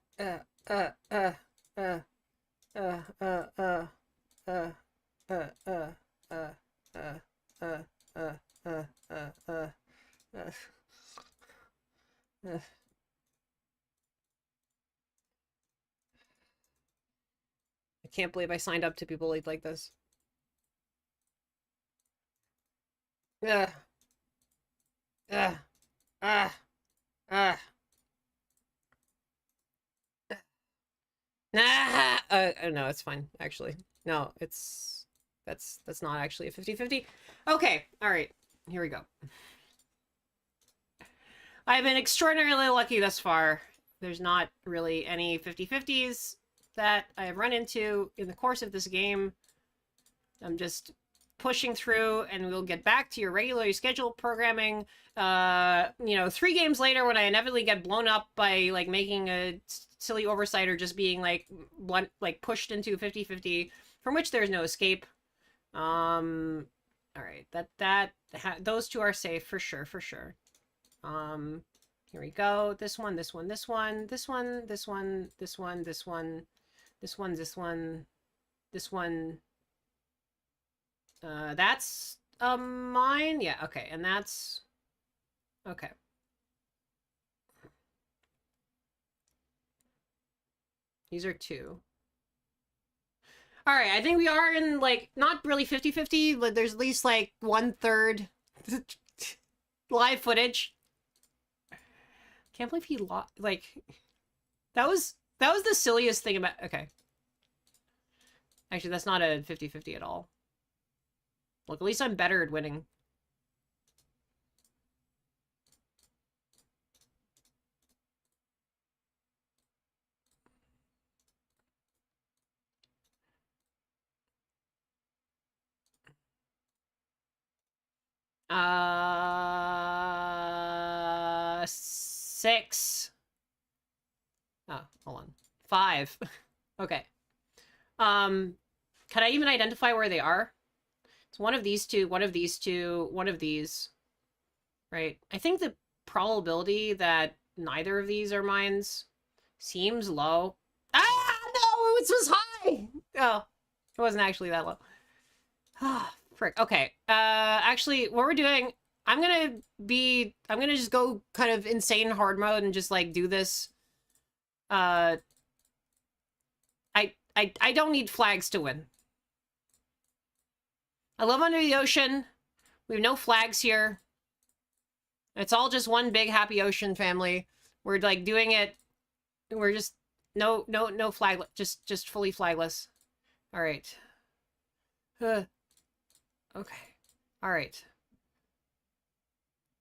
can't believe I signed up to be bullied like this. Ugh. Ugh. Nah. No, it's fine, actually. No, it's... That's not actually a 50-50. Okay, alright. Here we go. I've been extraordinarily lucky thus far. There's not really any 50-50s that I have run into in the course of this game. I'm just pushing through, and we'll get back to your regularly scheduled programming. You know, 3 games later, when I inevitably get blown up by, like, making a silly oversight or just being, like, pushed into 50-50, from which there's no escape. All right, those 2 are safe for sure, for sure. Here we go. This one, this one, this one, this one, this one, this one, this one, this one, this one, this one. That's mine. Yeah, okay, and that's okay. These are 2. All right, I think we are in, like, not really 50-50, but there's at least, like, 1/3 live footage. Can't believe he lost, like, that was the silliest thing about, okay. Actually, that's not a 50-50 at all. Look, at least I'm better at winning. Six. Oh, hold on. 5. Okay. Can I even identify where they are? It's one of these 2, one of these 2, one of these. Right? I think the probability that neither of these are mines seems low. Ah, no, it was high! Oh, it wasn't actually that low. Ah, frick. Okay. Actually, what we're doing, I'm gonna just go kind of insane hard mode and just, like, do this. I don't need flags to win. I love Under the Ocean. We have no flags here. It's all just one big happy ocean family. We're like doing it. We're just no flag. Just fully flagless. All right. Okay. All right.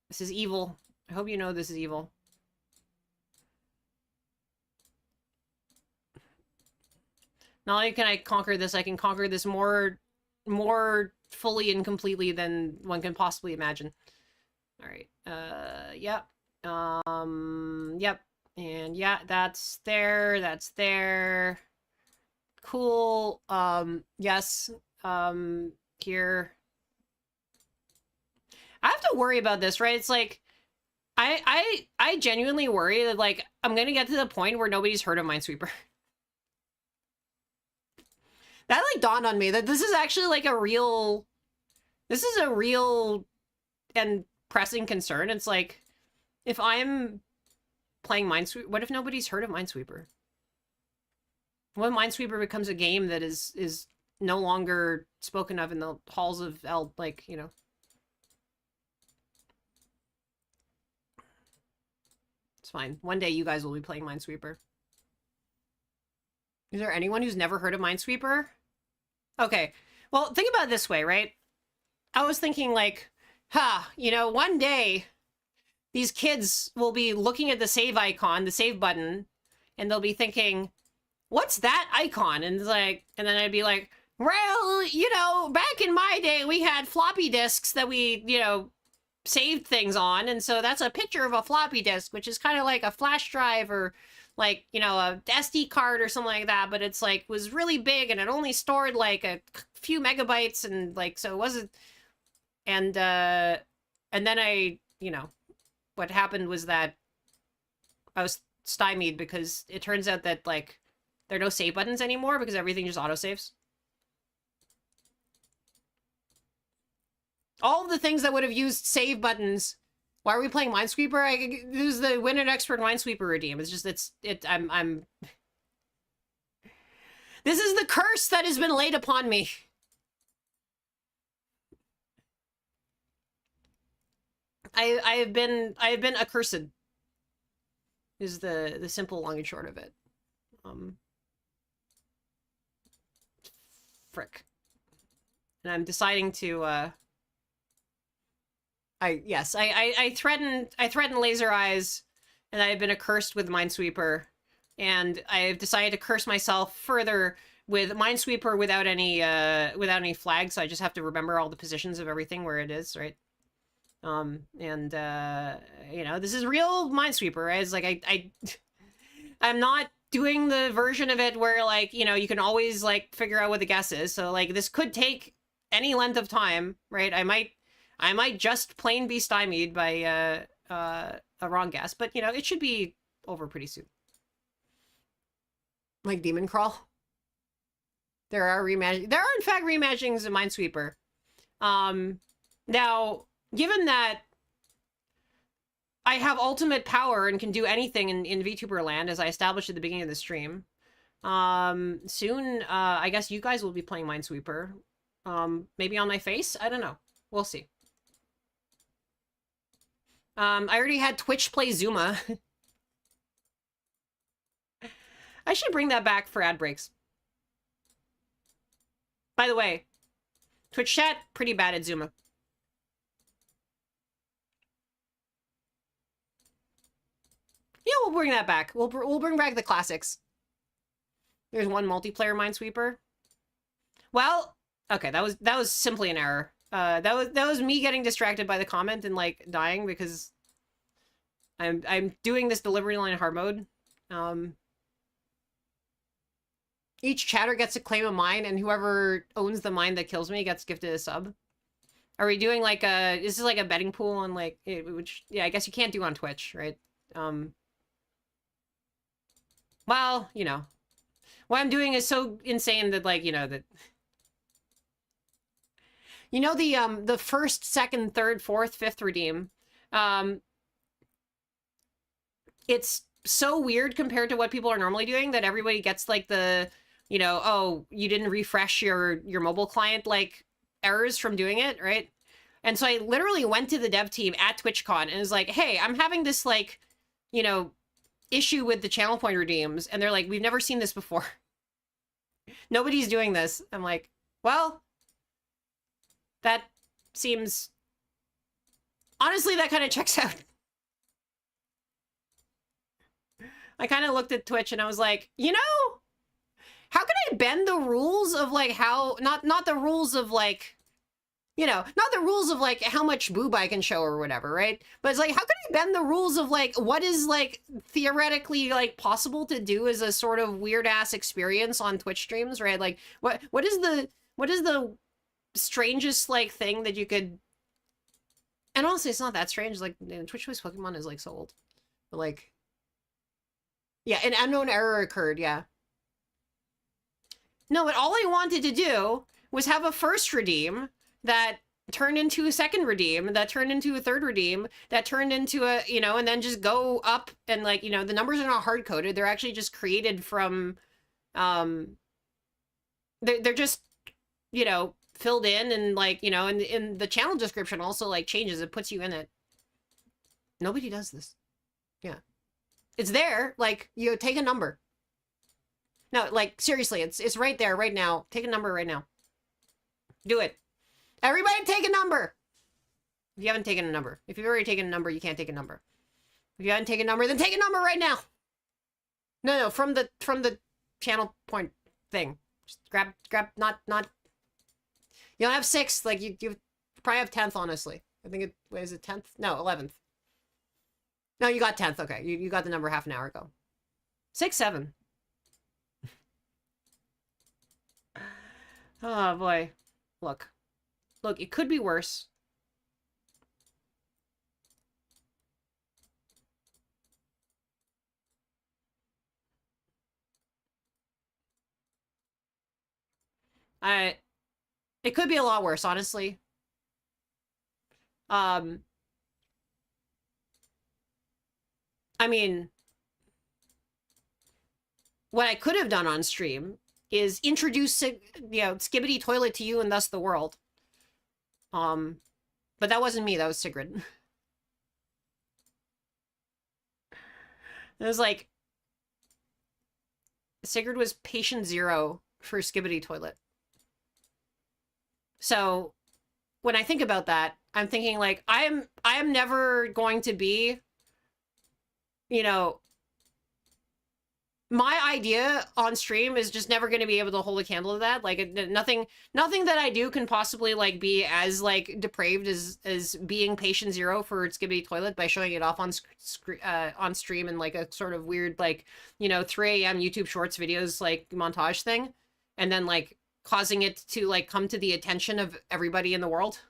This is evil. I hope you know this is evil. Not only can I conquer this, I can conquer this more fully and completely than one can possibly imagine. All right. Yep. Yep. And yeah, that's there. That's there. Cool. Yes. Here. I have to worry about this, right? It's like, I genuinely worry that, like, I'm gonna get to the point where nobody's heard of Minesweeper. That, like, dawned on me that this is actually, like, this is a real and pressing concern. It's like, if I'm playing Minesweeper, what if nobody's heard of Minesweeper? What if Minesweeper becomes a game that is no longer spoken of in the halls of like, you know. It's fine. One day you guys will be playing Minesweeper. Is there anyone who's never heard of Minesweeper? Okay. Well, think about it this way, right? I was thinking, like, you know, one day these kids will be looking at the save icon, the save button, and they'll be thinking, what's that icon? And it's like, and then I'd be like, well, you know, back in my day, we had floppy disks that we, you know, saved things on. And so that's a picture of a floppy disk, which is kind of like a flash drive or like, you know, a SD card or something like that. But it's like, was really big and it only stored like a few megabytes. And like, so it wasn't. And then I, you know, what happened was that I was stymied because it turns out that like there are no save buttons anymore because everything just autosaves. All of the things that would have used save buttons. Why are we playing Minesweeper? This is the Win an Expert Minesweeper redeem. It's just, I'm... This is the curse that has been laid upon me. I have been accursed. Is the simple long and short of it. Frick. And I'm deciding to, I threatened Laser Eyes, and I have been accursed with Minesweeper, and I've decided to curse myself further with Minesweeper without any flags. So I just have to remember all the positions of everything where it is, right? You know, this is real Minesweeper, right? It's like I'm not doing the version of it where, like, you know, you can always like figure out what the guess is. So like this could take any length of time, right? I might just plain be stymied by a wrong guess, but you know, it should be over pretty soon. Like Demon Crawl. There are in fact reimaginings of Minesweeper. Now, given that I have ultimate power and can do anything in VTuber land, as I established at the beginning of the stream, soon, I guess you guys will be playing Minesweeper. Maybe on my face? I don't know. We'll see. I already had Twitch play Zuma. I should bring that back for ad breaks. By the way, Twitch chat, pretty bad at Zuma. Yeah, we'll bring that back. We'll bring back the classics. There's one multiplayer Minesweeper. Well, okay, that was simply an error. That was me getting distracted by the comment and like dying because I'm doing this delivery line in hard mode. Each chatter gets to claim a mine, and whoever owns the mine that kills me gets gifted a sub. Are we doing like this is like a betting pool on like which yeah, I guess you can't do on Twitch, right? Well, you know, what I'm doing is so insane that like, you know, that you know the first, second, third, fourth, fifth redeem, it's so weird compared to what people are normally doing that everybody gets like the, you know, oh, you didn't refresh your mobile client like errors from doing it, right? And so I literally went to the dev team at TwitchCon and was like, hey, I'm having this, like, you know, issue with the channel point redeems. And they're like, we've never seen this before. Nobody's doing this. I'm like, well, that seems... Honestly, that kind of checks out. I kind of looked at Twitch and I was like, you know, how can I bend the rules of, like, how... Not the rules of, like... You know, not the rules of, like, how much boob I can show or whatever, right? But it's like, how can I bend the rules of, like, what is, like, theoretically, like, possible to do as a sort of weird-ass experience on Twitch streams, right? Like, what is the strangest, like, thing that you could... And honestly, it's not that strange. Like, Twitch Voice Pokemon is, like, so old. But, like... Yeah, an unknown error occurred, yeah. No, but all I wanted to do was have a first redeem that turned into a second redeem, that turned into a third redeem, that turned into a, you know, and then just go up and, like, you know, the numbers are not hard-coded. They're actually just created from, they're just, you know, filled in and, like, you know, and in the channel description also, like, changes. It puts you in it. Nobody does this. Yeah. It's there. Like, you take a number. No, like, seriously, it's right there, right now. Take a number right now. Do it. Everybody take a number! If you haven't taken a number. If you've already taken a number, you can't take a number. If you haven't taken a number, then take a number right now! No, from the channel point thing. Just grab, not... You don't have 6, like, you probably have 10th, honestly. I think is it 10th? No, 11th. No, you got 10th, okay. You got the number half an hour ago. 6, 7. Oh, boy. Look, it could be worse. It could be a lot worse, honestly. I mean, what I could have done on stream is introduce, you know, Skibbity Toilet to you and thus the world. But that wasn't me, that was Sigrid. It was like... Sigrid was patient 0 for Skibbity Toilet. So, when I think about that, I'm thinking, like, I am never going to be, you know... My idea on stream is just never going to be able to hold a candle to that. Like, nothing that I do can possibly, like, be as, like, depraved as being patient 0 for Skibbity Toilet by showing it off on stream in, like, a sort of weird, like, you know, 3 a.m. YouTube Shorts videos, like, montage thing. And then, like, causing it to, like, come to the attention of everybody in the world.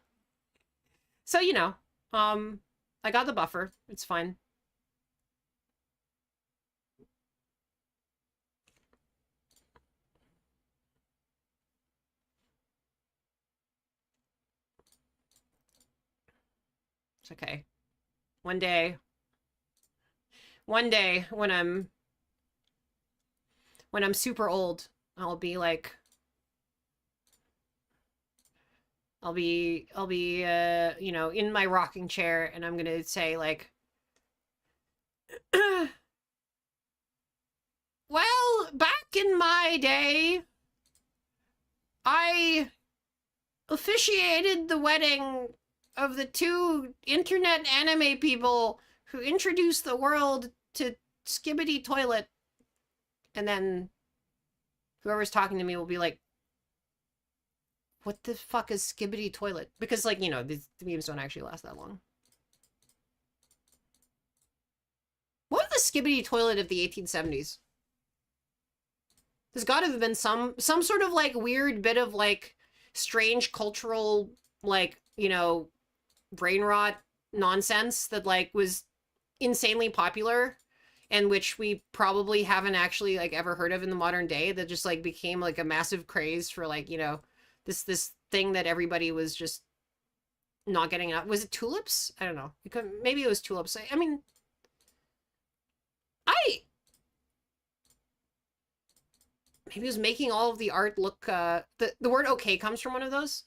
So, you know, I got the buffer. It's fine. It's okay. One day when I'm super old, I'll be like, I'll be you know, in my rocking chair and I'm gonna say, like, well, back in my day, I officiated the wedding of the 2 internet anime people who introduced the world to Skibbity Toilet. And then whoever's talking to me will be like, what the fuck is Skibbity Toilet? Because, like, you know, the memes don't actually last that long. What was the Skibbity Toilet of the 1870s? There's gotta have been some sort of, like, weird bit of, like, strange cultural, like, you know, brain rot nonsense that, like, was insanely popular and which we probably haven't actually, like, ever heard of in the modern day, that just, like, became, like, a massive craze for, like, you know, this thing that everybody was just not getting out. Was it tulips? I don't know. Maybe it was tulips. I mean, maybe it was making all of the art look, the word okay comes from one of those.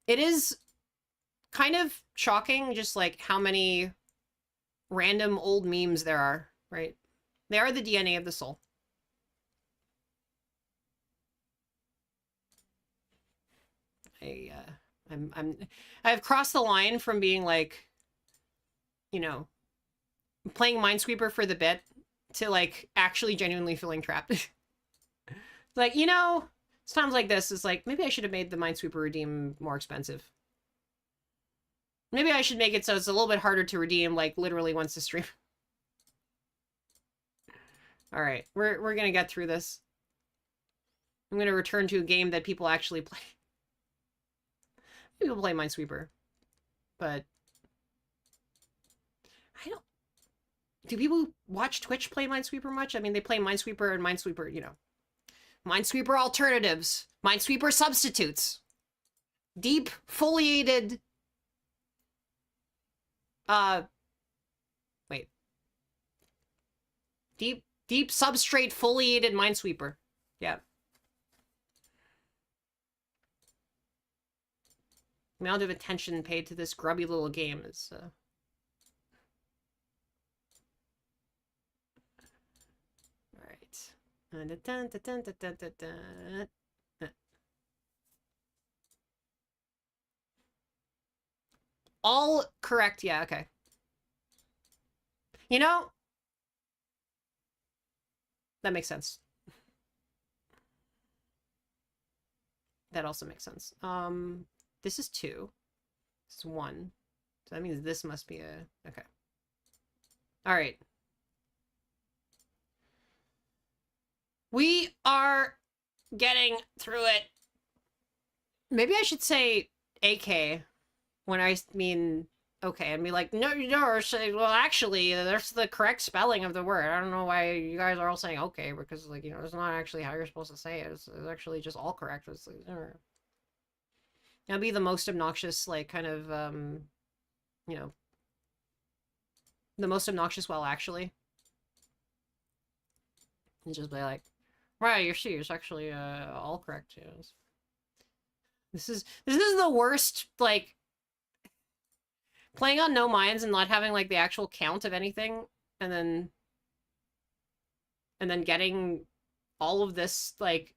It is kind of shocking just like how many random old memes there are, right? They are the DNA of the soul. I've crossed the line from being like, you know, playing Minesweeper for the bit to like actually genuinely feeling trapped. Like, you know, times like this is like, maybe I should have made the Minesweeper redeem more expensive. Maybe I should make it so it's a little bit harder to redeem, like literally once a stream. All right, we're gonna get through this. I'm gonna return to a game that people actually play. People play Minesweeper, but I don't. Do people watch Twitch play Minesweeper much? I mean, they play Minesweeper and Minesweeper, you know, Minesweeper alternatives, Minesweeper substitutes, deep foliated. Wait. Deep substrate foliated Minesweeper. Yeah. The amount of attention paid to this grubby little game is, Alright. All correct, yeah, okay. You know, that makes sense. That also makes sense. This is 2. This is 1. So that means this must be a... Okay. Alright. We are getting through it. Maybe I should say AK when I mean okay, and be like, no, well, actually, there's the correct spelling of the word. I don't know why you guys are all saying okay, because, like, you know, it's not actually how you're supposed to say it. It's actually just all correct. It's like, it'll be the most obnoxious, like, kind of, you know, the most obnoxious, well, actually. And just be like, right, your C is actually, all correct. Yes. This is the worst, like, playing on no minds and not having, like, the actual count of anything, and then getting all of this, like,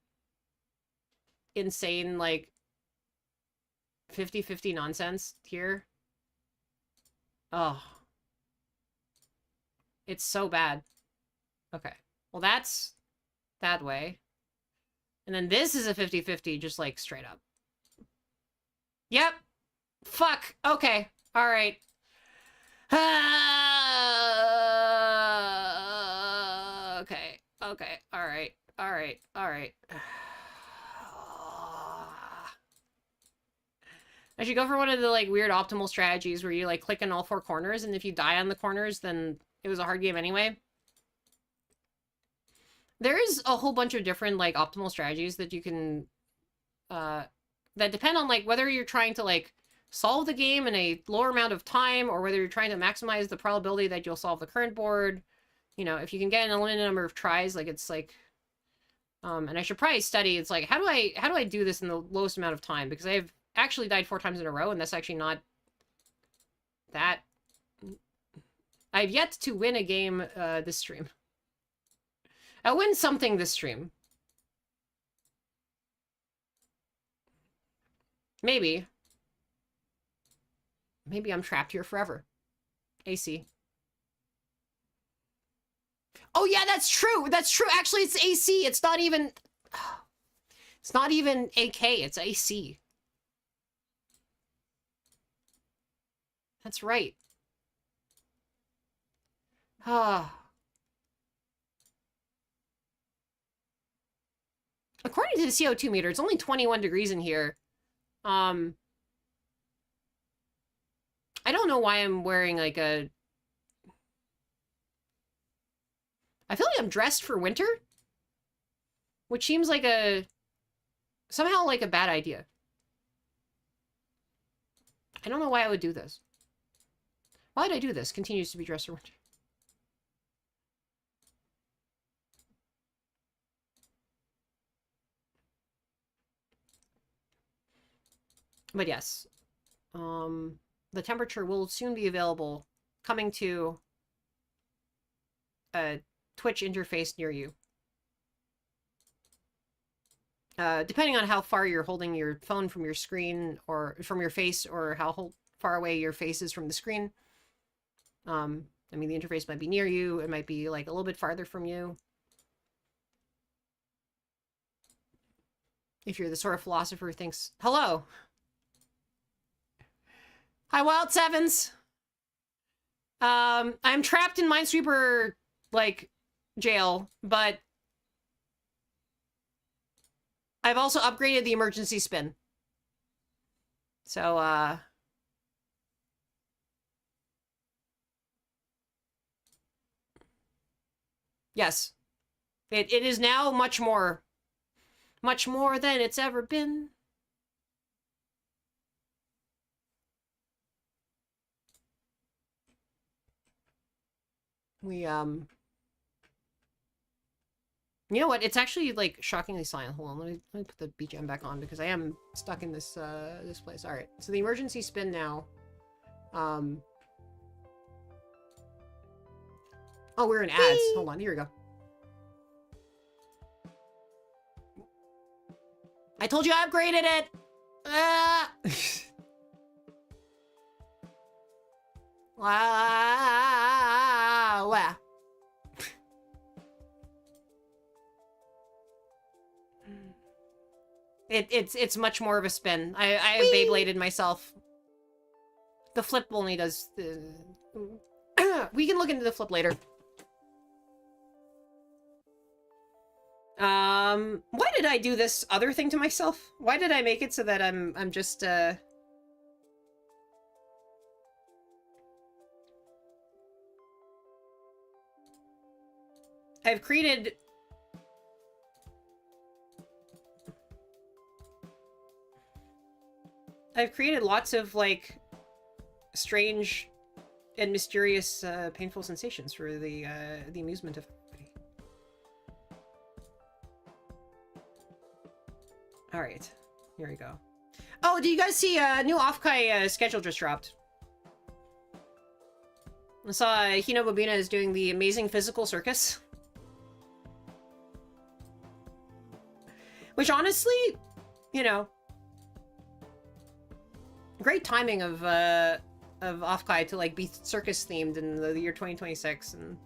insane, like, 50-50 nonsense here. Oh. It's so bad. Okay. Well, that's that way. And then this is a 50-50, just, like, straight up. Yep. Fuck. Okay. All right. Okay. Okay. All right. All right. All right. I should go for one of the, like, weird optimal strategies where you, like, click in all 4 corners, and if you die on the corners, then it was a hard game anyway. There is a whole bunch of different, like, optimal strategies that you can, that depend on, like, whether you're trying to, like, solve the game in a lower amount of time, or whether you're trying to maximize the probability that you'll solve the current board. You know, if you can get an limited number of tries, like, it's, like, and I should probably study, it's like, how do I do this in the lowest amount of time? Because I've actually died 4 times in a row, and that's actually not that... I've yet to win a game, this stream. I'll win something this stream. Maybe. Maybe I'm trapped here forever. AC. Oh yeah, that's true! That's true! Actually, it's AC! It's not even... It's not even AK, it's AC. That's right. Ah. According to the CO2 meter, it's only 21 degrees in here. I don't know why I'm wearing, like, a... I feel like I'm dressed for winter, which seems like a... somehow, like, a bad idea. I don't know why I would do this. Why did I do this? Continues to be dressed for winter. But yes, the temperature will soon be available, coming to a Twitch interface near you. Depending on how far you're holding your phone from your screen or from your face, or how far away your face is from the screen. I mean, the interface might be near you. It might be like a little bit farther from you. If you're the sort of philosopher who thinks, hello. Hi, Wild Sevens. I'm trapped in Minesweeper, like, jail, but I've also upgraded the emergency spin. So, yes. It is now much more than it's ever been. We, you know what? It's actually, like, shockingly silent. Hold on, let me put the BGM back on, because I am stuck in this, this place. Alright, so the emergency spin now. Oh, we're in ads. Whee! Hold on, here we go. I told you I upgraded it! Wow. It's much more of a spin. I have Beybladed myself. The flip only does the... We can look into the flip later. Why did I do this other thing to myself? Why did I make it so that I'm just I've created lots of, like, strange and mysterious, painful sensations for the amusement of everybody. Alright, here we go. Oh, do you guys see new Offkai schedule just dropped? I saw Hino Bobina is doing the Amazing Physical Circus. Which, honestly, you know, great timing of Offkai to, like, be circus themed in the year 2026, and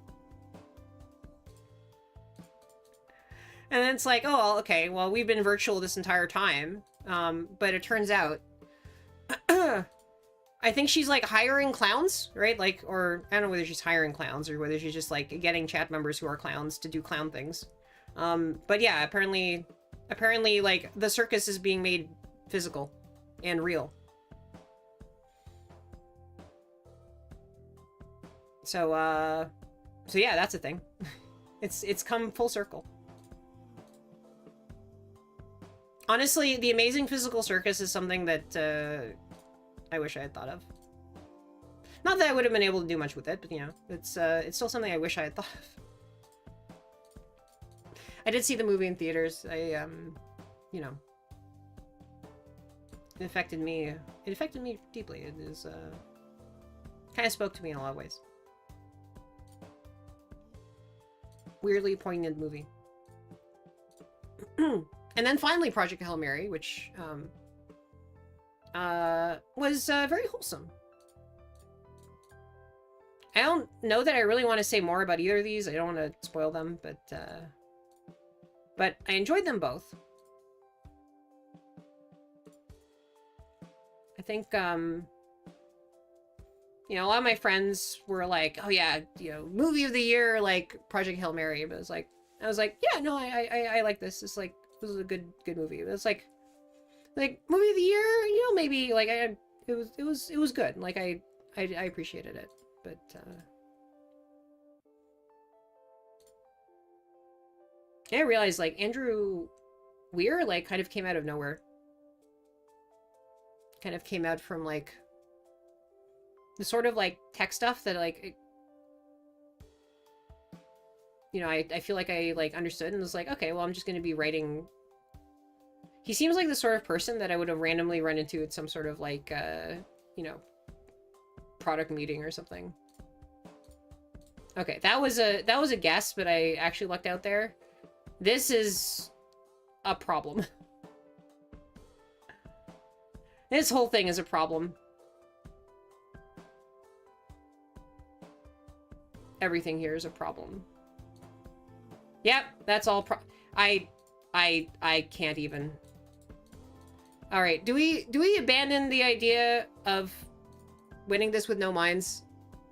then it's like, oh, okay, well, we've been virtual this entire time, but it turns out I think she's, like, hiring clowns, right? Like, or I don't know whether she's hiring clowns or whether she's just, like, getting chat members who are clowns to do clown things. But yeah, apparently, like, the circus is being made physical and real. So, so yeah, that's a thing. It's come full circle. Honestly, the Amazing Physical Circus is something that, I wish I had thought of. Not that I would have been able to do much with it, but, you know, it's still something I wish I had thought of. I did see the movie in theaters. You know, it affected me. It affected me deeply. It is, kind of spoke to me in a lot of ways. Weirdly poignant movie. And then finally Project Hail Mary, which, was, very wholesome. I don't know that I really want to say more about either of these. I don't want to spoil them, but I enjoyed them both. I think, you know, a lot of my friends were like, oh yeah, you know, movie of the year, like Project Hail Mary. But I was like, yeah, no, I like this. It's like, this is a good movie. It's like movie of the year, you know, maybe like it was good. Like I appreciated it, but I realized, like, Andrew Weir, like, kind of came out of nowhere. Kind of came out from, like, the sort of, like, tech stuff that, like, you know, I feel like I, like, understood and was like, okay, well, I'm just going to be writing... He seems like the sort of person that I would have randomly run into at some sort of like, you know, product meeting or something. Okay, that was a guess, but I actually lucked out there. This is a problem. This whole thing is a problem. Everything here is a problem. Yep, that's all I can't even. All right, do we abandon the idea of winning this with no mines?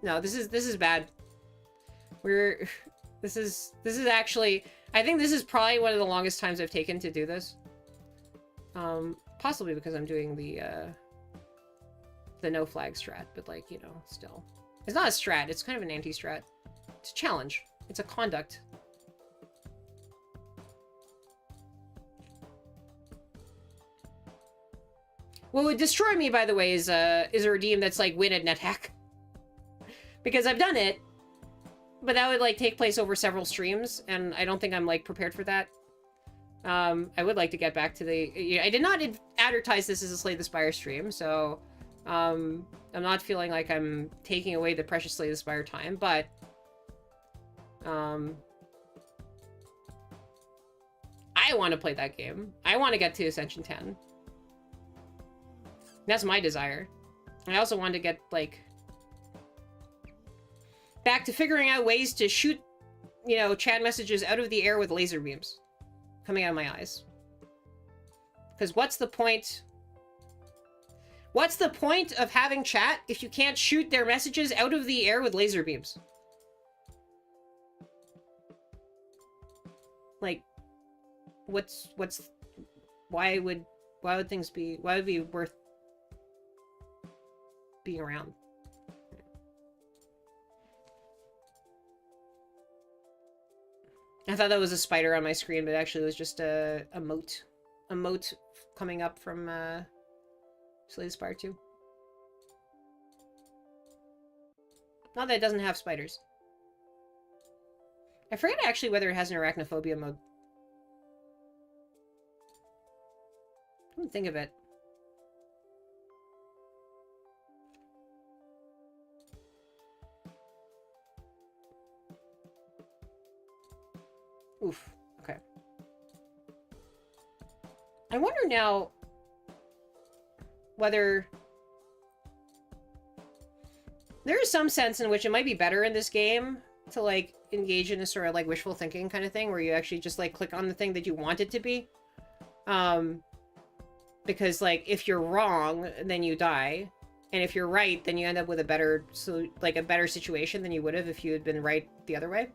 No, this is bad. This is actually, I think this is probably one of the longest times I've taken to do this. Possibly because I'm doing the no flag strat, but like, you know, still. It's not a strat, it's kind of an anti-strat. It's a challenge. It's a conduct. What would destroy me, by the way, is a redeem that's like win at NetHack. Because I've done it, but that would like take place over several streams, and I don't think I'm like prepared for that. I would like to get back to the... I did not advertise this as a Slay the Spire stream, so I'm not feeling like I'm taking away the precious Slay the Spire time, but I want to play that game. I want to get to Ascension 10. That's my desire. I also want to get, like, back to figuring out ways to shoot, you know, chat messages out of the air with laser beams coming out of my eyes. Because what's the point? What's the point of having chat if you can't shoot their messages out of the air with laser beams? Like, why would things be, why would it be worth being around? I thought that was a spider on my screen, but actually it was just a moat. A moat coming up from Slay the Spire 2. Not that it doesn't have spiders. I forget actually whether it has an arachnophobia mode. I didn't think of it. Oof. Okay. I wonder now whether there is some sense in which it might be better in this game to like engage in a sort of like wishful thinking kind of thing where you actually just like click on the thing that you want it to be. Because like if you're wrong, then you die. And if you're right, then you end up with a better, so like a better situation than you would have if you had been right the other way.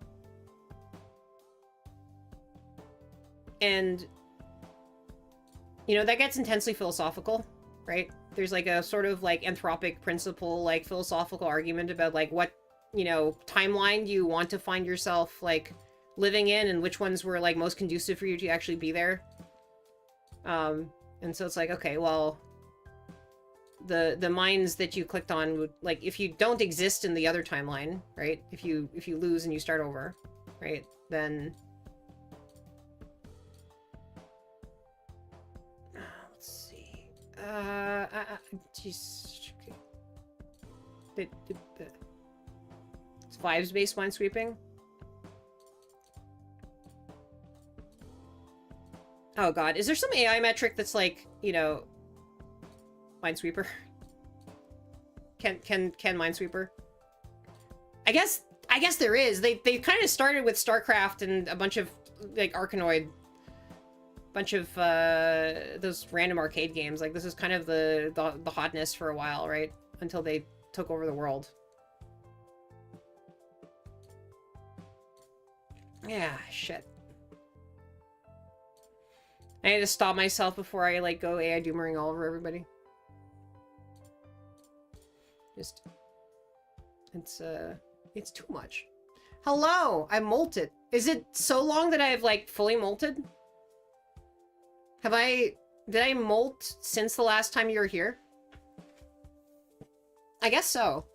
And, you know, that gets intensely philosophical, right? There's like a sort of like anthropic principle, like philosophical argument about like what, you know, timeline you want to find yourself like living in and which ones were like most conducive for you to actually be there. And so it's like, okay, well, the mines that you clicked on would, like, if you don't exist in the other timeline, right? If you lose and you start over, right? Then let's see. Jeez. It's vibes-based minesweeping. Oh god, is there some AI metric that's like, you know, Minesweeper? Can Minesweeper? I guess there is. They kind of started with StarCraft and a bunch of like Arkanoid, bunch of those random arcade games. Like this is kind of the hotness for a while, right? Until they took over the world. Yeah, shit. I need to stop myself before I like go AI doomering all over everybody. Just, it's too much. Hello, I molted. Is it so long that I've like fully molted? Did I molt since the last time you were here? I guess so.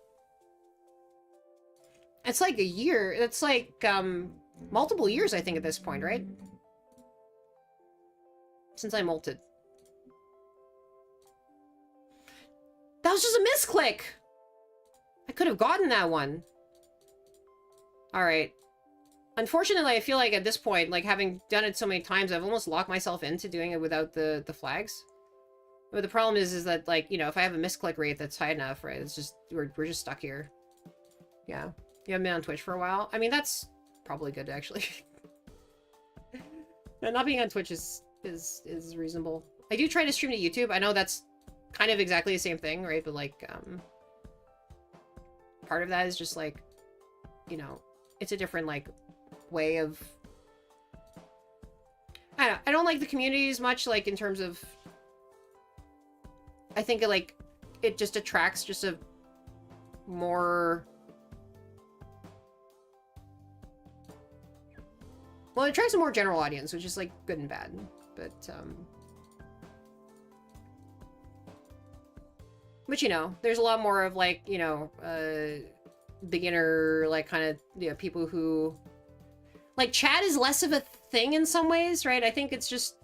It's like a year. It's like, multiple years, I think, at this point, right? Since I molted. That was just a misclick! I could have gotten that one. Alright. Unfortunately, I feel like at this point, like, having done it so many times, I've almost locked myself into doing it without the flags. But the problem is that, like, you know, if I have a misclick rate that's high enough, right, it's just, we're just stuck here. Yeah. You haven't been on Twitch for a while? I mean, that's probably good, actually. No, not being on Twitch is reasonable. I do try to stream to YouTube. I know that's kind of exactly the same thing, right? But, like, part of that is just, like, you know, it's a different, like, way of... I don't like the community as much, like, in terms of... I think, like, it just attracts just a more... Well, it attracts a more general audience, which is, like, good and bad. But, you know, there's a lot more of, like, you know, beginner, like, kind of, you know, people who... Like, chat is less of a thing in some ways, right? I think it's just...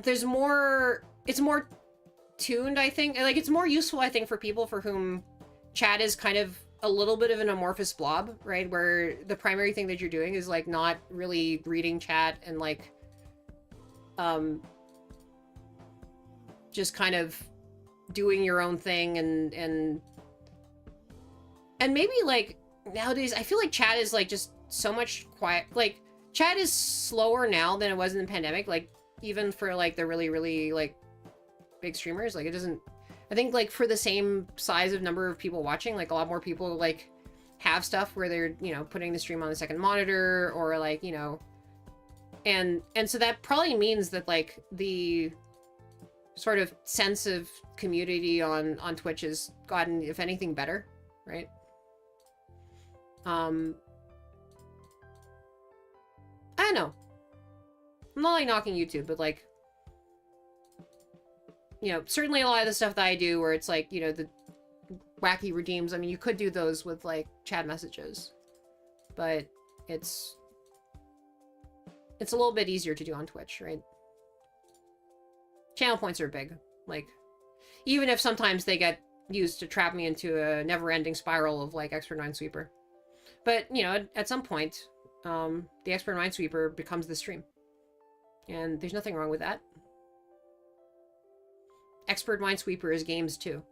There's more... It's more tuned, I think. Like, it's more useful, I think, for people for whom chat is kind of a little bit of an amorphous blob, right? Where the primary thing that you're doing is, like, not really reading chat and, like, just kind of doing your own thing and maybe, like, nowadays, I feel like chat is, like, just so much quiet. Like, chat is slower now than it was in the pandemic, like, even for, like, the really, really, like, big streamers. Like, it doesn't... I think, like, for the same size of number of people watching, like, a lot more people, like, have stuff where they're, you know, putting the stream on the second monitor, or, like, you know... And so that probably means that, like, the sort of sense of community on Twitch has gotten, if anything, better, right? I don't know. I'm not, like, knocking YouTube, but, like, you know, certainly a lot of the stuff that I do where it's, like, you know, the wacky redeems, I mean, you could do those with, like, chat messages. But it's a little bit easier to do on Twitch, right? Channel points are big. Like, even if sometimes they get used to trap me into a never-ending spiral of, like, Expert Minesweeper. But, you know, at some point, the Expert Minesweeper becomes the stream. And there's nothing wrong with that. Expert Minesweeper is games too.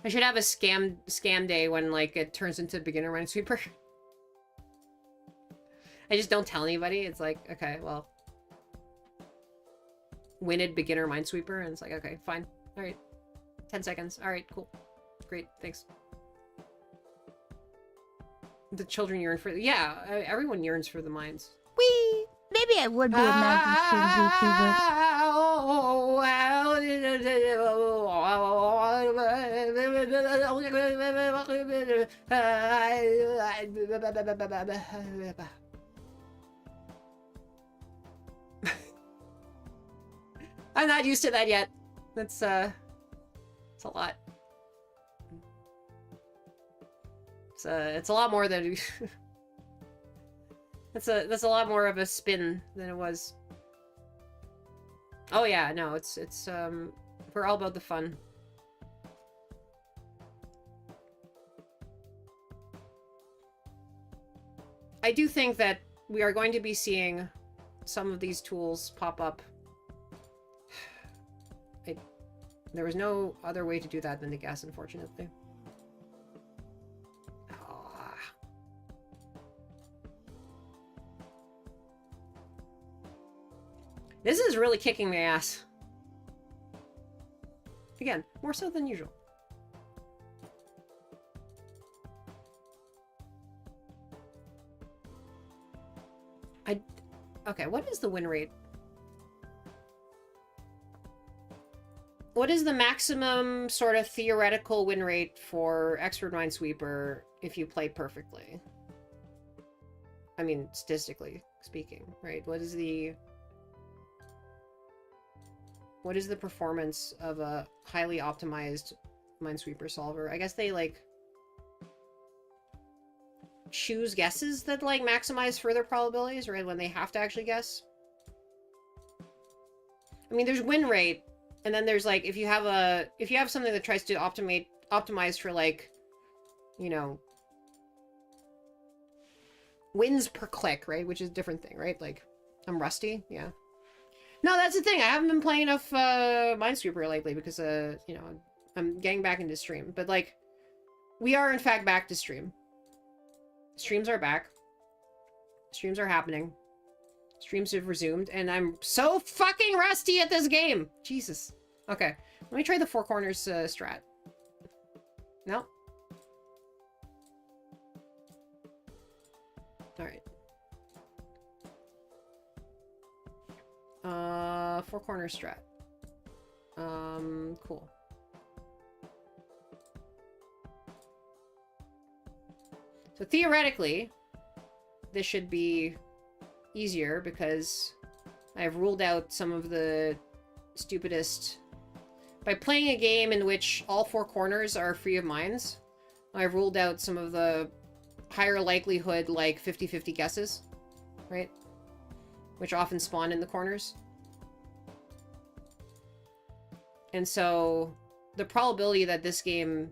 I should have a scam day when, like, it turns into beginner Minesweeper. I just don't tell anybody. It's like, okay, well, Winned beginner Minesweeper, and it's like, okay, fine, all right, 10 seconds, all right, cool, great, thanks. The children yearn for... Yeah, everyone yearns for the mines. Whee! Maybe I would be a mantis YouTuber. I'm not used to that yet. It's a lot. It's a lot more than... that's a lot more of a spin than it was. Oh yeah, no, it's we're all about the fun. I do think that we are going to be seeing some of these tools pop up. There was no other way to do that than to guess, unfortunately. This is really kicking my ass. Again, more so than usual. Okay, what is the win rate? What is the maximum sort of theoretical win rate for Expert Minesweeper if you play perfectly? I mean, statistically speaking, right? What is the performance of a highly optimized Minesweeper solver? I guess they, like, choose guesses that like maximize further probabilities, right? When they have to actually guess. I mean, there's win rate, and then there's like if you have something that tries to optimize for like, you know, wins per click, right? Which is a different thing, right? Like, I'm rusty, yeah. No, that's the thing. I haven't been playing enough Minesweeper lately because you know, I'm getting back into stream. But like, we are in fact back to stream. Streams are back. Streams are happening. Streams have resumed, and I'm so fucking rusty at this game. Jesus. Okay, let me try the Four Corners strat. No. All right. Four Corners strat. Cool. So theoretically, this should be easier because I've ruled out some of the stupidest... By playing a game in which all four corners are free of mines, I've ruled out some of the higher likelihood, like 50-50 guesses, right? Which often spawn in the corners. And so the probability that this game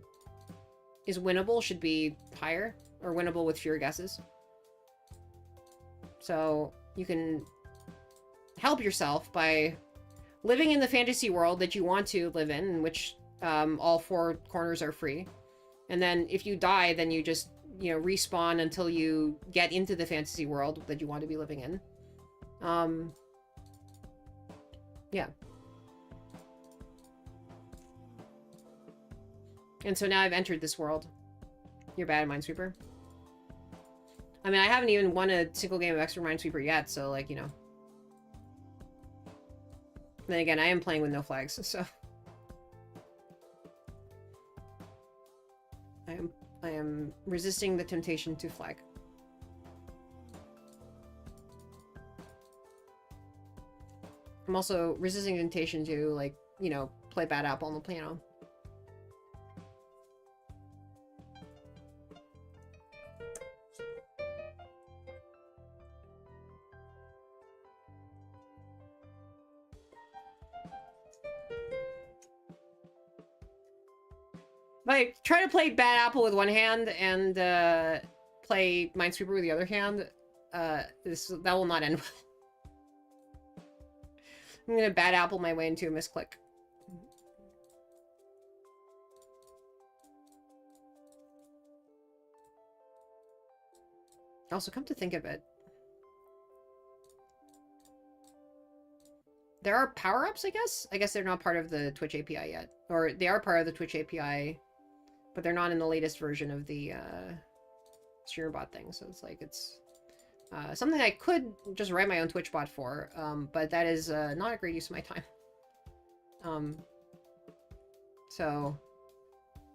is winnable should be higher, or winnable with fewer guesses. So you can help yourself by living in the fantasy world that you want to live in which all four corners are free. And then if you die, then you just, you know, respawn until you get into the fantasy world that you want to be living in. Yeah. And so now I've entered this world. You're bad at Minesweeper. I mean, I haven't even won a single game of Expert Minesweeper yet, so, like, you know. Then again, I am playing with no flags, so... I am resisting the temptation to flag. I'm also resisting the temptation to, like, you know, play Bad Apple on the piano. If I try to play Bad Apple with one hand and play Minesweeper with the other hand, that will not end well. I'm gonna Bad Apple my way into a misclick. Also, come to think of it, there are power-ups, I guess? I guess they're not part of the Twitch API yet. Or they are part of the Twitch API, but they're not in the latest version of the streamer bot thing. So it's like, it's something I could just write my own Twitch bot for, but that is not a great use of my time. So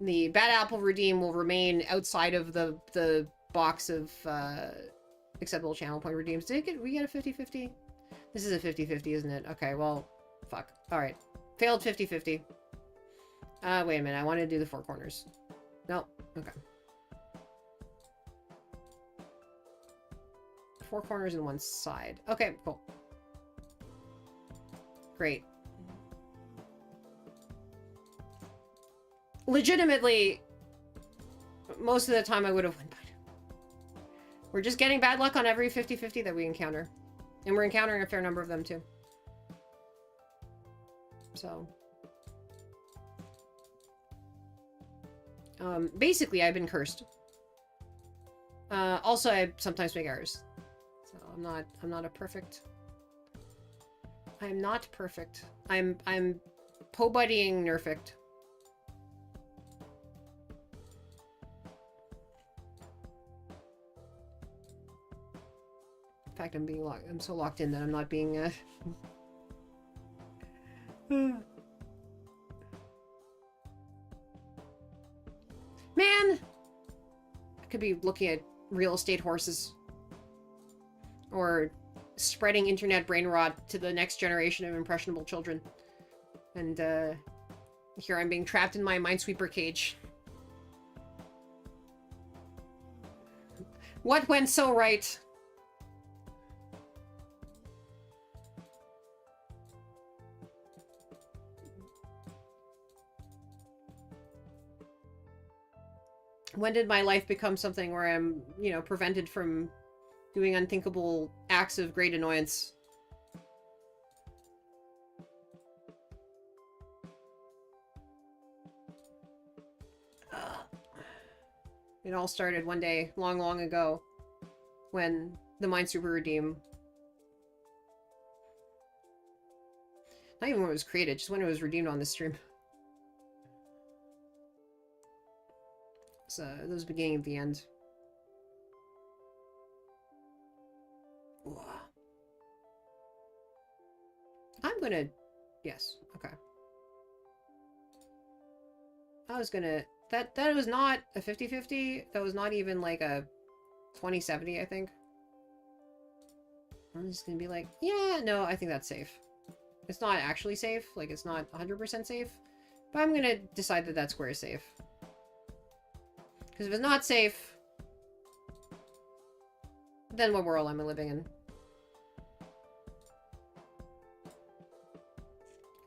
the Bad Apple redeem will remain outside of the box of acceptable channel point redeems. Did we get a 50-50? This is a 50-50, isn't it? Okay, well, fuck. Alright. Failed 50-50. Wait a minute. I want to do the four corners. Nope. Okay. Four corners and one side. Okay, cool. Great. Legitimately, most of the time I would have won by now. We're just getting bad luck on every 50-50 that we encounter. And we're encountering a fair number of them, too. So... basically, I've been cursed. Also, I sometimes make errors. So, I'm not a perfect... I'm not perfect. I'm po-buddying nerfect. In fact, I'm so locked in that I'm not being, Man! I could be looking at real estate horses. Or spreading internet brain rot to the next generation of impressionable children. And, here I'm being trapped in my Minesweeper cage. What went so right? When did my life become something where I'm, you know, prevented from doing unthinkable acts of great annoyance? It all started one day, long, long ago, when the Minesweeper Redeem... Not even when it was created, just when it was redeemed on this stream. So, that was the beginning of the end. Ooh. I'm gonna... Yes, okay. I was gonna... That was not a 50-50. That was not even like a 20-70, I think. I'm just gonna be like, yeah, no, I think that's safe. It's not actually safe. Like, it's not 100% safe. But I'm gonna decide that that square is safe. Because if it's not safe, then what world am I living in?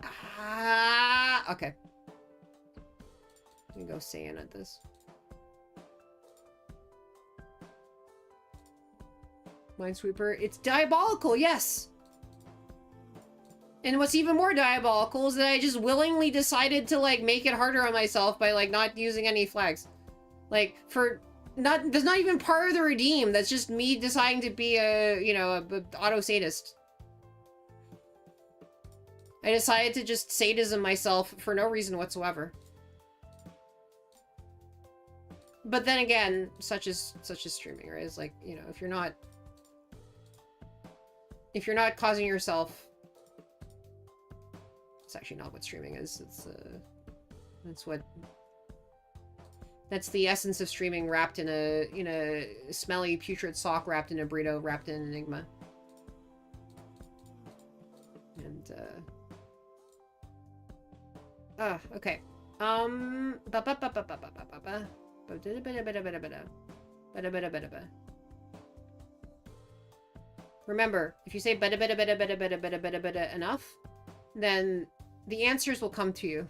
Ah, okay. I'm gonna go Saiyan at this. Minesweeper, it's diabolical, yes! And what's even more diabolical is that I just willingly decided to, like, make it harder on myself by, like, not using any flags. Like, for... That's not even part of the redeem. That's just me deciding to be a, you know, a auto-sadist. I decided to just sadism myself for no reason whatsoever. But then again, such as streaming, right? It's like, you know, if you're not causing yourself... It's actually not what streaming is. That's the essence of streaming wrapped in a smelly, putrid sock wrapped in a burrito wrapped in an enigma. And, okay. Remember, if you say bada bada bada bada bada bada bada bada enough, then the answers will come to you.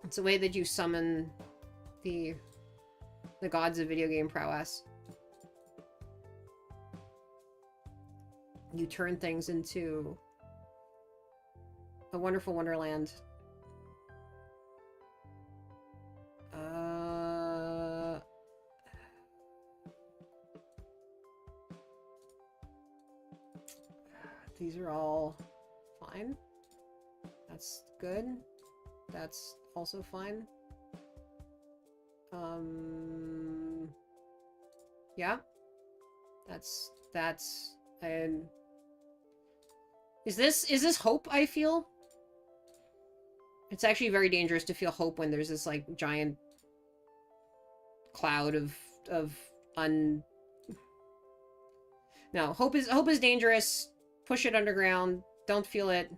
It's a way that you summon the gods of video game prowess. You turn things into a wonderful wonderland. These are all fine. That's good. That's also fine. Yeah. That's is this hope I feel? It's actually very dangerous to feel hope when there's this, like, giant cloud of No, hope is dangerous. Push it underground. Don't feel it.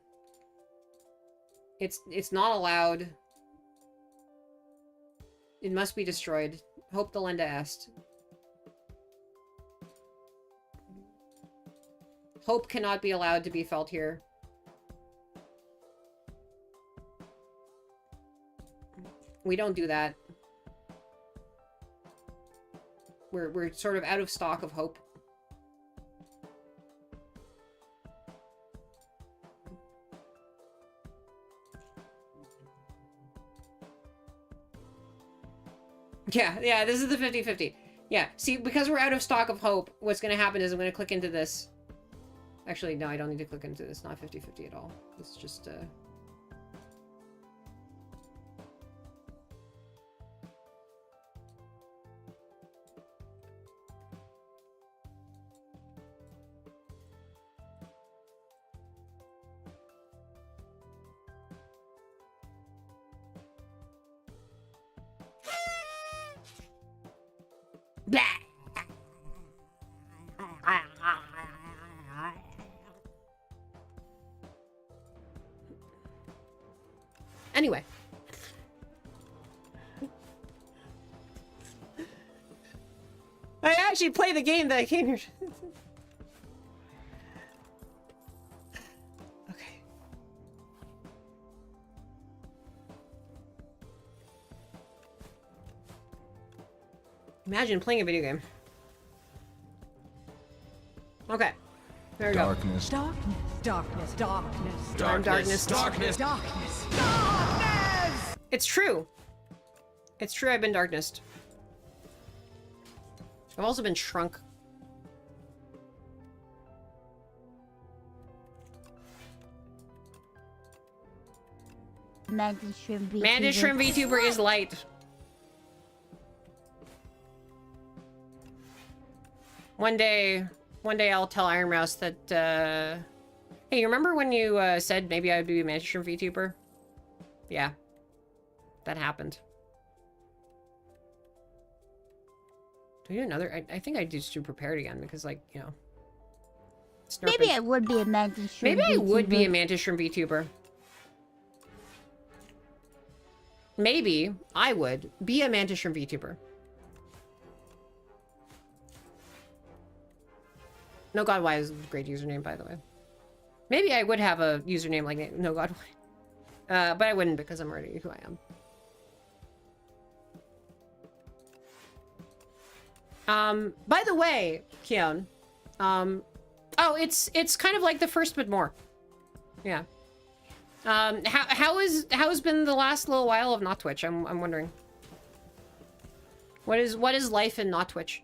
It's not allowed. It must be destroyed. Hope delenda est. Hope cannot be allowed to be felt here. We don't do that. We're sort of out of stock of hope. Yeah, this is the 50-50. Yeah, see, because we're out of stock of hope, what's going to happen is I'm going to click into this. Actually, no, I don't need to click into this. Not 50-50 at all. It's just, Anyway. actually play the game that came here. Okay. Imagine playing a video game. Okay. There we go. Darkness. Darkness, darkness, darkness, Darkness. Darkness. darkness, darkness! It's true. It's true, I've been darknessed. I've also been shrunk. Mantis shrimp VTuber. Mantis shrimp VTuber is light. One day I'll tell Iron Mouse that, hey, you remember when you, said maybe I would be a Mantis shrimp VTuber? Yeah. That happened. Do we do another? I think I just do prepared again because, like, you know. Maybe I would be a mantis shrimp Maybe I VTuber. would be a Mantis shrimp VTuber. Maybe I would be a Mantis shrimp VTuber. No God Why is a great username, by the way. Maybe I would have a username like No God Why. But I wouldn't because I'm already who I am. By the way, Keon, oh, it's kind of like the first, but more. Yeah. How has been the last little while of not Twitch? I'm wondering. What is life in not Twitch?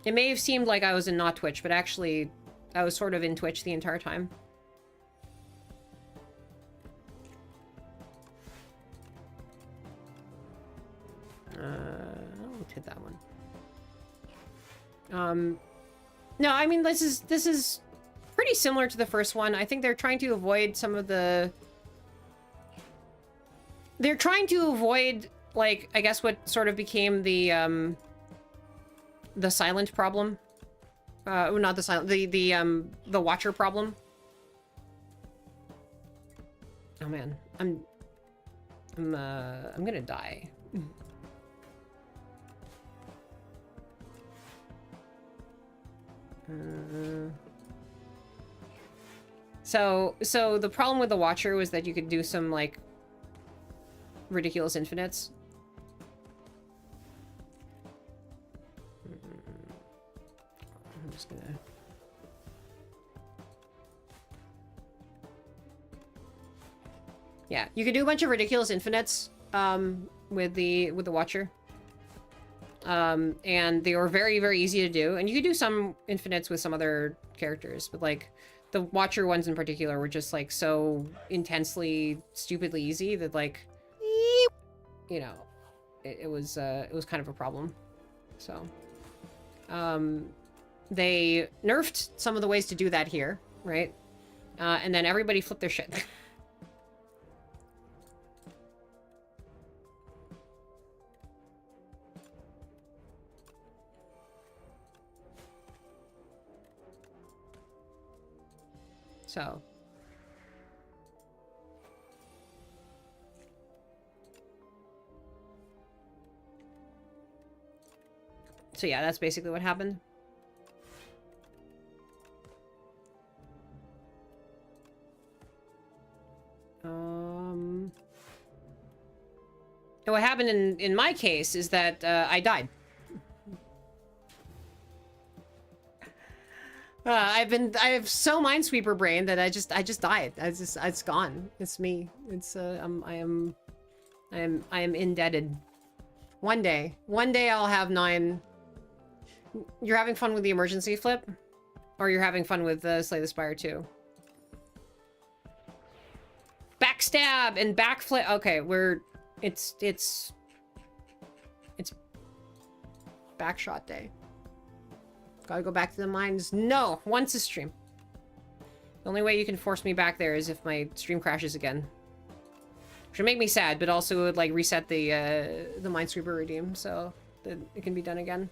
It may have seemed like I was in not Twitch, but actually, I was sort of in Twitch the entire time. I did that one. No, I mean, this is pretty similar to the first one. I think they're trying to avoid some of the... They're trying to avoid, like, I guess what sort of became the silent problem. Not the silent, the watcher problem. Oh man, I'm gonna die. So the problem with the Watcher was that you could do some, like, ridiculous infinites. I'm just gonna... Yeah, you could do a bunch of ridiculous infinites, with the Watcher. And they were very, very easy to do. And you could do some infinites with some other characters, but, like, the Watcher ones in particular were just, like, so intensely, stupidly easy that, like, you know, it was kind of a problem. So, they nerfed some of the ways to do that here, right? And then everybody flipped their shit. So yeah, that's basically what happened. And what happened in my case is that I died. I have so Minesweeper brain that I just died. It's gone. It's me. It's I am indebted. One day I'll have 9. You're having fun with the emergency flip, or you're having fun with Slay the Spire 2. Backstab and backflip. Okay, it's backshot day. Gotta go back to the mines. No, once a stream. The only way you can force me back there is if my stream crashes again. Which would make me sad, but also would, like, reset the Minesweeper redeem so that it can be done again.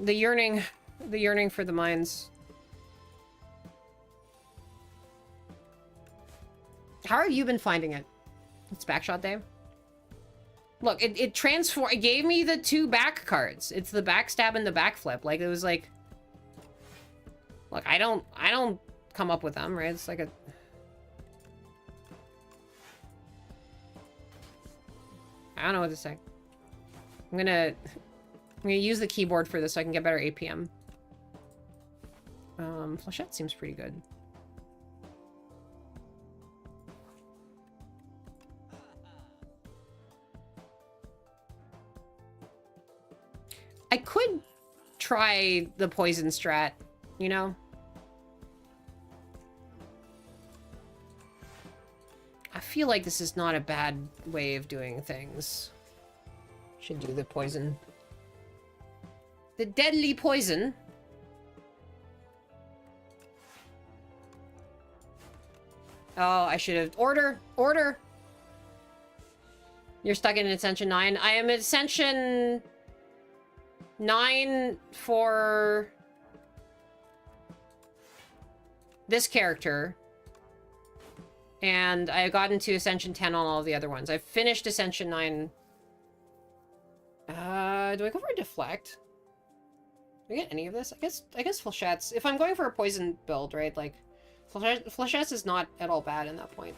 The yearning for the mines. How have you been finding it? It's backshot day. Look, it it gave me the 2 back cards. It's the backstab and the backflip. Like, it was like... Look, I don't come up with them, right? It's like a... I don't know what to say. I'm gonna use the keyboard for this so I can get better APM. Flechette seems pretty good. I could try the poison strat, you know? I feel like this is not a bad way of doing things. Should do the poison. The deadly poison. Oh, I should have... Order! Order! You're stuck in Ascension 9. I am at Ascension 9 for this character. And I got into Ascension 10 on all the other ones. I've finished Ascension 9. Do I go for a deflect? Do I get any of this? I guess Flechette's... If I'm going for a poison build, right? Like, Flechette's is not at all bad in that point.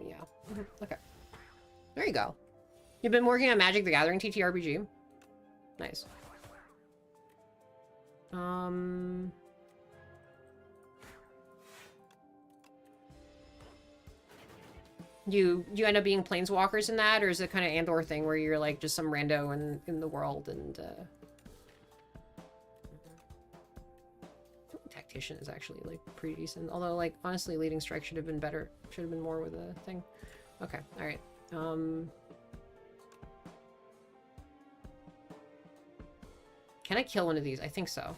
Yeah. Okay. There you go. You've been working on Magic the Gathering TTRPG? Nice. You end up being planeswalkers in that, or is it kind of Andor thing where you're like just some rando in the world and Tactician is actually like pretty decent. Although like honestly Leading Strike should have been better. Should have been more with a thing. Okay, alright. Can I kill one of these? I think so.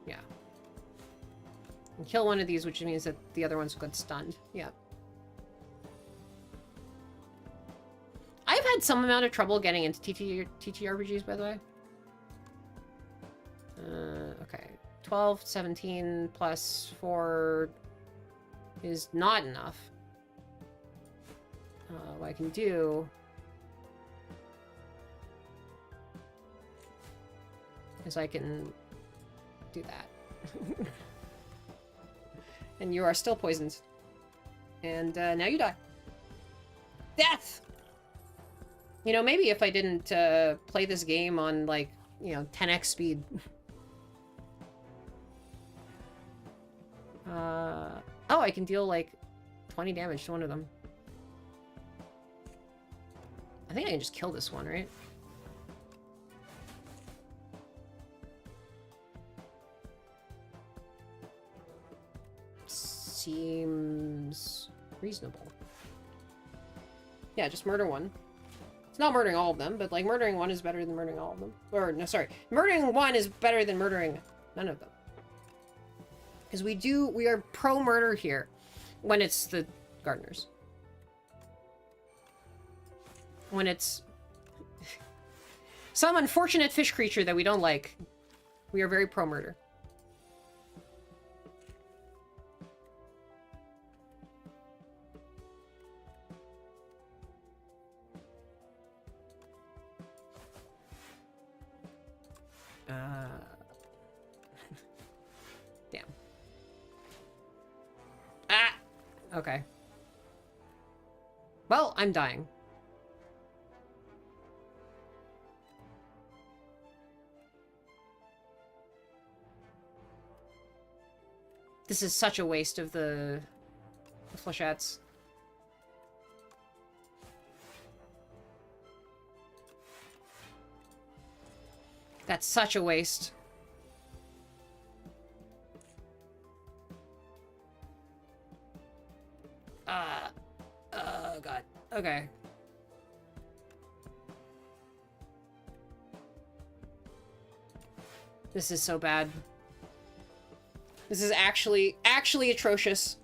Yeah. And kill one of these, which means that the other ones got stunned. Yeah. I've had some amount of trouble getting into TTRPGs, by the way. Okay. 12, 17 plus 4 is not enough. What I can do is I can do that. And you are still poisoned. And now you die. Death! You know, maybe if I didn't play this game on, like, you know, 10x speed. Oh, I can deal, like, 20 damage to one of them. I think I can just kill this one, right? Seems reasonable. Yeah, just murder one. It's not murdering all of them, but like murdering one is better than murdering all of them. Or no, sorry. Murdering one is better than murdering none of them. Because we are pro-murder here when it's the gardeners. When it's some unfortunate fish creature that we don't like, we are very pro-murder. Damn. Ah! Okay. Well, I'm dying. This is such a waste of the flechettes. That's such a waste. Oh god. Okay. This is so bad. This is actually atrocious.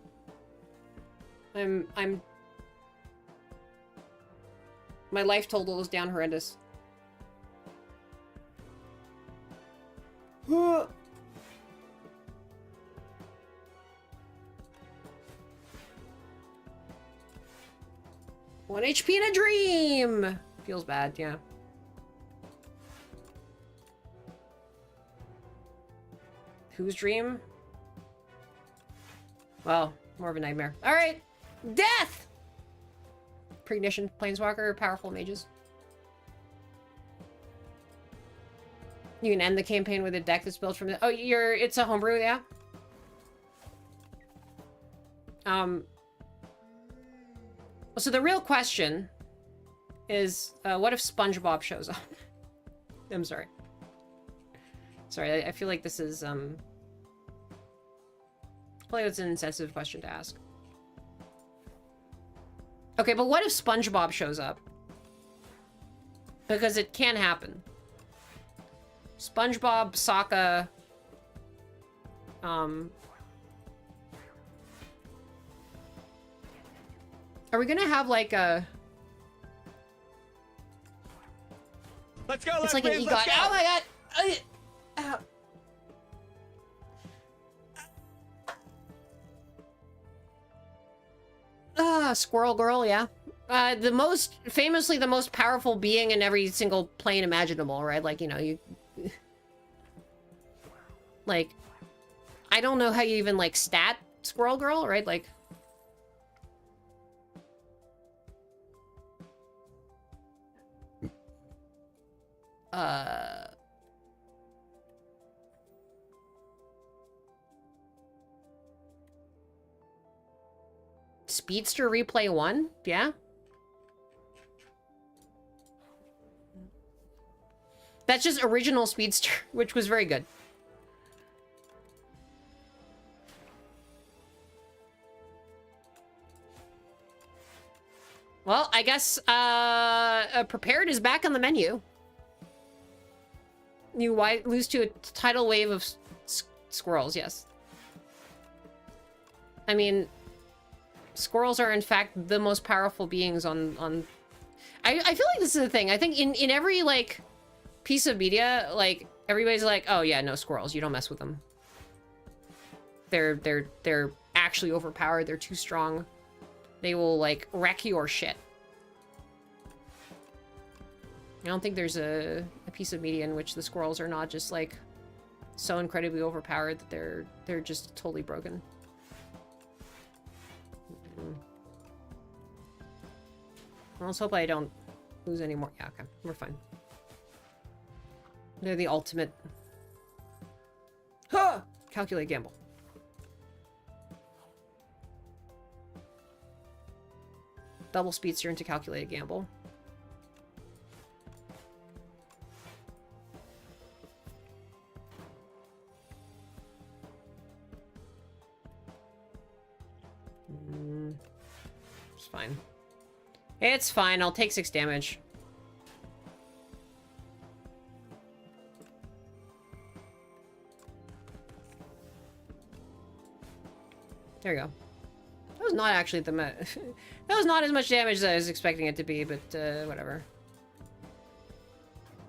My life total is down horrendous. One HP in a dream! Feels bad, yeah. Whose dream? Well, more of a nightmare. Alright! Death! Pregnition, Planeswalker, powerful mages. You can end the campaign with a deck that's built from the... Oh, it's a homebrew, yeah? So the real question is, what if SpongeBob shows up? I'm sorry. Sorry, I feel like this is, probably it's an insensitive question to ask. Okay, but what if SpongeBob shows up? Because it can happen. SpongeBob, Sokka, are we gonna have like a... Let's go, It's like an EGOT. Oh my god! Squirrel Girl, yeah. Famously the most powerful being in every single plane imaginable, right? Like, you know, you... Like, I don't know how you even, like, stat Squirrel Girl, right? Like... Speedster Replay 1? Yeah? That's just original Speedster, which was very good. Well, I guess, Prepared is back on the menu. You lose to a tidal wave of squirrels, yes. I mean, squirrels are in fact the most powerful beings on... I feel like this is the thing. I think in every, like, piece of media, like, everybody's like, oh yeah, no, squirrels, you don't mess with them. They're actually overpowered, they're too strong. They will, like, wreck your shit. I don't think there's a piece of media in which the squirrels are not just, like, so incredibly overpowered that they're just totally broken. Well, let's hope I don't lose any more. Yeah, okay. We're fine. They're the ultimate... Huh! Calculate gamble. Double Speedster into Calculated Gamble. It's fine. It's fine. I'll take 6 damage. There you go. That was not actually the that was not as much damage as I was expecting it to be, but whatever.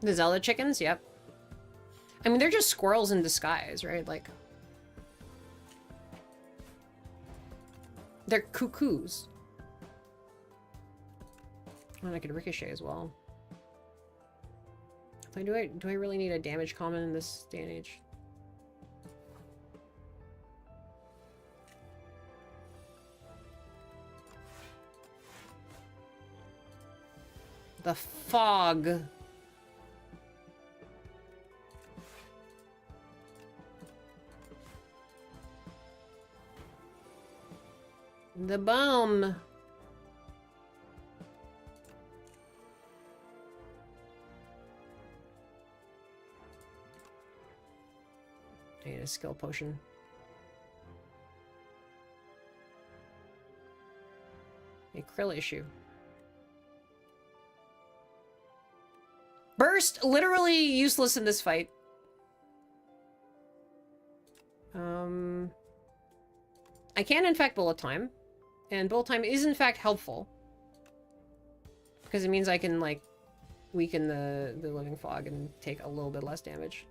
The Zelda chickens, yep. I mean, they're just squirrels in disguise, right? Like, they're cuckoos. And I could ricochet as well. Like, do I really need a damage common in this day and age? The fog. The bomb. I need a skill potion. A krill issue. Burst, literally useless in this fight. I can in fact bullet time. And bullet time is in fact helpful. Because it means I can, like, weaken the living fog and take a little bit less damage.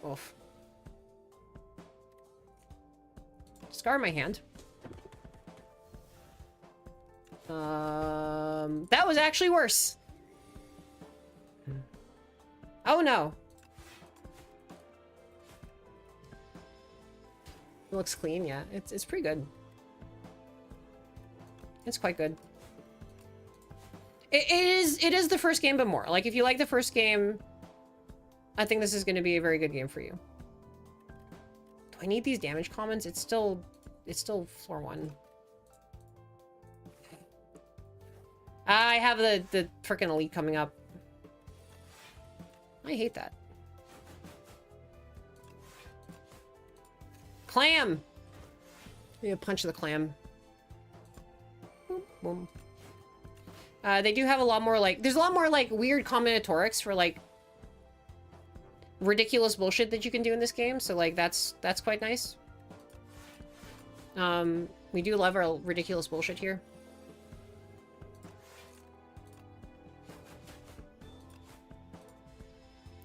Oof. Scar my hand. That was actually worse. Oh no. It looks clean, yeah. It's pretty good. It's quite good. It is the first game, but more. Like, if you like the first game, I think this is going to be a very good game for you. Do I need these damage comments? It's still floor 1. I have the frickin' elite coming up. I hate that. Clam! Yeah, punch the clam. Boom, boom. They do have a lot more, like... There's a lot more, like, weird combinatorics for, like... ridiculous bullshit that you can do in this game, so, like, that's quite nice. We do love our ridiculous bullshit here.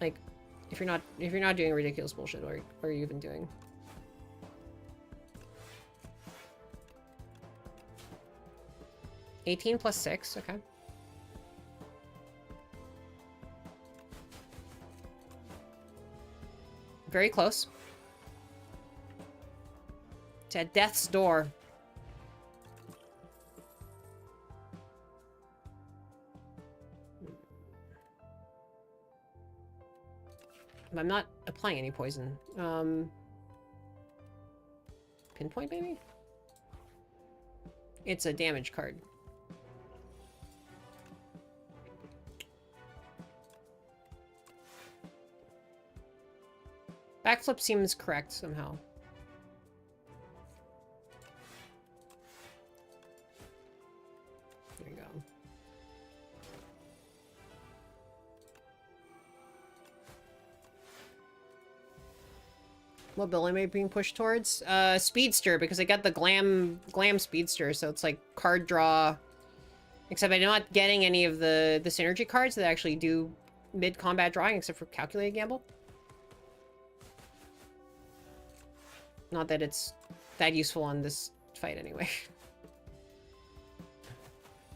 Like, if you're not doing ridiculous bullshit, what are you even doing? $18 plus 6, okay. Very close. To death's door. I'm not applying any poison. Pinpoint, maybe? It's a damage card. Backflip seems correct somehow. There you go. What building am I being pushed towards? Speedster, because I got the glam Speedster, so it's like card draw. Except I'm not getting any of the synergy cards that actually do mid-combat drawing, except for Calculated Gamble. Not that it's that useful on this fight anyway.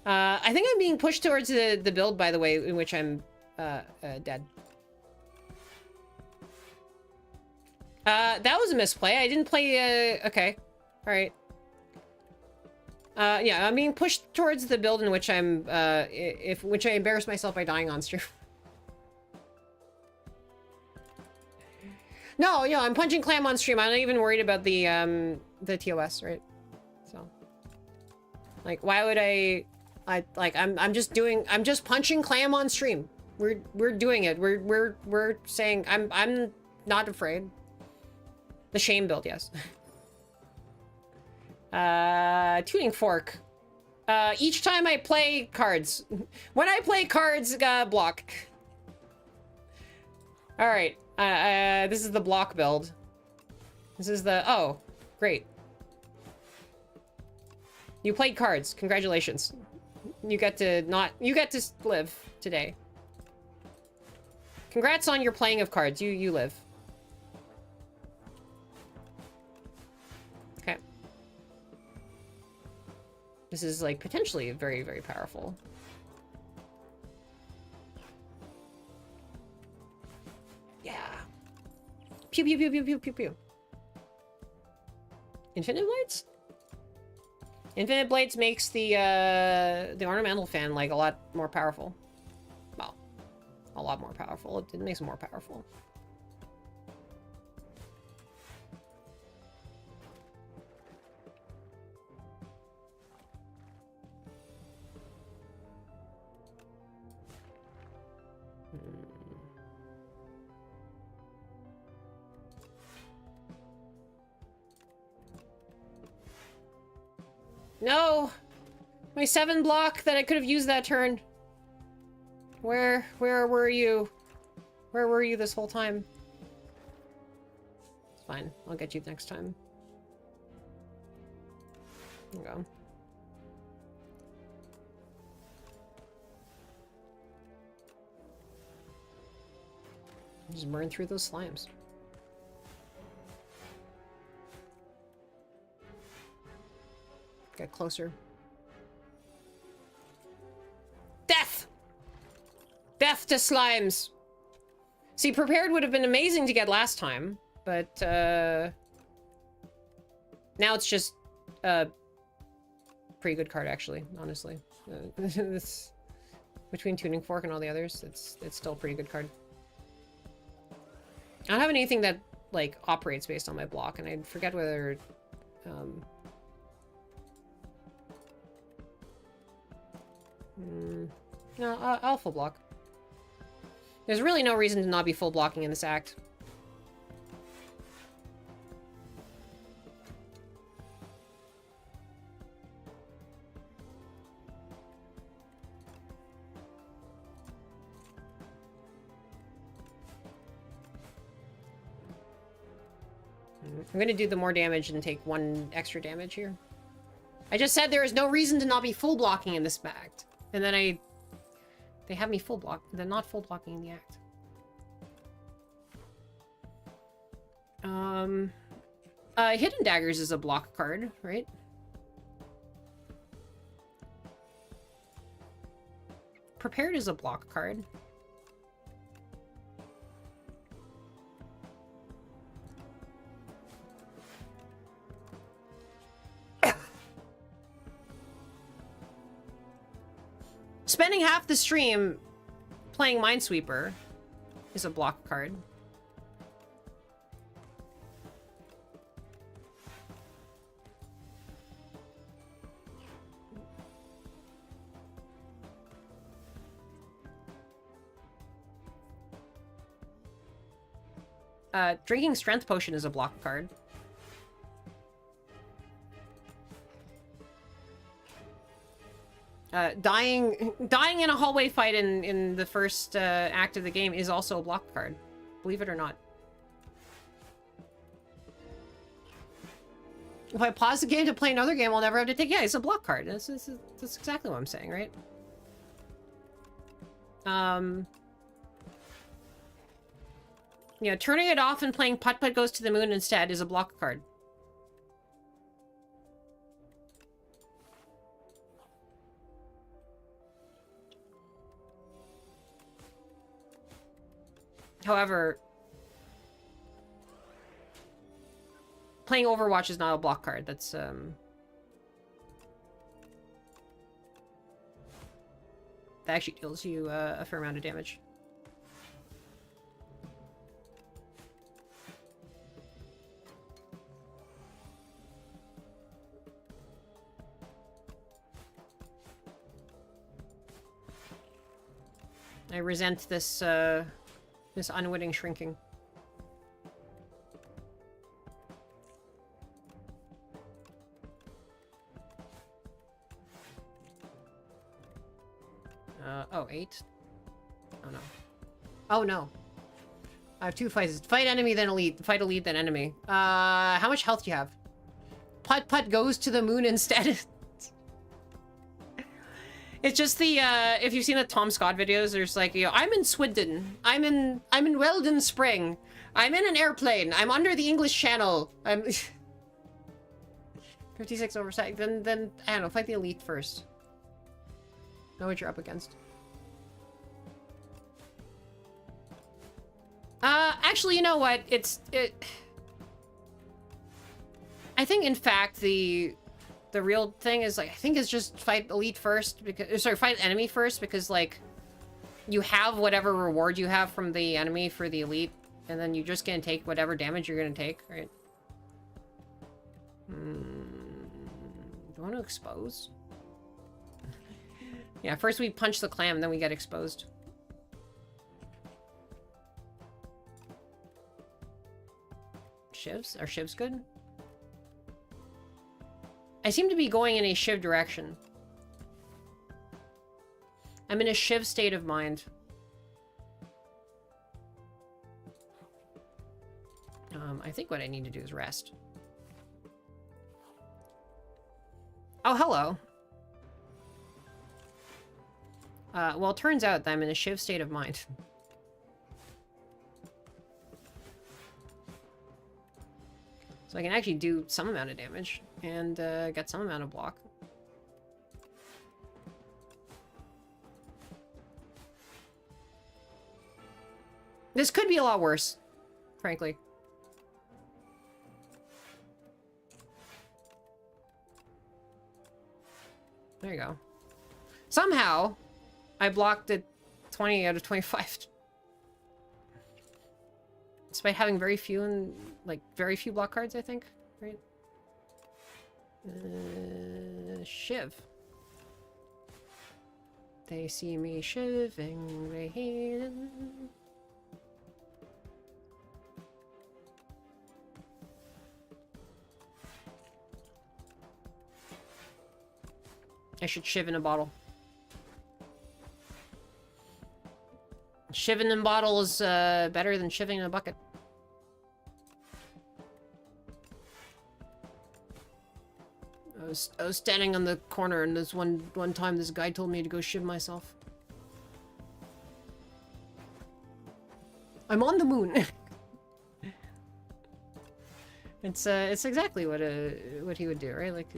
I think I'm being pushed towards the build, by the way, in which I'm dead. That was a misplay. I didn't play, okay. Alright. Yeah, I'm being pushed towards the build in which I'm, which I embarrass myself by dying on stream. No, I'm punching clam on stream. I'm not even worried about the TOS, right? So, like, why would I'm just punching clam on stream. We're doing it. We're saying I'm not afraid. The shame build, yes. Tuning fork. Each time I play cards. When I play cards, block. Alright. This is the block build. This is the... Oh, great. You played cards. Congratulations. You get to live today. Congrats on your playing of cards. You live. Okay. This is, like, potentially very, very powerful. Yeah. Pew, pew, pew, pew, pew, pew, pew. Infinite Blades? Infinite Blades makes the ornamental fan, like, a lot more powerful. Well, a lot more powerful. It makes it more powerful. No! My 7 block that I could have used that turn. Where were you? Where were you this whole time? It's fine. I'll get you next time. There you go. Just burn through those slimes. Get closer. Death! Death to slimes! See, prepared would have been amazing to get last time, but, now it's just a pretty good card, actually, honestly. This, between Tuning Fork and all the others, it's still a pretty good card. I don't have anything that, like, operates based on my block, and I forget whether, no, I'll full block. There's really no reason to not be full blocking in this act. I'm gonna do the more damage and take 1 extra damage here. I just said there is no reason to not be full blocking in this act. And then they have me full block. They're not full blocking in the act. Hidden Daggers is a block card, right? Prepared is a block card. Spending half the stream playing Minesweeper is a block card. Drinking Strength Potion is a block card. Dying in a hallway fight in the first act of the game is also a block card. Believe it or not. If I pause the game to play another game, I'll never have to take... Yeah, it's a block card. That's exactly what I'm saying, right? You know, turning it off and playing Putt Putt Goes to the Moon instead is a block card. However, playing Overwatch is not a block card. That's, that actually deals you a fair amount of damage. I resent this, this unwitting shrinking. Oh, 8? Oh, no. Oh, no. I have 2 fights. Fight enemy, then elite. Fight elite, then enemy. How much health do you have? Putt Putt Goes to the Moon instead. It's just the, if you've seen the Tom Scott videos, there's like, you know, I'm in Swindon. I'm in Weldon Spring. I'm in an airplane. I'm under the English Channel. I'm... 56 oversight. Then, I don't know, fight the elite first. Know what you're up against. Actually, you know what? I think, in fact, the real thing is, like, I think it's just fight elite first, because, sorry, fight enemy first, because, like, you have whatever reward you have from the enemy for the elite, and then you're just gonna take whatever damage you're gonna take, right? Do you want to expose? Yeah, first we punch the clam, then we get exposed. Shivs? Are shivs good? I seem to be going in a shiv direction. I'm in a shiv state of mind. I think what I need to do is rest. Oh, hello. Well, it turns out that I'm in a shiv state of mind. So I can actually do some amount of damage and get some amount of block. This could be a lot worse, frankly. There you go. Somehow, I blocked it 20 out of 25. Despite having very few and like very few block cards, I think. Right? Shiv. They see me shiving, they hate it. I should shiv in a bottle. Shiving in a bottle is better than shiving in a bucket. I was standing on the corner, and this one time this guy told me to go shiv myself. I'm on the moon. It's exactly what he would do, right? Like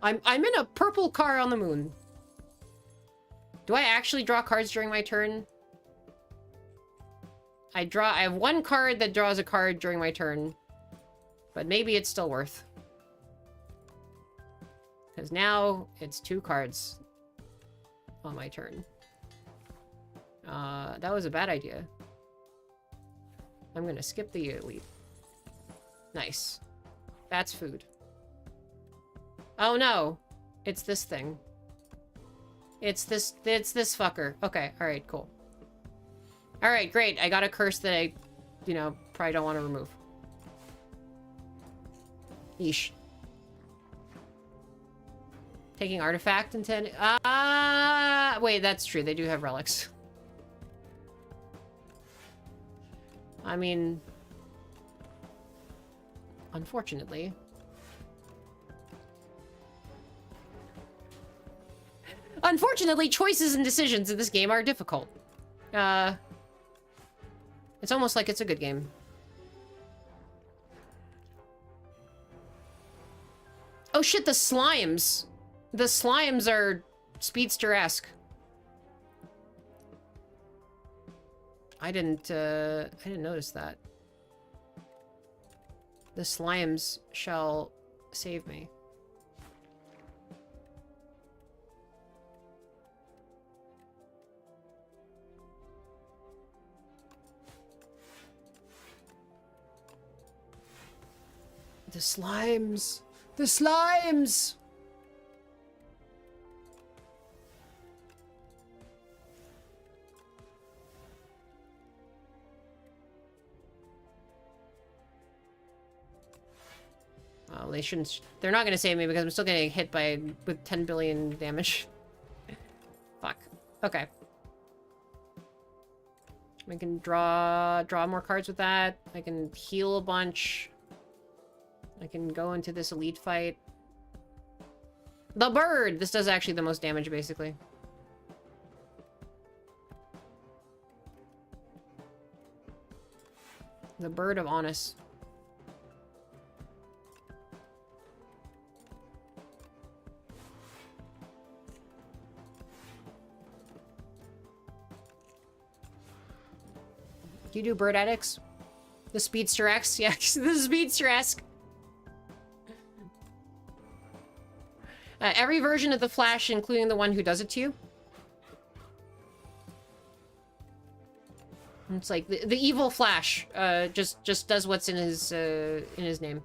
I'm in a purple car on the moon. Do I actually draw cards during my turn? I have one card that draws a card during my turn. But maybe it's still worth. Because now it's 2 cards on my turn. That was a bad idea. I'm gonna skip the elite. Nice. That's food. Oh no! It's this thing. It's this fucker. Okay, alright, cool. Alright, great. I got a curse that I, you know, probably don't want to remove. Yeesh. Taking artifact intended. Wait, that's true. They do have relics. I mean, unfortunately. Unfortunately, choices and decisions in this game are difficult. It's almost like it's a good game. Oh shit, the slimes. The slimes are speedster-esque. I didn't notice that. The slimes shall save me. The slimes! The slimes! Well, they shouldn't... They're not gonna save me because I'm still getting hit with 10 billion damage. Fuck. Okay. I can draw more cards with that. I can heal a bunch. I can go into this elite fight. The bird! This does actually the most damage, basically. The bird of Honest. Do you do bird addicts? The Speedster X? Yeah, the Speedster-esque. Every version of the Flash, including the one who does it to you. It's like the evil Flash, just does what's in his name.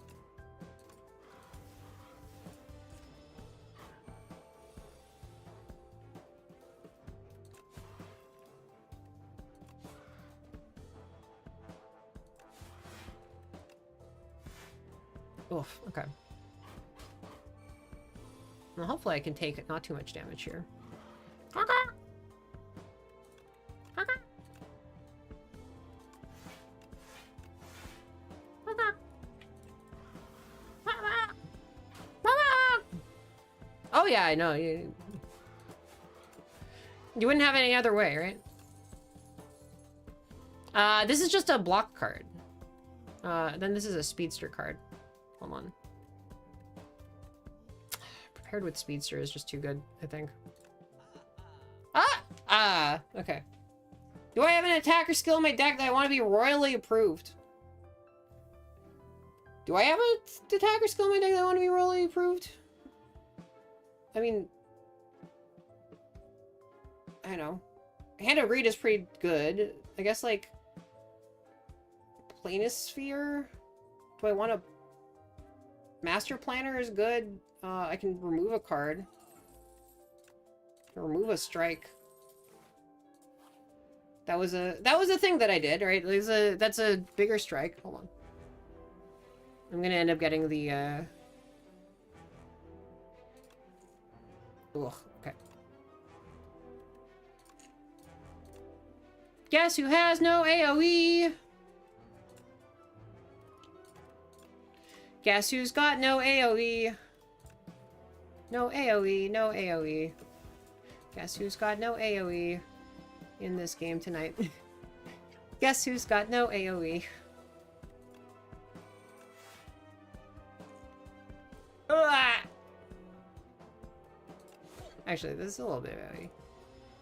Oof, okay. Well, hopefully I can take not too much damage here. Oh yeah, I know. You wouldn't have it any other way, right? This is just a block card. Then this is a speedster card. Hold on. Prepared with speedster is just too good, I think. Okay. Do I have an attacker skill in my deck that I want to be royally approved? Do I have an attacker skill in my deck that I want to be royally approved? I mean... I don't know. Hand of Greed is pretty good. I guess, like... Planisphere? Do I want to... Master Planner is good. I can remove a card. Remove a strike. That was a thing that I did, right? That's a bigger strike. Hold on. I'm gonna end up getting the Ugh, okay. Guess who has no AoE? Guess who's got no AoE? No AoE, no AoE. Guess who's got no AoE in this game tonight? Guess who's got no AoE? Ah! Actually, this is a little bit of AoE.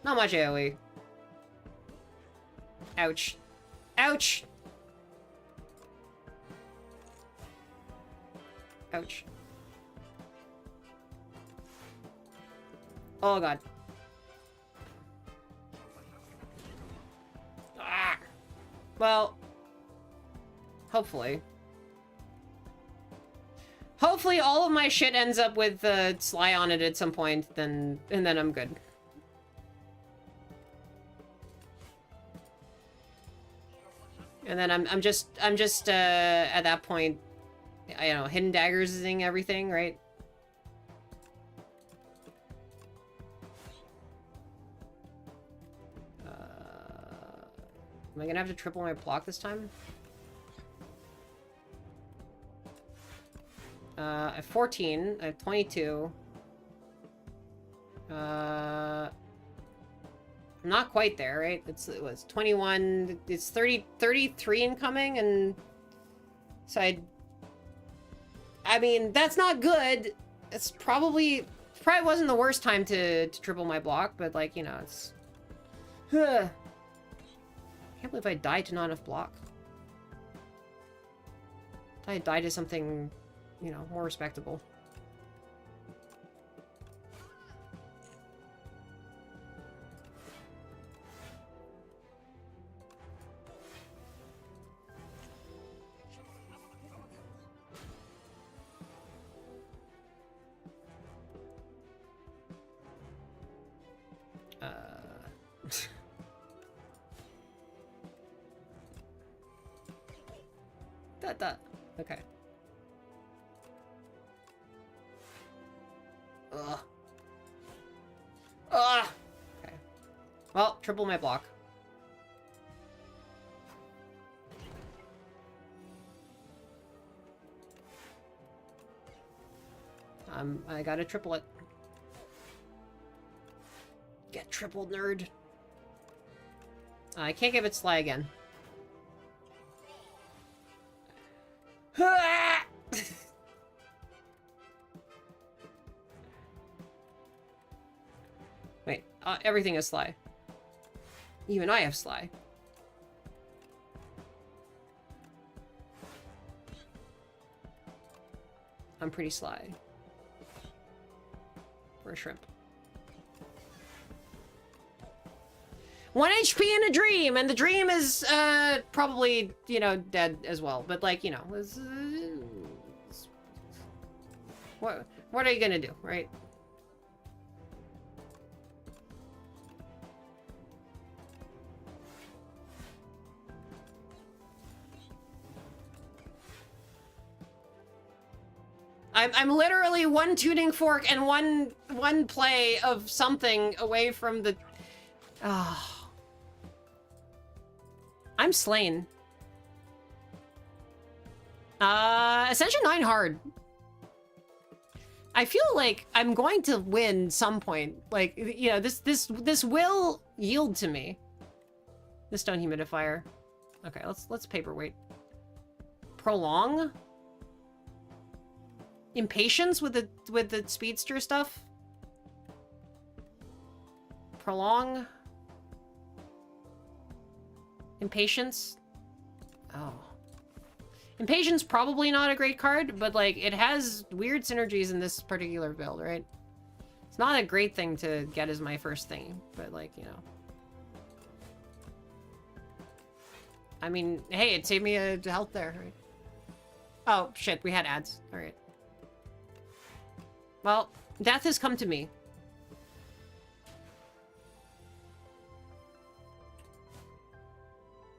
Not much AoE. Ouch. Ouch! Ouch. Oh god. Ah! Well, hopefully. Hopefully all of my shit ends up with Sly on it at some point, and then I'm good. And then I'm just at that point, I don't know, Hidden Daggers-ing everything, right? Am I gonna have to triple my block this time? I have 14. I have 22. I'm not quite there, right? It was 21. It's 33 incoming, and so I mean, that's not good. It's probably wasn't the worst time to triple my block, but like, you know, it's... I can't believe I died to not enough block. I died to something, you know, more respectable. Okay. Ugh. Ugh. Okay. Well, triple my block. I gotta triple it. Get tripled, nerd. I can't give it Sly again. Wait, everything is Sly. Even I have Sly. I'm pretty Sly. We're a shrimp. 1 HP in a dream, and the dream is, probably, you know, dead as well. But, like, you know, what are you gonna do, right? I'm literally one tuning fork and one play of something away from the... Oh. I'm slain. Ascension 9 hard. I feel like I'm going to win some point. Like, you know, this will yield to me. The stone humidifier. Okay, let's paperweight. Prolong? Impatience with the speedster stuff? Impatience? Oh. Impatience probably not a great card, but like it has weird synergies in this particular build, right? It's not a great thing to get as my first thing, but like, you know. I mean, hey, it saved me a health there, right? Oh, shit, we had ads. Alright. Well, death has come to me.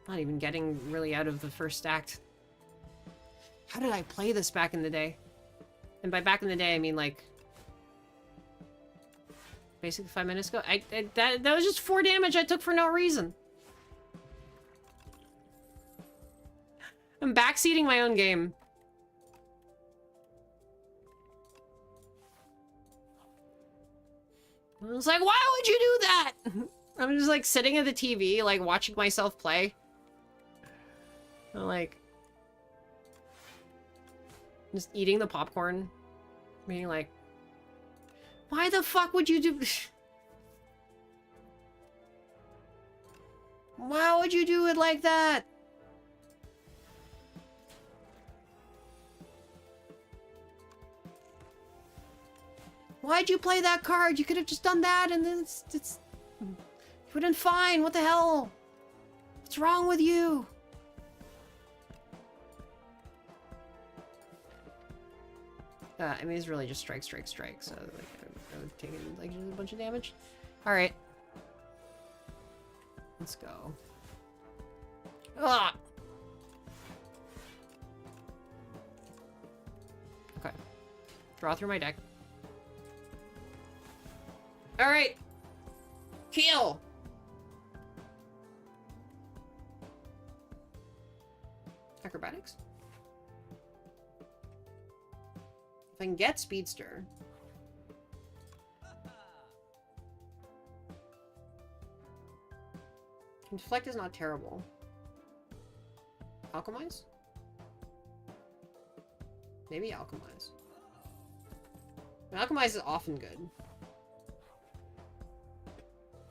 Not even getting really out of the first act. How did I play this back in the day? And by back in the day, I mean like... basically 5 minutes ago. That was just 4 damage I took for no reason. I'm backseating my own game. I was like, why would you do that? I'm just like sitting at the TV, like watching myself play. I'm like, just eating the popcorn. Being like, why the fuck would you do... Why would you do it like that? Why'd you play that card? You could have just done that and then it's you would have been fine. What the hell? What's wrong with you? I mean, it's really just strike, strike, strike. So, like, I'm taking like a bunch of damage. All right, let's go. Ah. Okay. Draw through my deck. All right. Kill. Acrobatics. If I can get Speedster. Deflect is not terrible. Alchemize? Maybe Alchemize. Alchemize is often good.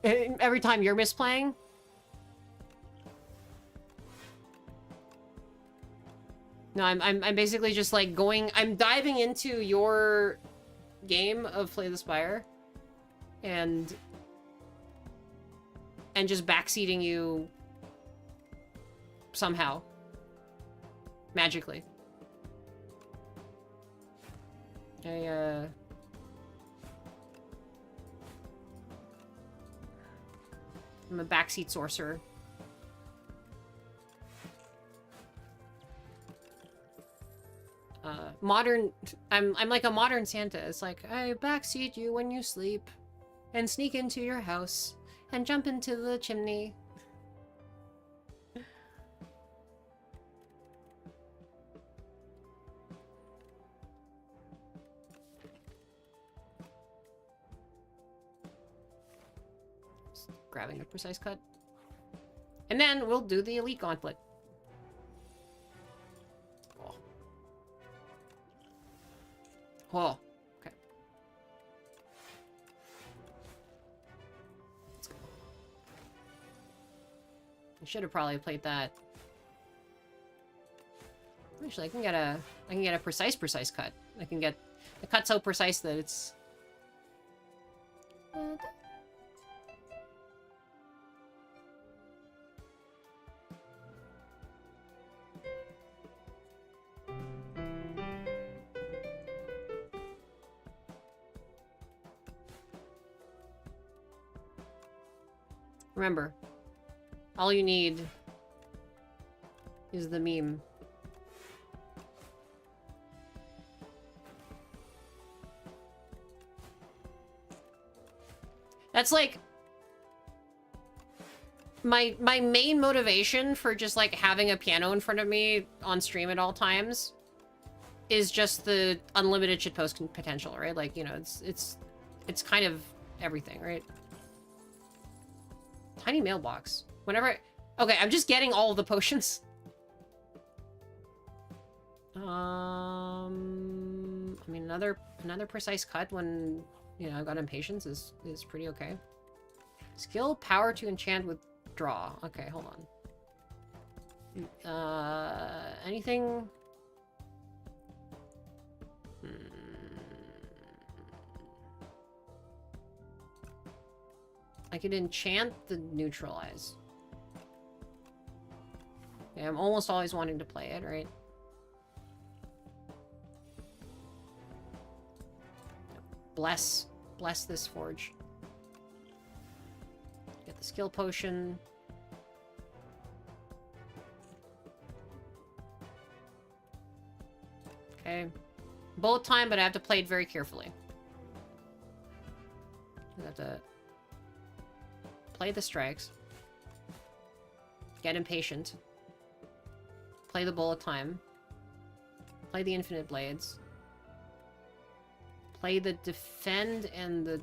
Every time you're misplaying? No, I'm basically just like going... I'm diving into your game of Slay the Spire. And just backseating you somehow. Magically. I'm a backseat sorcerer. Modern... I'm like a modern Santa. It's like, I backseat you when you sleep. And sneak into your house. And jump into the chimney. Grabbing a precise cut. And then we'll do the Elite Gauntlet. Oh. Oh. Okay. Let's go. I should have probably played that. Actually, I can get a precise cut. I can get the cut so precise that it's... Remember, all you need is the meme. That's like my main motivation for just like having a piano in front of me on stream at all times is just the unlimited shitpost potential, right? Like, you know, it's kind of everything, right? Tiny mailbox. Whenever okay, I'm just getting all of the potions. I mean, another precise cut when, you know, I've got impatience is pretty okay. Skill, power to enchant with draw. Okay, hold on. Anything? I could enchant the neutralize. Yeah, I'm almost always wanting to play it, right? Bless this forge. Get the skill potion. Okay. Bullet time, but I have to play it very carefully. I have to play the strikes. Get impatient. Play the bullet time. Play the infinite blades. Play the defend and the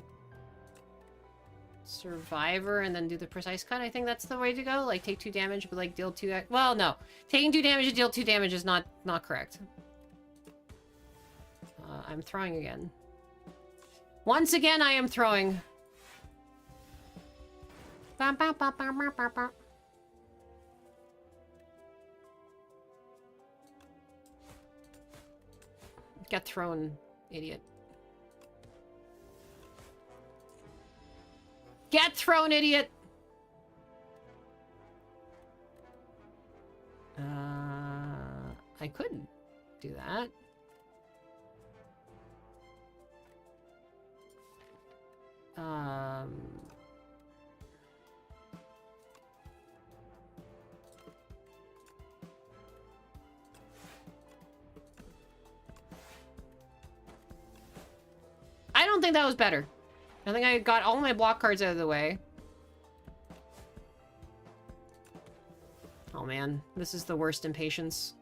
survivor and then do the precise cut. I think that's the way to go. Like, take 2 damage, but like deal 2... Well, no. Taking 2 damage to deal 2 damage is not correct. I'm throwing again. Once again, I am throwing. Get thrown, idiot. Get thrown, idiot! I couldn't do that. I don't think that was better. I think I got all my block cards out of the way. Oh man, this is the worst impatience.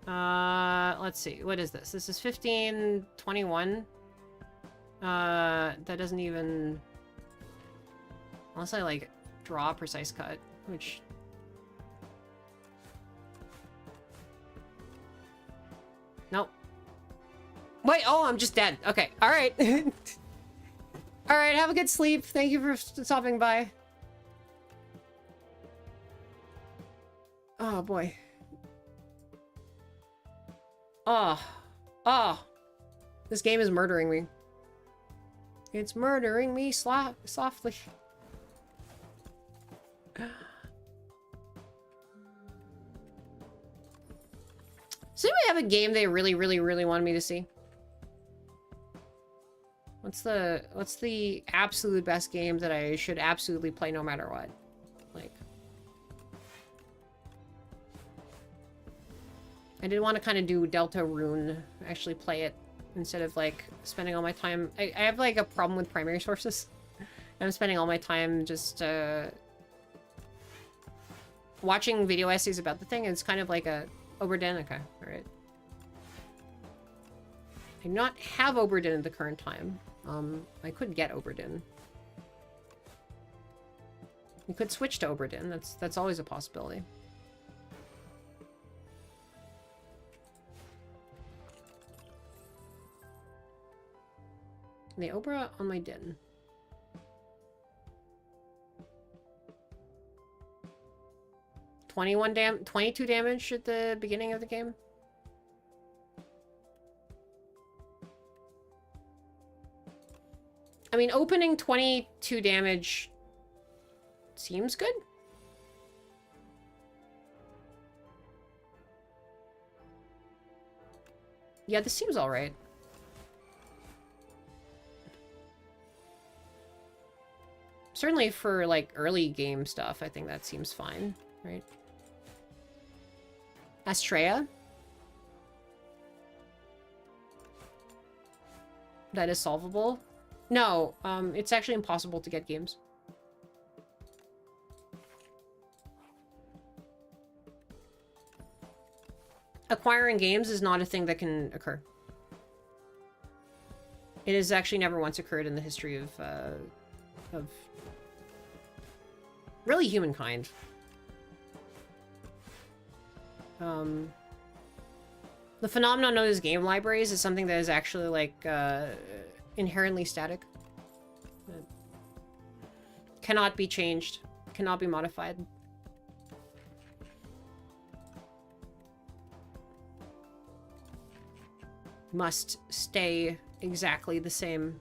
Let's see. What is this? This is 1521. That doesn't even... Unless I, like, draw a precise cut, which... Nope. Wait, oh, I'm just dead. Okay, alright. Alright, have a good sleep. Thank you for stopping by. Oh, boy. Oh. Oh. This game is murdering me. It's murdering me softly. Does anybody have a game they really, really, really wanted me to see? What's the absolute best game that I should absolutely play no matter what? Like, I did want to kind of do Delta Rune, actually play it instead of like spending all my time. I have like a problem with primary sources. I'm spending all my time just watching video essays about the thing. It's kind of like a Oberdin. Okay, all right. I do not have Oberdin at the current time. I could get Oberdin. You could switch to Oberdin. That's always a possibility. The Obra on my Din. $21 22 damage at the beginning of the game. I mean, opening 22 damage seems good. Yeah, this seems all right. Certainly for, like, early game stuff, I think that seems fine, right? Astrea? That is solvable? No, it's actually impossible to get games. Acquiring games is not a thing that can occur. It has actually never once occurred in the history of really humankind. The phenomenon known as game libraries is something that is actually like inherently static. It cannot be changed, cannot be modified. must stay exactly the same.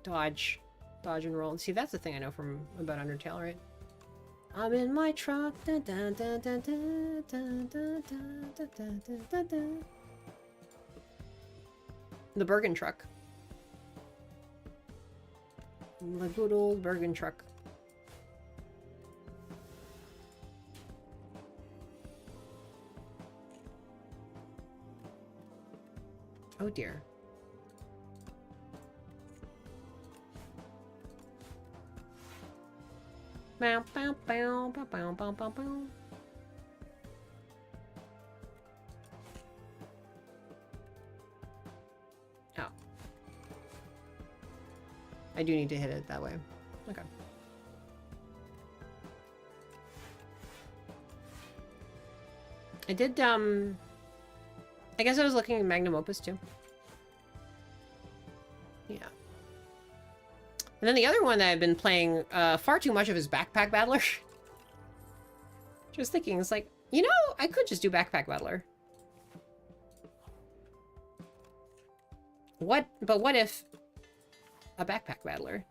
Dodge. Dodge and roll. And see, that's the thing I know from about Undertale, right? I'm in my truck. Dun, dun, dun, dun, dun, dun, dun, dun, dun, dun, dun, dun. The Bergen truck. The good old Bergen truck. Oh dear. Bow, bow, bow, bow, bow, bow, bow, bow. Oh. I do need to hit it that way. Okay. I did, I guess I was looking at Magnum Opus too. Yeah. And then the other one that I've been playing far too much of is Backpack Battler. Just thinking, it's like, you know, I could just do Backpack Battler. But what if a Backpack Battler?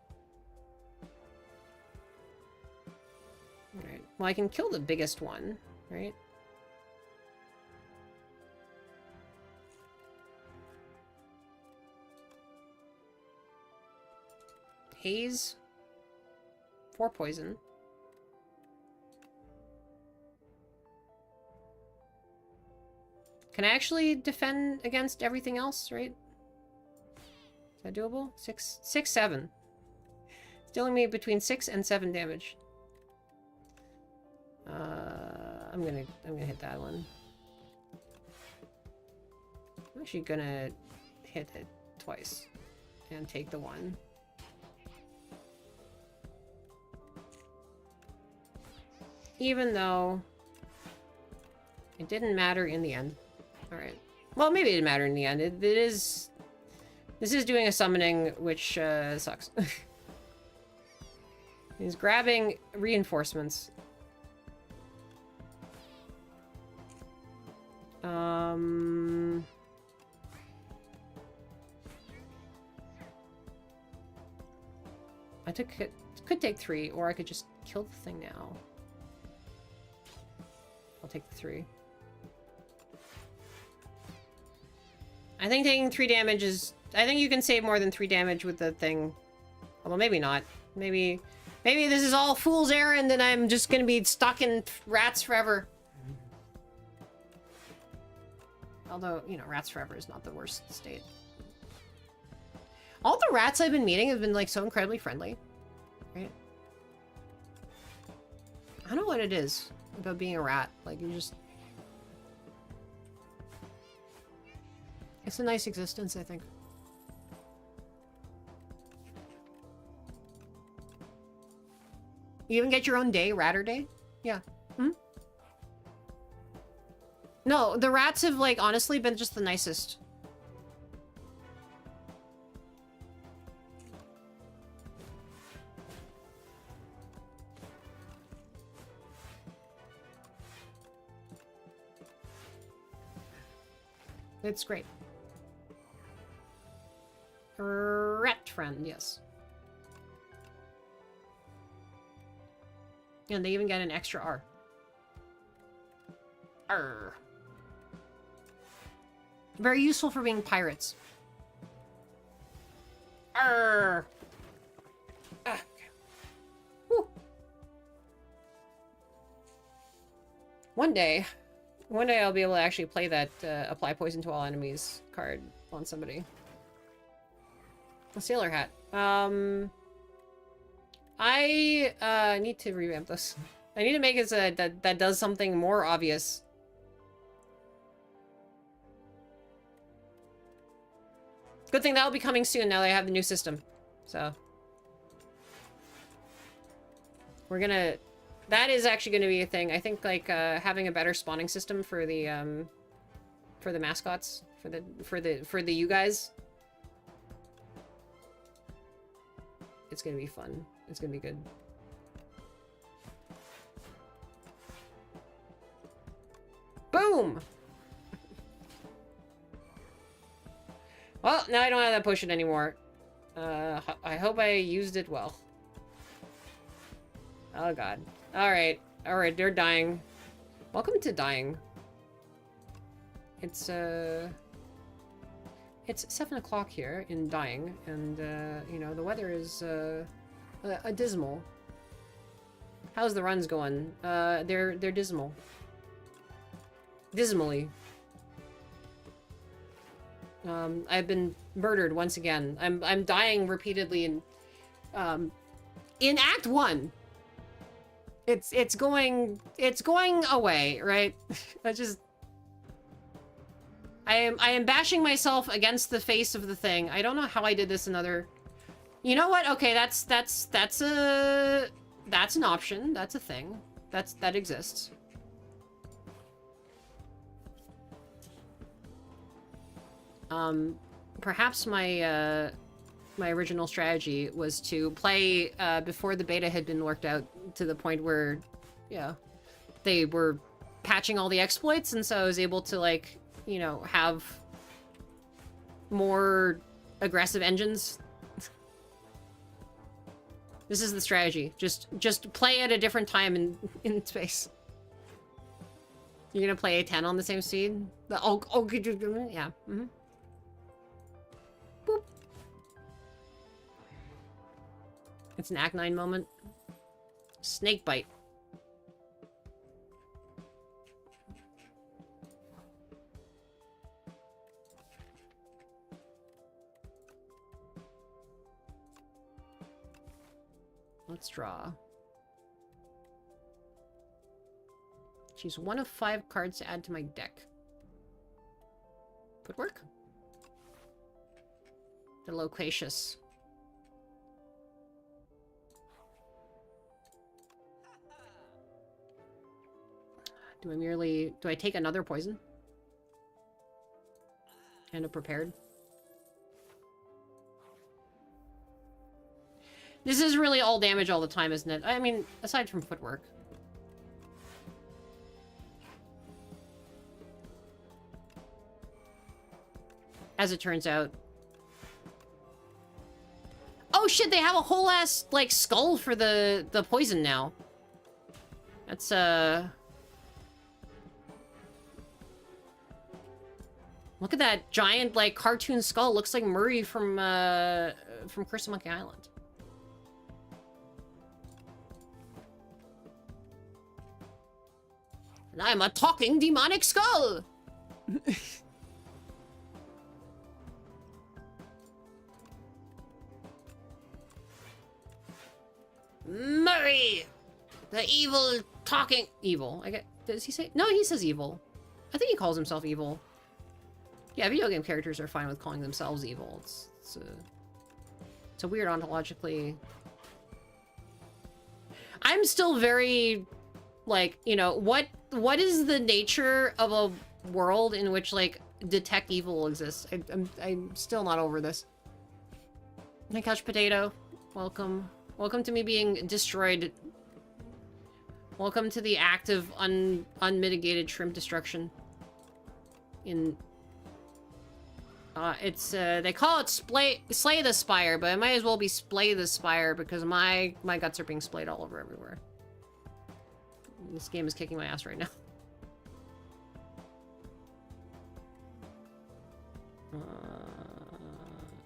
Alright, well I can kill the biggest one, right? Haze. 4 poison. Can I actually defend against everything else, right? Is that doable? 6, 7. It's dealing me between 6 and 7 damage. I'm gonna hit that one. I'm actually gonna hit it twice and take the 1. Even though it didn't matter in the end. Alright. Well, maybe it didn't matter in the end. It is... This is doing a summoning, which sucks. He's grabbing reinforcements. I could take 3, or I could just kill the thing now. I'll take the 3. I think taking 3 damage is... I think you can save more than 3 damage with the thing. Although maybe not. Maybe this is all fool's errand and I'm just gonna be stuck in rats forever. Although, you know, rats forever is not the worst state. All the rats I've been meeting have been, like, so incredibly friendly. Right? I don't know what it is about being a rat. Like, you just... It's a nice existence, I think. You even get your own day, Ratter Day? Yeah. Hmm? No, the rats have, like, honestly been just the nicest. It's great. Rat friend, yes. And they even get an extra R. Arr. Very useful for being pirates. Arr. Ah. Whew. One day I'll be able to actually play that apply poison to all enemies card on somebody. A sailor hat. I need to revamp this. I need to make it so that does something more obvious. Good thing that'll be coming soon now that I have the new system. So we're gonna... That is actually gonna be a thing. I think, like, having a better spawning system for the mascots, for the you guys. It's gonna be fun. It's gonna be good. Boom! Well, now I don't have that potion anymore. I hope I used it well. Oh god. Alright. Alright, they're dying. Welcome to dying. It's 7 o'clock here in dying, and, you know, the weather is, dismal. How's the runs going? They're dismal. Dismally. I've been murdered once again. I'm dying repeatedly in Act 1. It's going away, right? I am bashing myself against the face of the thing. I don't know how I did this in other... You know what? Okay, that's an option. That's a thing. That exists. Perhaps my my original strategy was to play before the beta had been worked out to the point where, yeah, they were patching all the exploits, and so I was able to, like, you know, have more aggressive engines. This is the strategy. Just play at a different time in space. You're gonna play A10 on the same speed? Oh, yeah. Mm-hmm. Boop. It's an Act 9 moment. Snake bite. Let's draw. Choose one of 5 cards to add to my deck. Could work. The Loquacious. Do I take another poison? And a prepared? This is really all damage all the time, isn't it? I mean, aside from footwork. As it turns out. Oh shit, they have a whole ass, like, skull for the poison now. That's, Look at that giant, like, cartoon skull. Looks like Murray from Curse of Monkey Island. And I'm a talking demonic skull! Murray! The evil talking... Evil. Does he say... No, he says evil. I think he calls himself evil. Yeah, video game characters are fine with calling themselves evil. It's a weird ontologically... I'm still very... Like, you know, what is the nature of a world in which, like, detect evil exists? I'm still not over this. Hey, Couch Potato. Welcome. Welcome to me being destroyed. Welcome to the act of unmitigated shrimp destruction. They call it Slay the Spire, but it might as well be Splay the Spire because my guts are being splayed all over everywhere. This game is kicking my ass right now.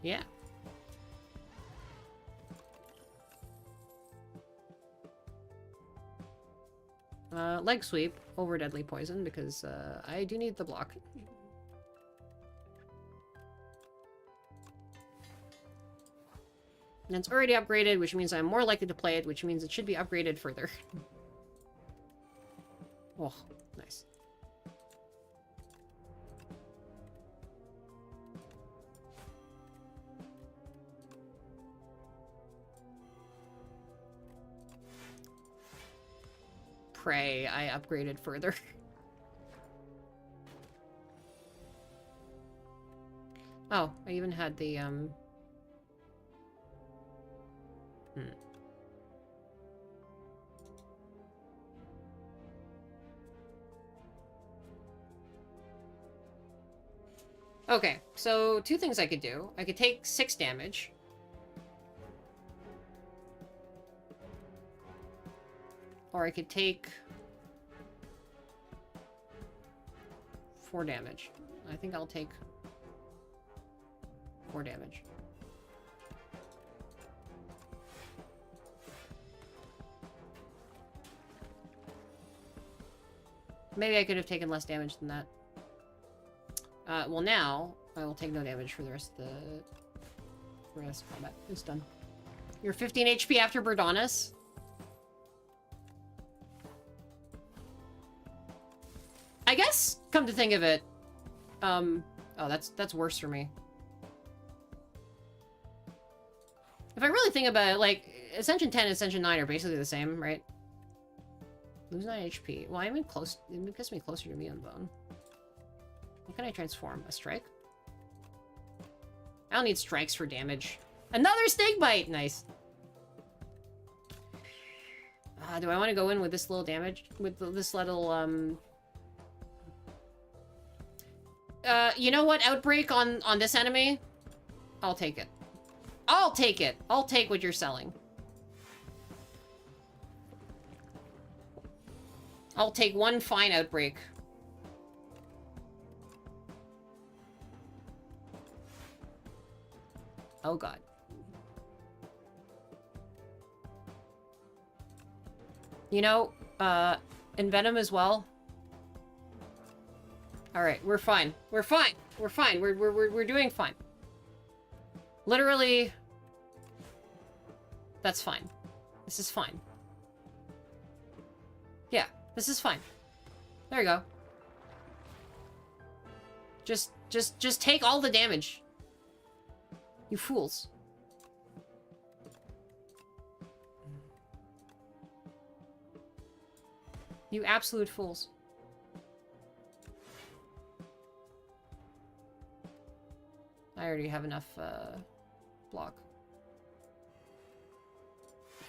Yeah. Leg sweep over deadly poison because I do need the block. And it's already upgraded, which means I'm more likely to play it, which means it should be upgraded further. Oh, nice. Pray I upgraded further. Oh, I even had the, Okay, so two things I could do. I could take 6 damage. Or I could take 4 damage. I think I'll take 4 damage. Maybe I could have taken less damage than that. Well now, I will take no damage for the rest of combat. It's done. You're 15 HP after Berdonis? I guess, come to think of it, oh, that's worse for me. If I really think about it, like, Ascension 10 and Ascension 9 are basically the same, right? Lose 9 HP. Well, I'm close. It gets me closer to me on bone. What can I transform? A strike? I don't need strikes for damage. Another snake bite! Nice. Do I want to go in with this little damage? With this little, you know what? Outbreak on this enemy? I'll take it. I'll take it. I'll take what you're selling. I'll take one fine outbreak. Oh god. You know, Envenom as well. Alright, we're fine. We're fine. We're fine. We're doing fine. Literally, that's fine. This is fine. Yeah, this is fine. There you go. Just take all the damage. You fools. You absolute fools. I already have enough, block.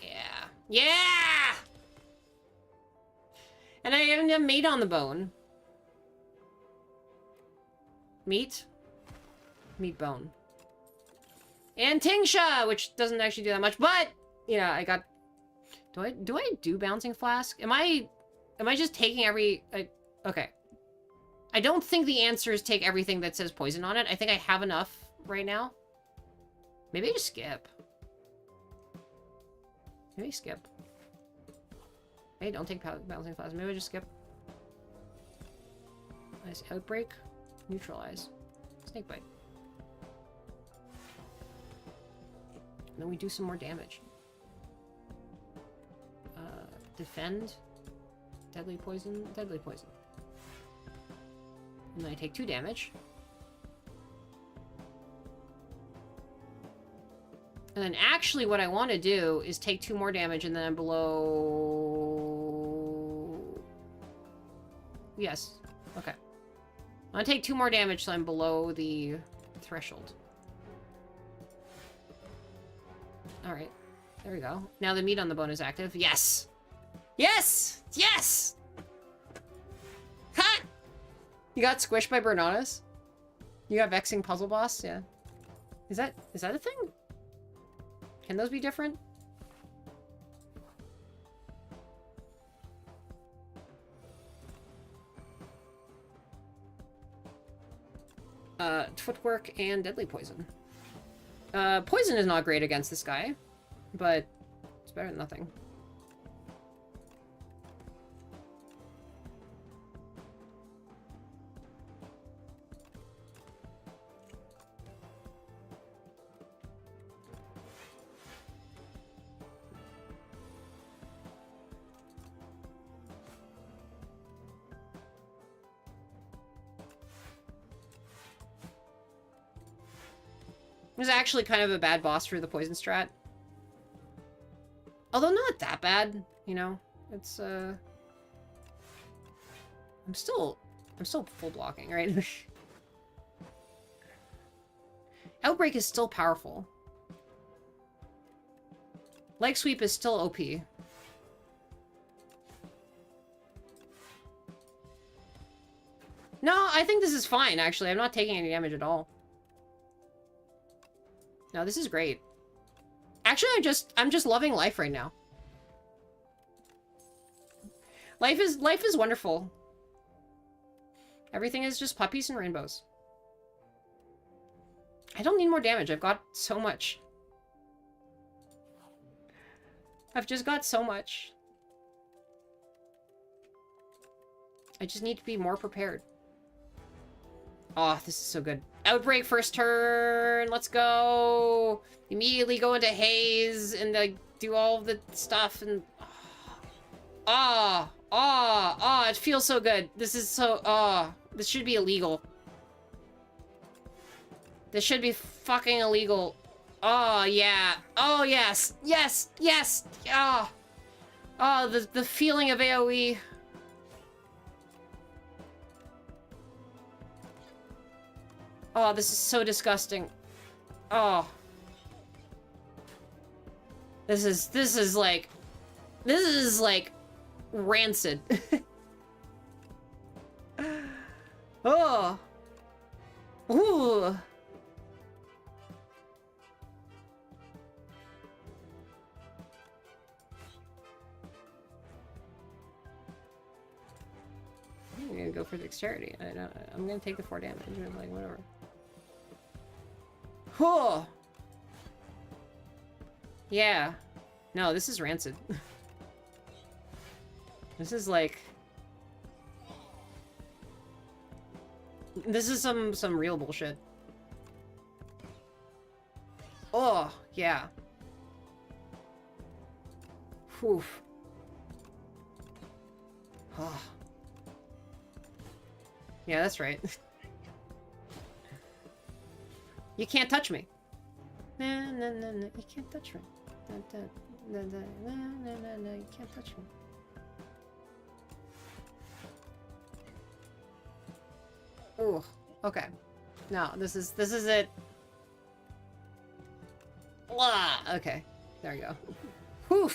Yeah. Yeah! And I haven't done meat on the bone. Meat? Meat bone. And Tingsha, which doesn't actually do that much, but, you know, I got... Do I do Bouncing Flask? Am I just taking every... okay. I don't think the answer is take everything that says poison on it. I think I have enough right now. Maybe I just skip. Maybe skip. Hey, don't take Bouncing Flask. Maybe I just skip. Nice. Outbreak. Neutralize. Snakebite. And then we do some more damage. Defend. Deadly poison. Deadly poison. And then I take 2 damage. And then actually what I want to do is take 2 more damage and then I'm below... Yes. Okay. I'm gonna take 2 more damage so I'm below the threshold. Alright. There we go. Now the meat on the bone is active. Yes! Yes! Yes! Ha! You got squished by Bernatus? You got Vexing Puzzle Boss? Yeah. Is that a thing? Can those be different? Footwork and Deadly Poison. Poison is not great against this guy, but it's better than nothing. It was actually kind of a bad boss for the poison strat. Although not that bad, you know. It's I'm still full blocking, right? Outbreak is still powerful. Leg sweep is still OP. No, I think this is fine, actually. I'm not taking any damage at all. No, this is great. Actually, I'm just loving life right now. Life is wonderful. Everything is just puppies and rainbows. I don't need more damage. I've got so much. I've just got so much. I just need to be more prepared. Oh, this is so good. Outbreak first turn. Let's go. Immediately go into haze and do all the stuff and it feels so good. This is so this should be illegal. This should be fucking illegal. Oh yeah. Oh yes. Yes. Yes. Oh, the feeling of AoE. Oh, this is so disgusting. Oh. This is like rancid. Oh. Ooh. I'm gonna go for dexterity. I'm gonna take the 4 damage. I'm like, whatever. Oh. Yeah. No, this is rancid. This is like... This is some real bullshit. Oh, yeah. Whew. Oh. Yeah, that's right. You can't touch me. No, no, no, no. You can't touch me. No, no, no, no, no, no. You can't touch me. Ooh. Okay. No, this is it. Blah. Okay. There we go. Whew.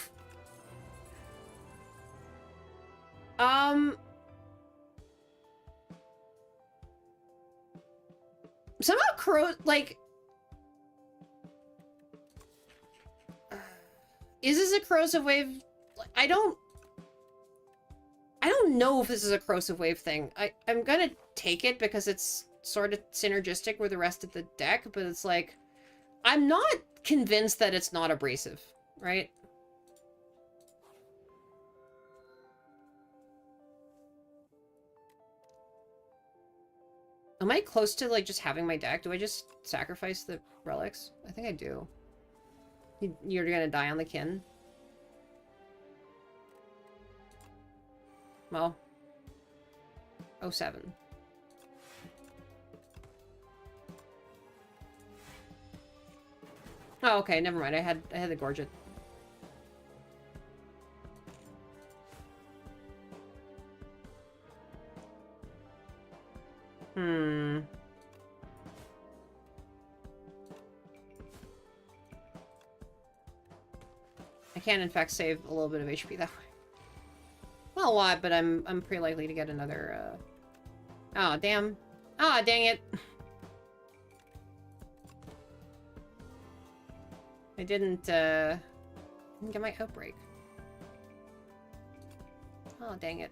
Somehow crow, like... Is this a corrosive wave? I don't know if this is a corrosive wave thing. I'm gonna take it because it's sort of synergistic with the rest of the deck, but it's like... I'm not convinced that it's not abrasive, right? Am I close to, like, just having my deck? Do I just sacrifice the relics? I think I do. You're gonna die on the kin? Well. 07. Oh, okay, never mind. I had the Gorget. I can in fact save a little bit of HP that way. Not a lot, but I'm pretty likely to get another Oh damn. Ah, dang it. I didn't get my outbreak. Oh, dang it.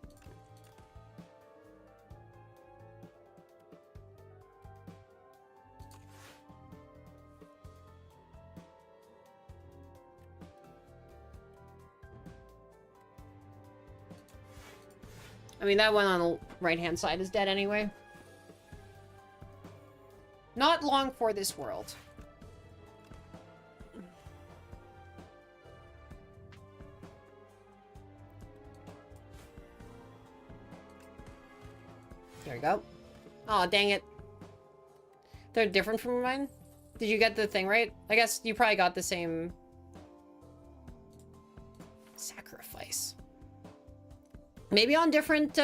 I mean, that one on the right-hand side is dead anyway. Not long for this world. There we go. Oh, dang it. They're different from mine? Did you get the thing right? I guess you probably got the same... Sacrifice. Maybe on different,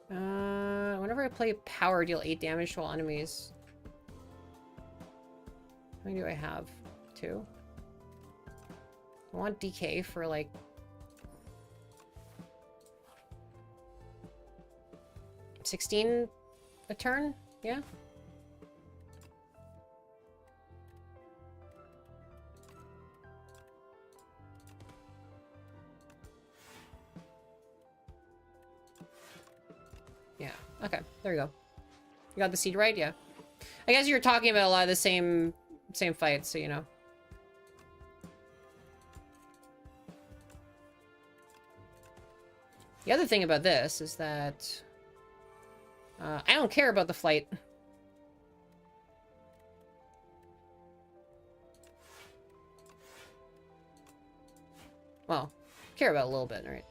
whenever I play power, deal 8 damage to all enemies. How many do I have? 2? I want DK for, like... 16 a turn? Yeah. Yeah. Okay. There you go. You got the seed right? Yeah. I guess you're talking about a lot of the same fights, so you know. The other thing about this is that I don't care about the flight. Well, care about it a little bit, right?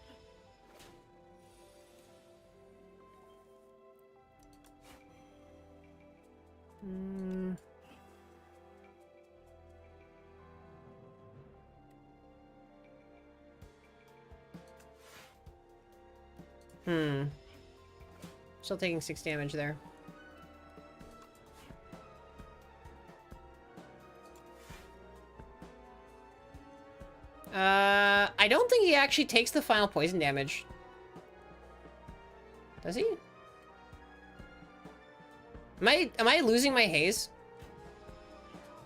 Still taking 6 damage there. I don't think he actually takes the final poison damage. Does he? Am I losing my haze?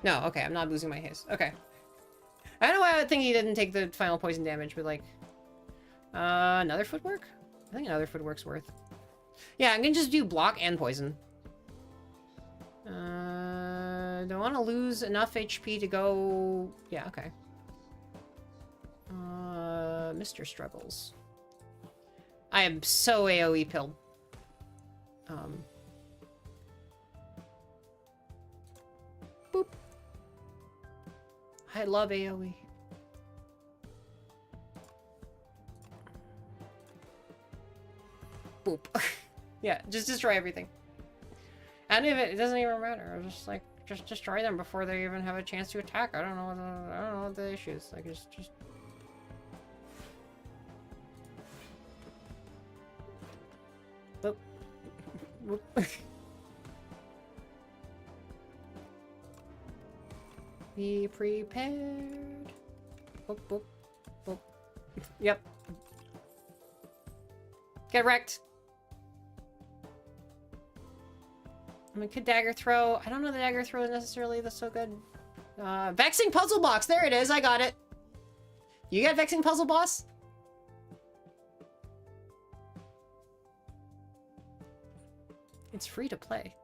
No, okay, I'm not losing my haze. Okay. I don't know why I would think he didn't take the final poison damage, but like... another footwork? I think another footwork's worth. Yeah, I'm gonna just do block and poison. Don't want to lose enough HP to go... Yeah, okay. Mr. Struggles. I am so AoE pilled. Boop. I love AoE. Boop. Yeah, just destroy everything. And if it doesn't even matter, just like just destroy them before they even have a chance to attack. I don't know what the issue is. Like just boop. Boop. Be prepared. Boop, boop, boop. Yep. Get wrecked. I mean, could dagger throw. I don't know the dagger throw is necessarily that's so good. Vexing puzzle box. There it is. I got it. You got vexing puzzle boss? It's free to play.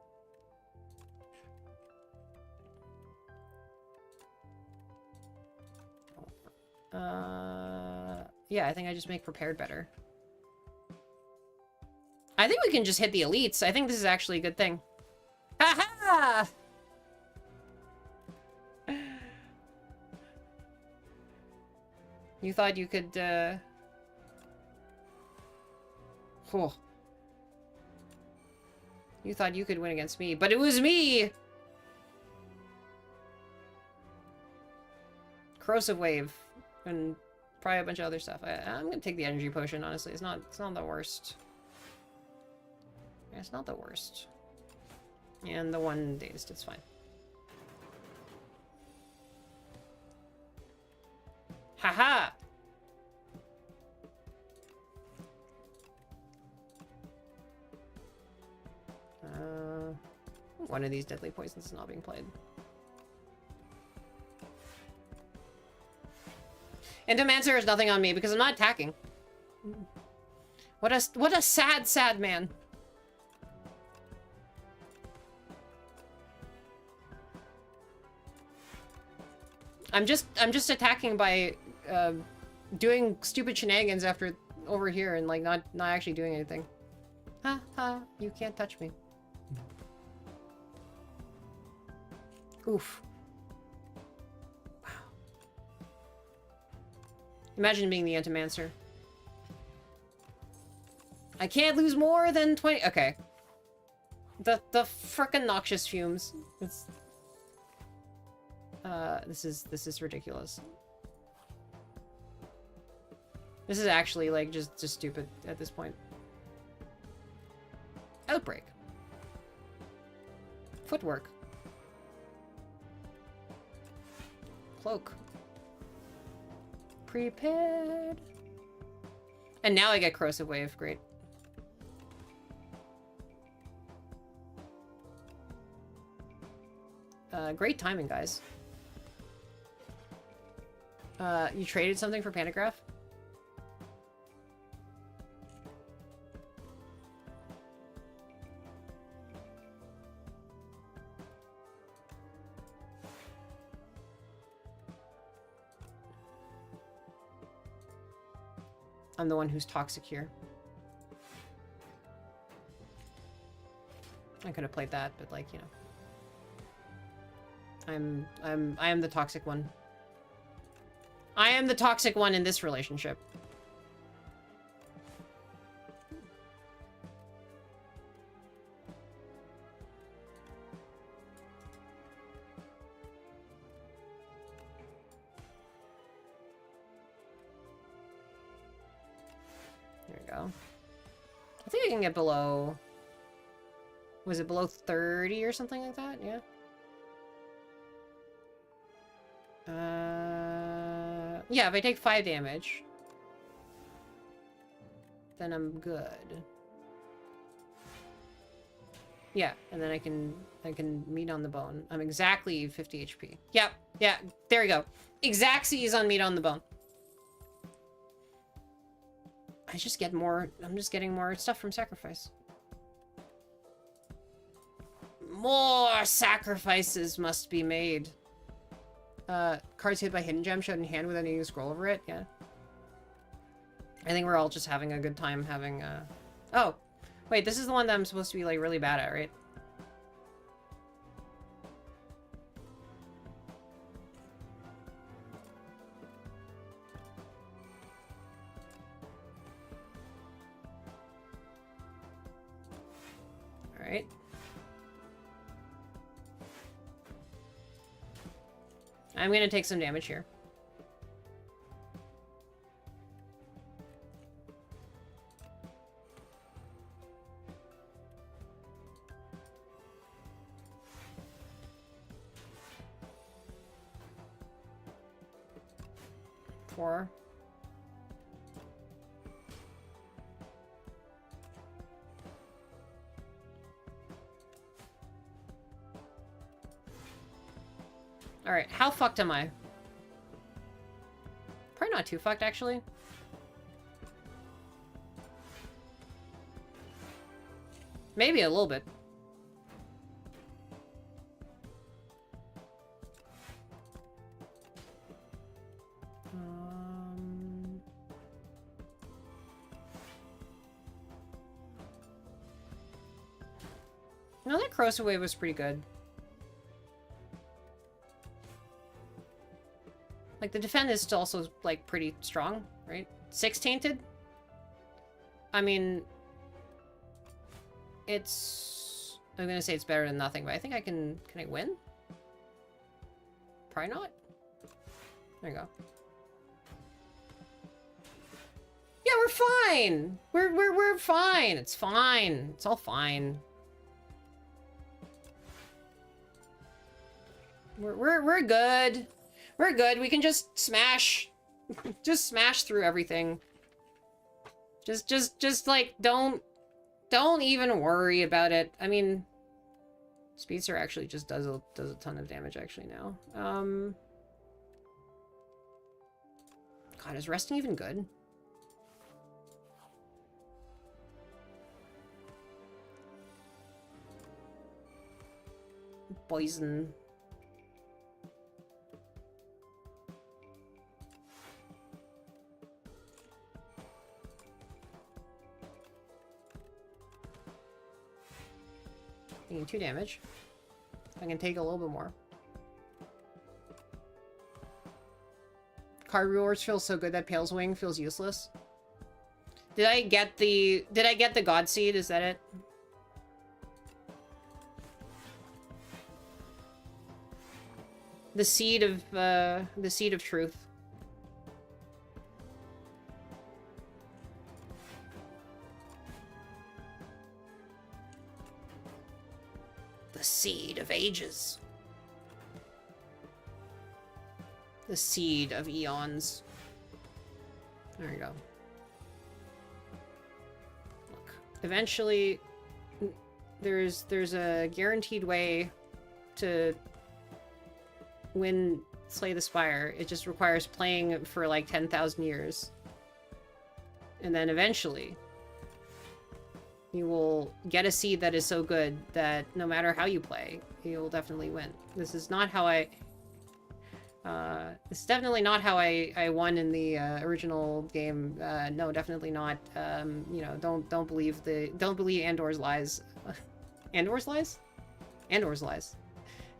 Yeah, I think I just make prepared better. I think we can just hit the elites. I think this is actually a good thing. Ha-ha! You thought you could, Oh. You thought you could win against me, but it was me! Corrosive Wave. And probably a bunch of other stuff. I'm gonna take the energy potion, honestly. It's not the worst. It's not the worst. And the one dazed, it's fine. Haha! One of these deadly poisons is not being played. Endomancer is nothing on me because I'm not attacking. What a sad man. I'm just attacking by doing stupid shenanigans after over here and like not actually doing anything. Ha ha, you can't touch me. Oof. Wow. Imagine being the Entomancer. I can't lose more than 20. Okay. The frickin' noxious fumes. It's this is ridiculous. This is actually like just stupid at this point. Outbreak. Footwork. Cloak. Prepared. And now I get Corrosive Wave. Great. Great timing, guys. You traded something for Pantograph? I'm the one who's toxic here. I could have played that, but like, you know. I am the toxic one. I am the toxic one in this relationship. There we go. I think I can get below... Was it below 30 or something like that? Yeah. Yeah, if I take 5 damage, then I'm good. Yeah, and then I can meat on the bone. I'm exactly 50 HP. Yep, yeah, there we go. Exactsies on meat on the bone. I just get more, I'm just getting more stuff from sacrifice. More sacrifices must be made. Cards hit by hidden gem showed in hand without needing to scroll over it. Yeah. I think we're all just having a good time having, Oh! Wait, this is the one that I'm supposed to be, like, really bad at, right? Alright. I'm gonna take some damage here. Four. Alright, how fucked am I? Probably not too fucked, actually. Maybe a little bit. No, that corrosive wave was pretty good. Like, the defend is still also, like, pretty strong, right? 6 tainted? I mean... It's... I'm gonna say it's better than nothing, but I think I can... Can I win? Probably not. There you go. Yeah, we're fine! We're fine! It's fine. It's all fine. We're good. We're good. We can just smash. Just smash through everything. Just like, don't even worry about it. I mean, Speedster actually just does a ton of damage actually now. God, is resting even good? Poison. Taking 2 damage. I can take a little bit more. Card rewards feel so good that Pale's Wing feels useless. Did I get the God Seed? Is that it? The seed of truth. The seed of ages. The seed of eons. There you go. Look, eventually, there's a guaranteed way to win Slay the Spire. It just requires playing for like 10,000 years. And then eventually, you will get a seed that is so good that no matter how you play, you will definitely win. This is not how I... this is definitely not how I won in the original game. No, definitely not. You know, don't believe Andor's lies. Andor's lies? Andor's lies.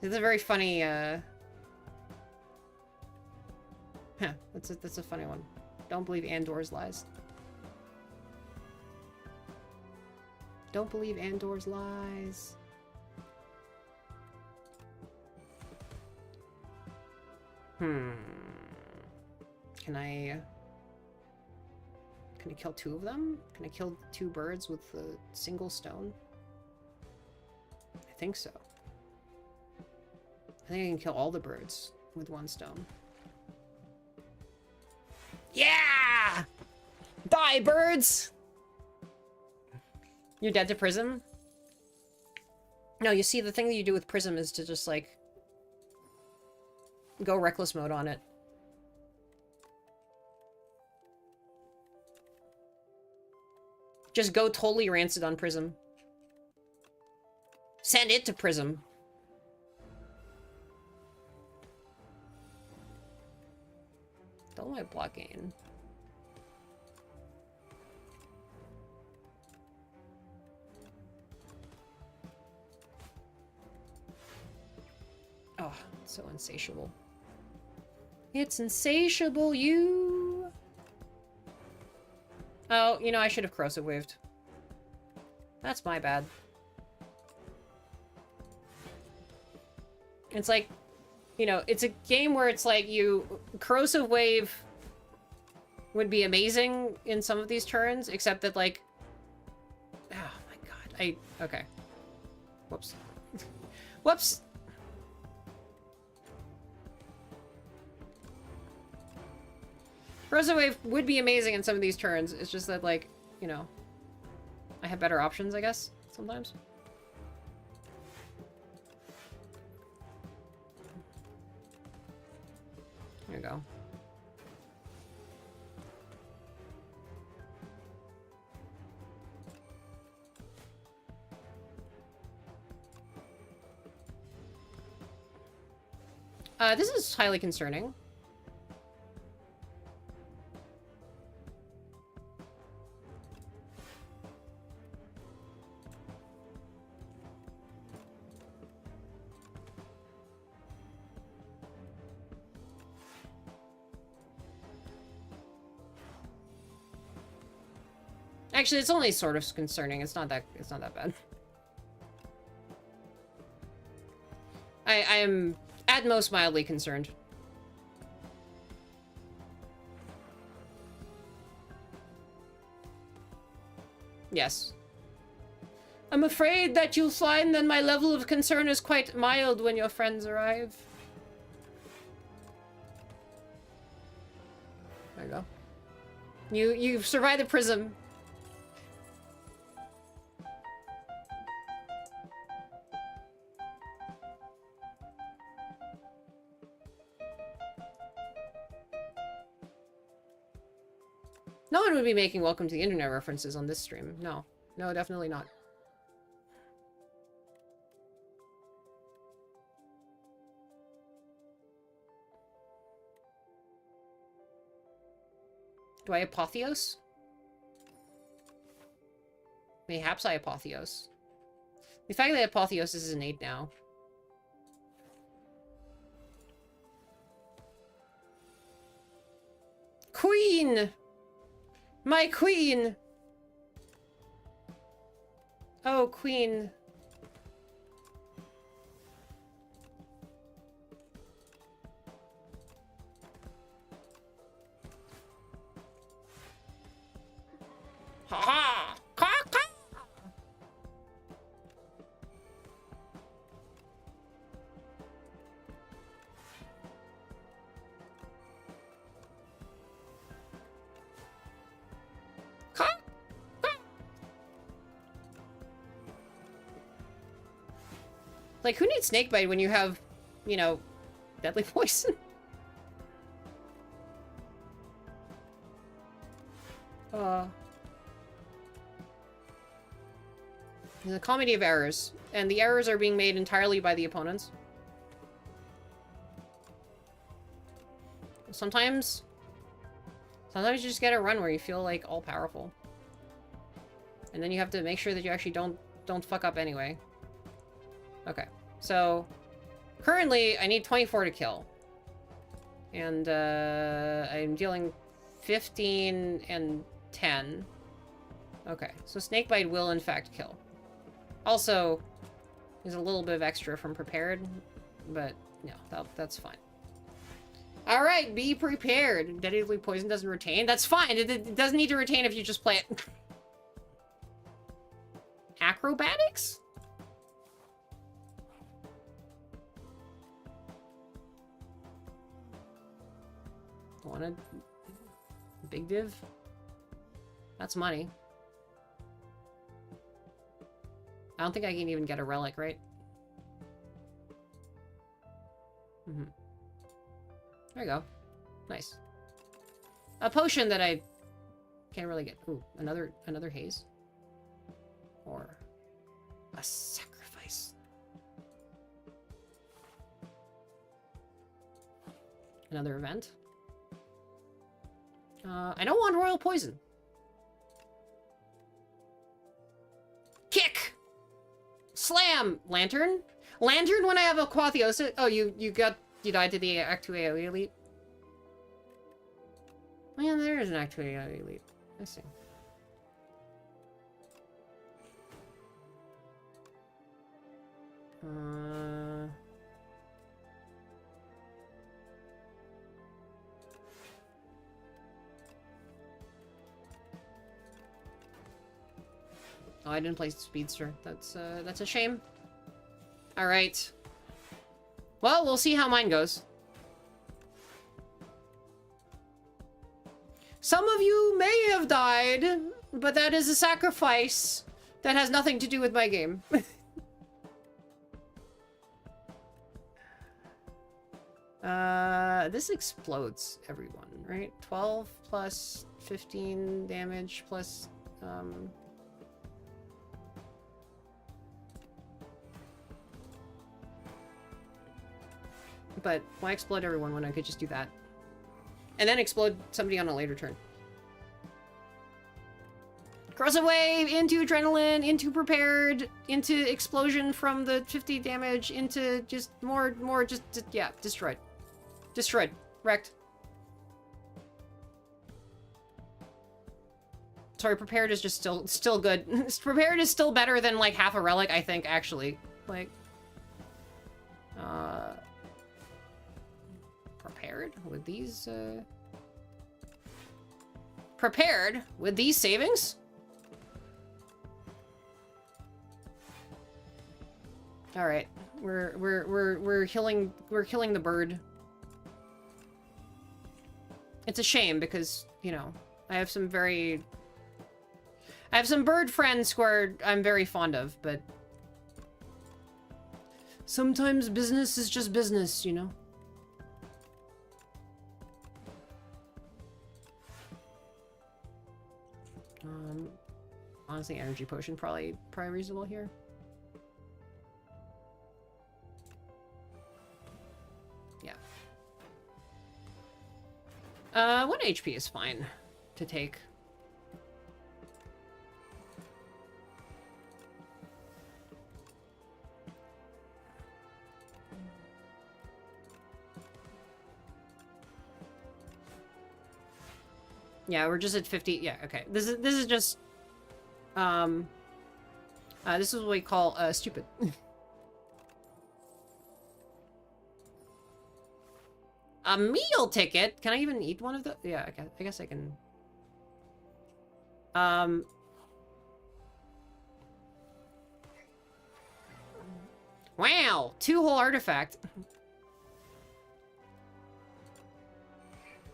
It's a very funny, that's a funny one. Don't believe Andor's lies. Don't believe Andor's lies. Can I kill 2 of them? Can I kill 2 birds with a single stone? I think so. I think I can kill all the birds with 1 stone. Yeah! Die, birds! You're dead to Prism? No, you see, the thing that you do with Prism is to just, like, go reckless mode on it. Just go totally rancid on Prism. Send it to Prism. Don't like blocking. Oh, it's so insatiable. It's insatiable, you! Oh, you know, I should have corrosive waved. That's my bad. It's like, you know, it's a game where it's like corrosive wave would be amazing in some of these turns, except that, like, oh my god, okay. Whoops. Whoops! Corrosive wave would be amazing in some of these turns, it's just that, like, you know, I have better options, I guess, sometimes. There you go. This is highly concerning. Actually, it's only sort of concerning. It's not that bad. I am at most mildly concerned. Yes. I'm afraid that you'll find that my level of concern is quite mild when your friends arrive. There you go. You've survived the prism. No one would be making Welcome to the Internet references on this stream. No. No, definitely not. Do I apotheos? Mayhaps I apotheos. The fact that apotheosis is an 8 now. Queen! My queen! Oh, queen. Ha ha! Caw, caw! Like, who needs snakebite when you have, you know, Deadly poison. It's a comedy of errors, and the errors are being made entirely by the opponents. Sometimes you just get a run where you feel like all powerful, and then you have to make sure that you actually don't fuck up anyway. Okay, so currently I need 24 to kill, and I'm dealing 15 and 10. Okay, so Snakebite will in fact kill. Also, there's a little bit of extra from prepared, but no, that's fine. All right, be prepared. Deadly poison doesn't retain. That's fine. It doesn't need to retain if you just play it. Acrobatics? Want a big div? That's money. I don't think I can even get a relic, right? Mm-hmm. There you go. Nice. A potion that I can't really get. Ooh, another haze. Or a sacrifice. Another event. I don't want royal poison. Kick! Slam! Lantern? Lantern when I have a Quathiosis? Oh, you died to the Act 2 AoE elite? Oh, yeah, there is an Act 2 AoE elite. I see. Oh, I didn't play Speedster. That's a shame. Alright. Well, we'll see how mine goes. Some of you may have died, but that is a sacrifice that has nothing to do with my game. This explodes everyone, right? 12 plus 15 damage plus, But why explode everyone when I could just do that? And then explode somebody on a later turn. Corrosive Wave, into Adrenaline, into Prepared, into Explosion from the 50 damage, into just more, yeah, destroyed. Destroyed. Wrecked. Sorry, Prepared is just still good. Prepared is still better than, like, half a relic, I think, actually. Like, Prepared with these, Prepared with these savings? All right, we're killing the bird. It's a shame because, you know, I have some bird friends who I'm very fond of, but sometimes business is just business, you know. Honestly, energy potion probably reasonable here. Yeah. 1 HP is fine to take. Yeah, we're just at 50. Yeah, okay. This is just this is what we call stupid. A meal ticket? Can I even eat one of the? Yeah, I guess I can. Wow, 2 whole artifact.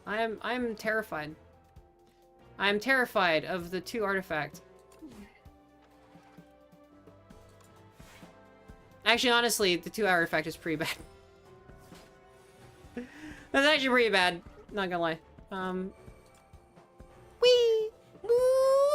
I'm terrified. I'm terrified of the 2 artifact. Actually, honestly, the 2 artifact is pretty bad. That's actually pretty bad. Not gonna lie. Wee! Whoa.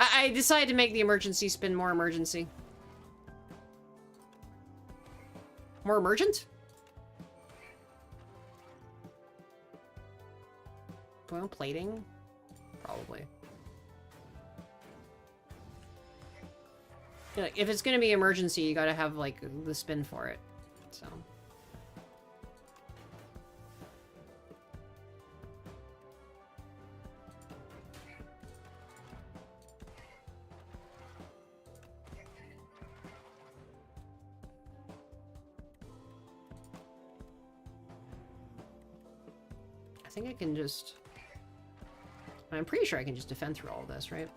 I decided to make the emergency spin more emergency. More emergent? Well, plating? Probably. Yeah, like, if it's gonna be emergency, you gotta have, like, the spin for it. So. I think I can just... I'm pretty sure I can just defend through all of this, right?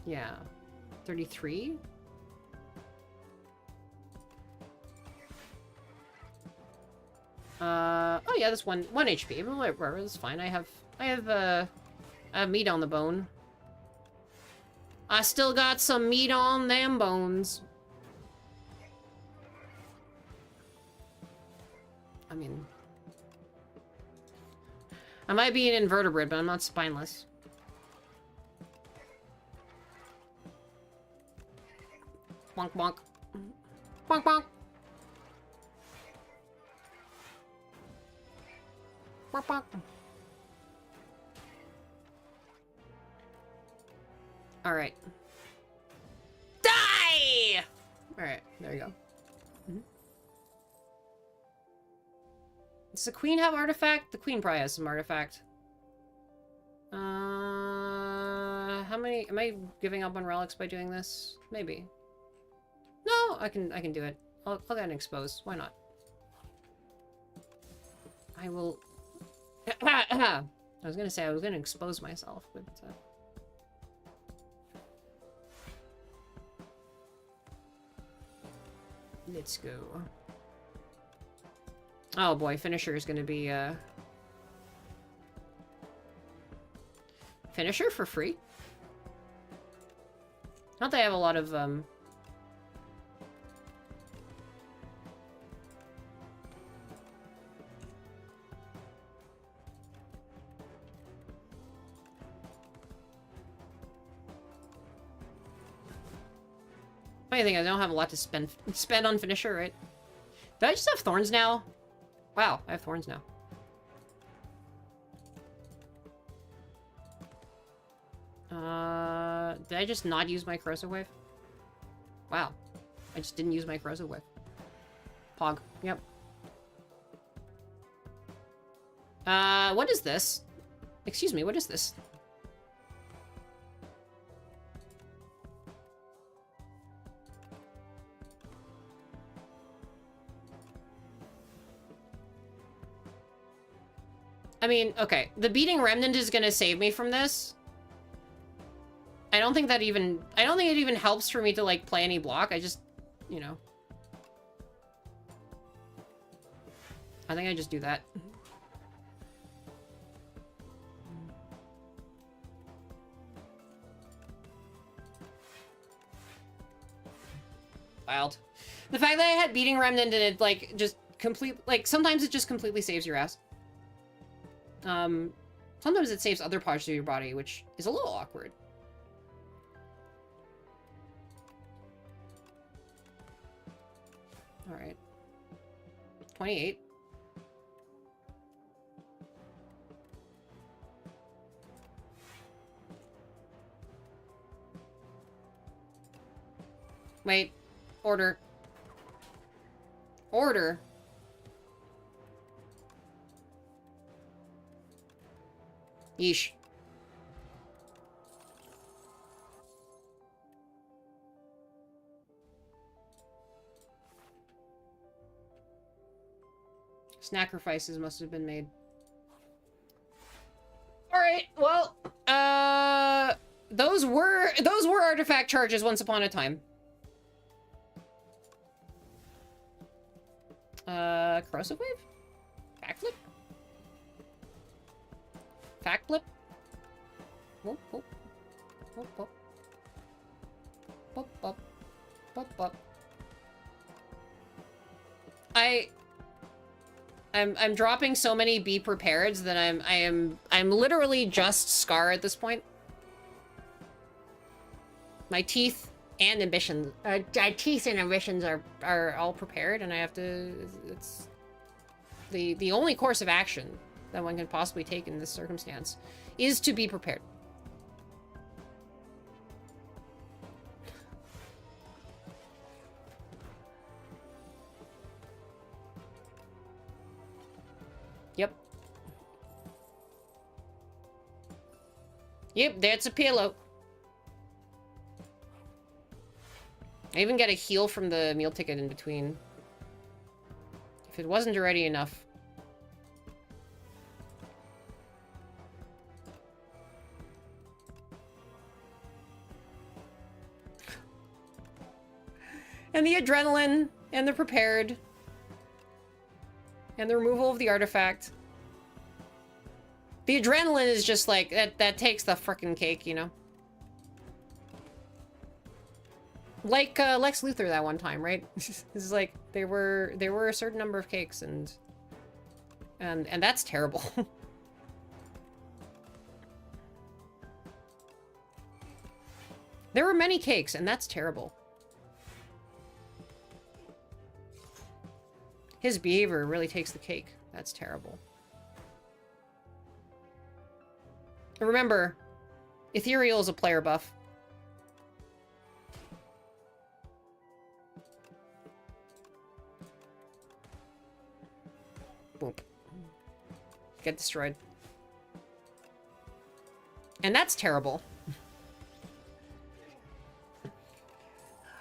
Yeah. 33? Oh yeah, that's one HP. Whatever, that's fine. I have meat on the bone. I still got some meat on them bones. I mean, I might be an invertebrate, but I'm not spineless. Bonk bonk. Bonk bonk. Bonk bonk. Alright. Die! Alright, there you go. Does the queen have artifact? The queen probably has some artifact. How many... Am I giving up on relics by doing this? Maybe. No, I can do it. I'll go ahead and expose. Why not? I will... I was gonna say I was gonna expose myself, but... Let's go. Oh boy, finisher is gonna be, Finisher for free? Not that I have a lot of, Funny thing, I don't have a lot to spend on finisher, right? Do I just have thorns now? Wow, I have thorns now. Did I just not use my corrosive wave? Wow. I just didn't use my corrosive wave. Pog. Yep. What is this? Excuse me, what is this? I mean, okay, the beating remnant is gonna save me from this. I don't think it even helps for me to, like, play any block. I just, you know. I think I just do that. Wild. The fact that I had beating remnant and it, like, just sometimes it just completely saves your ass. Sometimes it saves other parts of your body, which is a little awkward. Alright. 28. Wait. Order. Order? Yeesh. Sacrifices must have been made. Alright, well, those were artifact charges once upon a time. Corrosive wave? Backflip? Backflip? Whoop, whoop. Whoop, whoop. Whoop, whoop. Whoop, whoop. I'm dropping so many be prepareds that I'm literally just Scar at this point. My teeth and ambitions, are all prepared, and I have to. It's the only course of action that one can possibly take in this circumstance is to be prepared. Yep. Yep, that's a pillow. I even get a heal from the meal ticket in between. If it wasn't already enough. And the adrenaline, and the prepared. And the removal of the artifact. The adrenaline is just like, that takes the frickin' cake, you know? Like Lex Luthor that one time, right? This is like, there were a certain number of cakes, and that's terrible. There were many cakes, and that's terrible. His behavior really takes the cake. That's terrible. Remember, Ethereal is a player buff. Boom. Get destroyed. And that's terrible.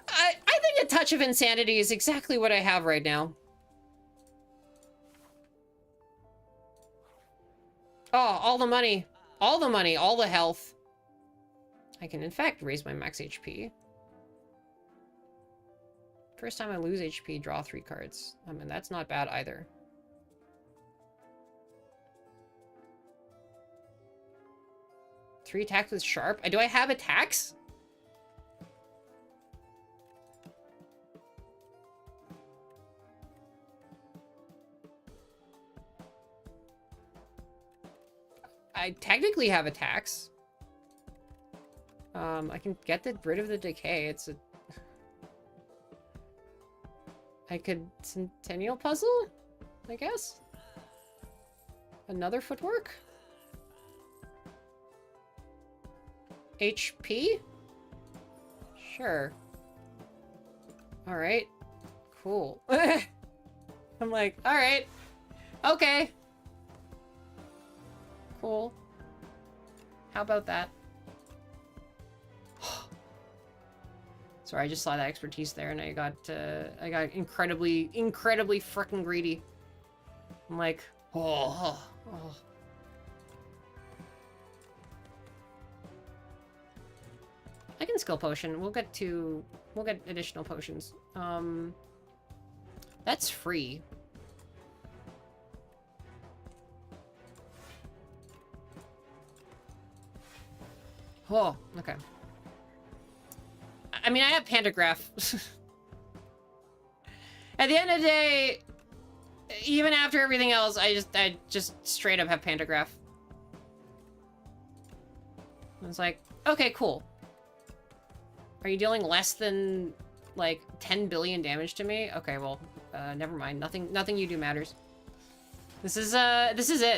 I think a touch of insanity is exactly what I have right now. Oh, all the money. All the money, all the health. I can, in fact, raise my max HP. First time I lose HP, draw 3 cards. I mean, that's not bad either. Three attacks with sharp? Do I have attacks? I technically have attacks. I can get rid of the decay. It's a... I could Centennial Puzzle, I guess? Another footwork? HP? Sure. Alright. Cool. I'm like, alright. Okay. Cool. How about that? Sorry, I just saw that expertise there, and I got incredibly frickin' greedy. I'm like, oh. I can skill potion. We'll get additional potions. That's free. Oh, okay. I mean, I have Pandagraph. At the end of the day, even after everything else, I just straight up have Pandagraph. It's like, okay, cool. Are you dealing less than, like, 10 billion damage to me? Okay, well, never mind. Nothing you do matters. This is it.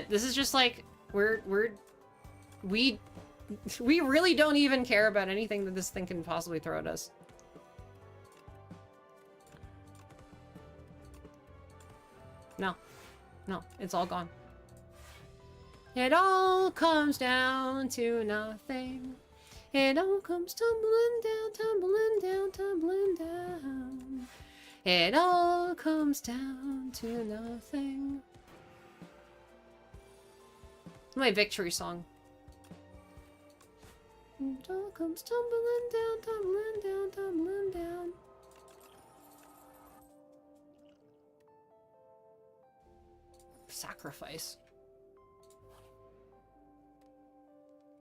This is just like, we really don't even care about anything that this thing can possibly throw at us. No. No, it's all gone. It all comes down to nothing. It all comes tumbling down, tumbling down, tumbling down. It all comes down to nothing. My victory song. It all comes tumbling down, tumbling down, tumbling down. Sacrifice.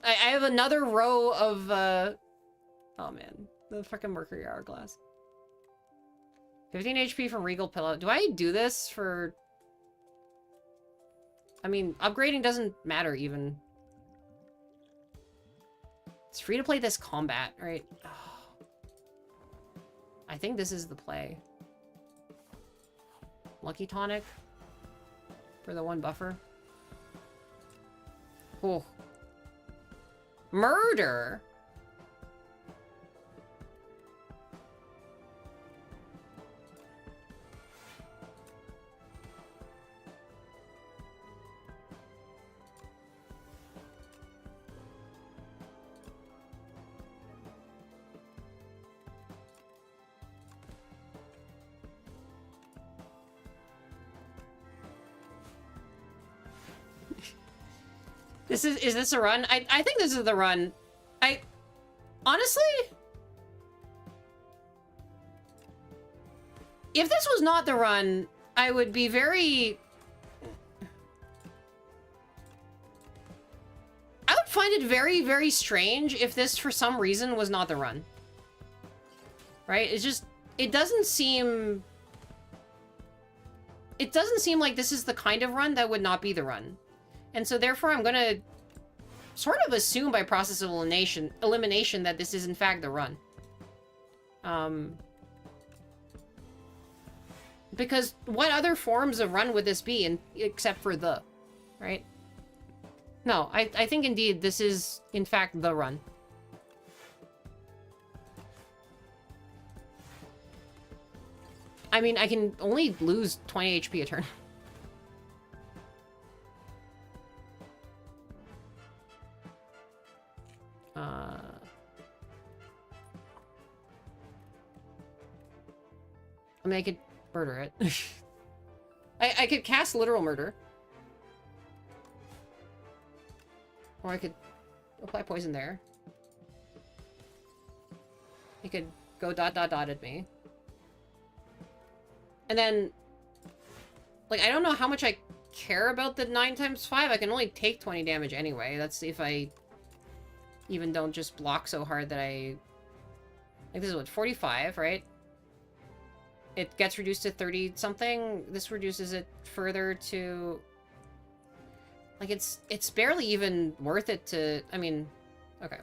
I have another row of, oh man. The frickin' Mercury Hourglass. 15 HP from Regal Pillow. Do I do this for... I mean, upgrading doesn't matter even. It's free to play this combat, right? Oh. I think this is the play. Lucky Tonic. For the one buffer. Oh. Murder? Is this a run? I think this is the run. Honestly, if this was not the run, I would be very... I would find it very, very strange if this, for some reason, was not the run. Right? It's just... It doesn't seem... It doesn't seem like this is the kind of run that would not be the run. And so therefore I'm gonna sort of assume by process of elimination that this is in fact the run. Because what other forms of run would this be except for the, right? No, I think indeed this is in fact the run. I mean, I can only lose 20 HP a turn. I mean, I could murder it. I could cast literal murder. Or I could apply poison there. He could go ... at me. And then... Like, I don't know how much I care about the 9 times 5. I can only take 20 damage anyway. That's if I even don't just block so hard that I... Like, this is what, 45, right? It gets reduced to 30-something. This reduces it further to... Like, it's barely even worth it to... I mean, okay.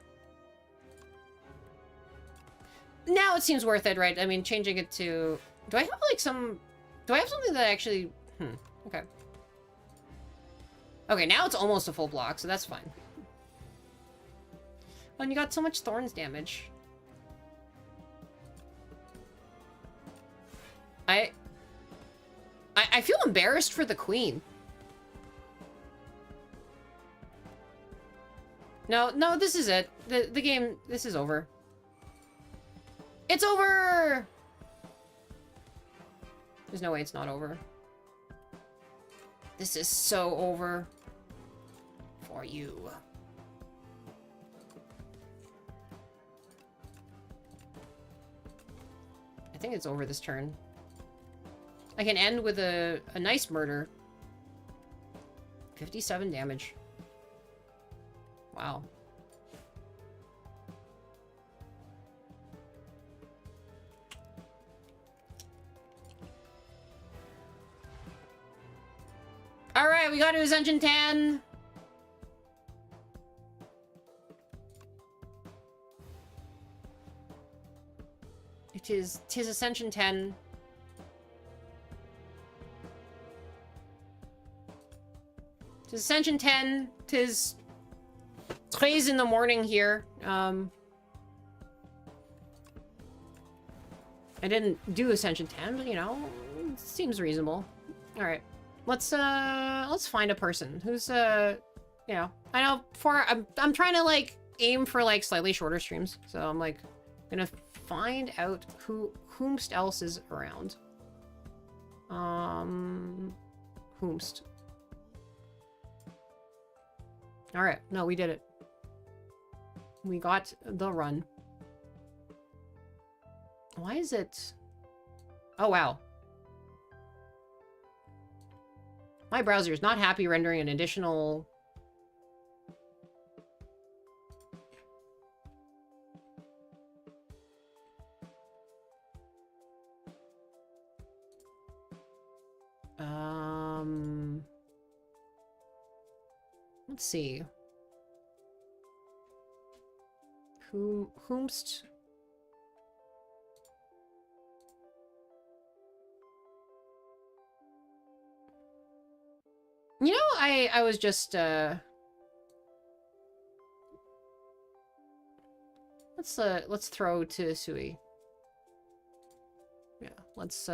Now it seems worth it, right? I mean, changing it to... Do I have, like, some... Do I have something that actually... okay. Okay, now it's almost a full block, so that's fine. Oh, and you got so much Thorns damage. I feel embarrassed for the queen. No, this is it. The game, this is over. It's over! There's no way it's not over. This is so over. For you. I think it's over this turn. I can end with a nice murder. 57 damage. Wow. Alright, we got to Ascension 10. Tis Ascension 10. Tis Ascension 10. Tis 3 in the morning here. I didn't do Ascension 10, but you know, it seems reasonable. All right, let's find a person who's you know, I know I'm trying to like aim for like slightly shorter streams, so I'm like gonna find out whomst else is around. Whomst. Alright, no, we did it. We got the run. Why is it... Oh, wow. My browser is not happy rendering an additional... Let's see. Whomst? You know, I was just, let's throw to Sui. Yeah, let's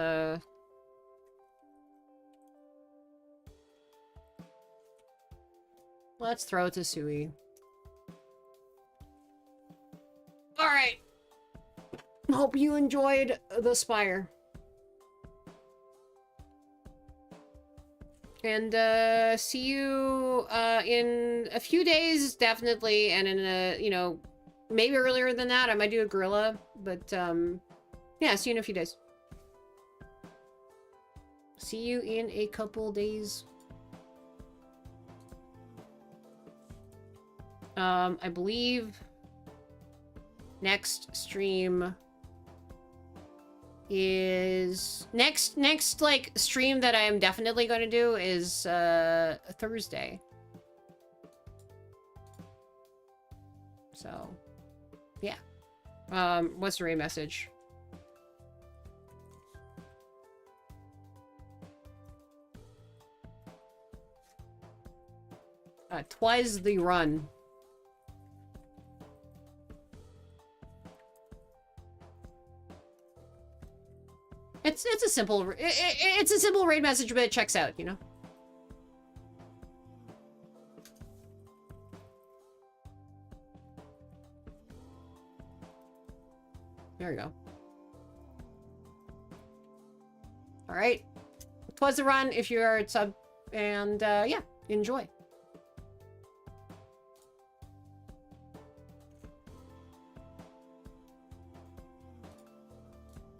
throw to Sui. Alright. Hope you enjoyed the Spire. And, see you, in a few days, definitely, and in a, you know, maybe earlier than that. I might do a gorilla, but, yeah, see you in a few days. See you in a couple days. I believe next stream is next like stream that I am definitely going to do is Thursday. So yeah. What's the raid message? Twas the run. It's a simple it's a simple raid message, but it checks out, you know. There we go. All right, twas the run if you're a sub, and yeah, enjoy.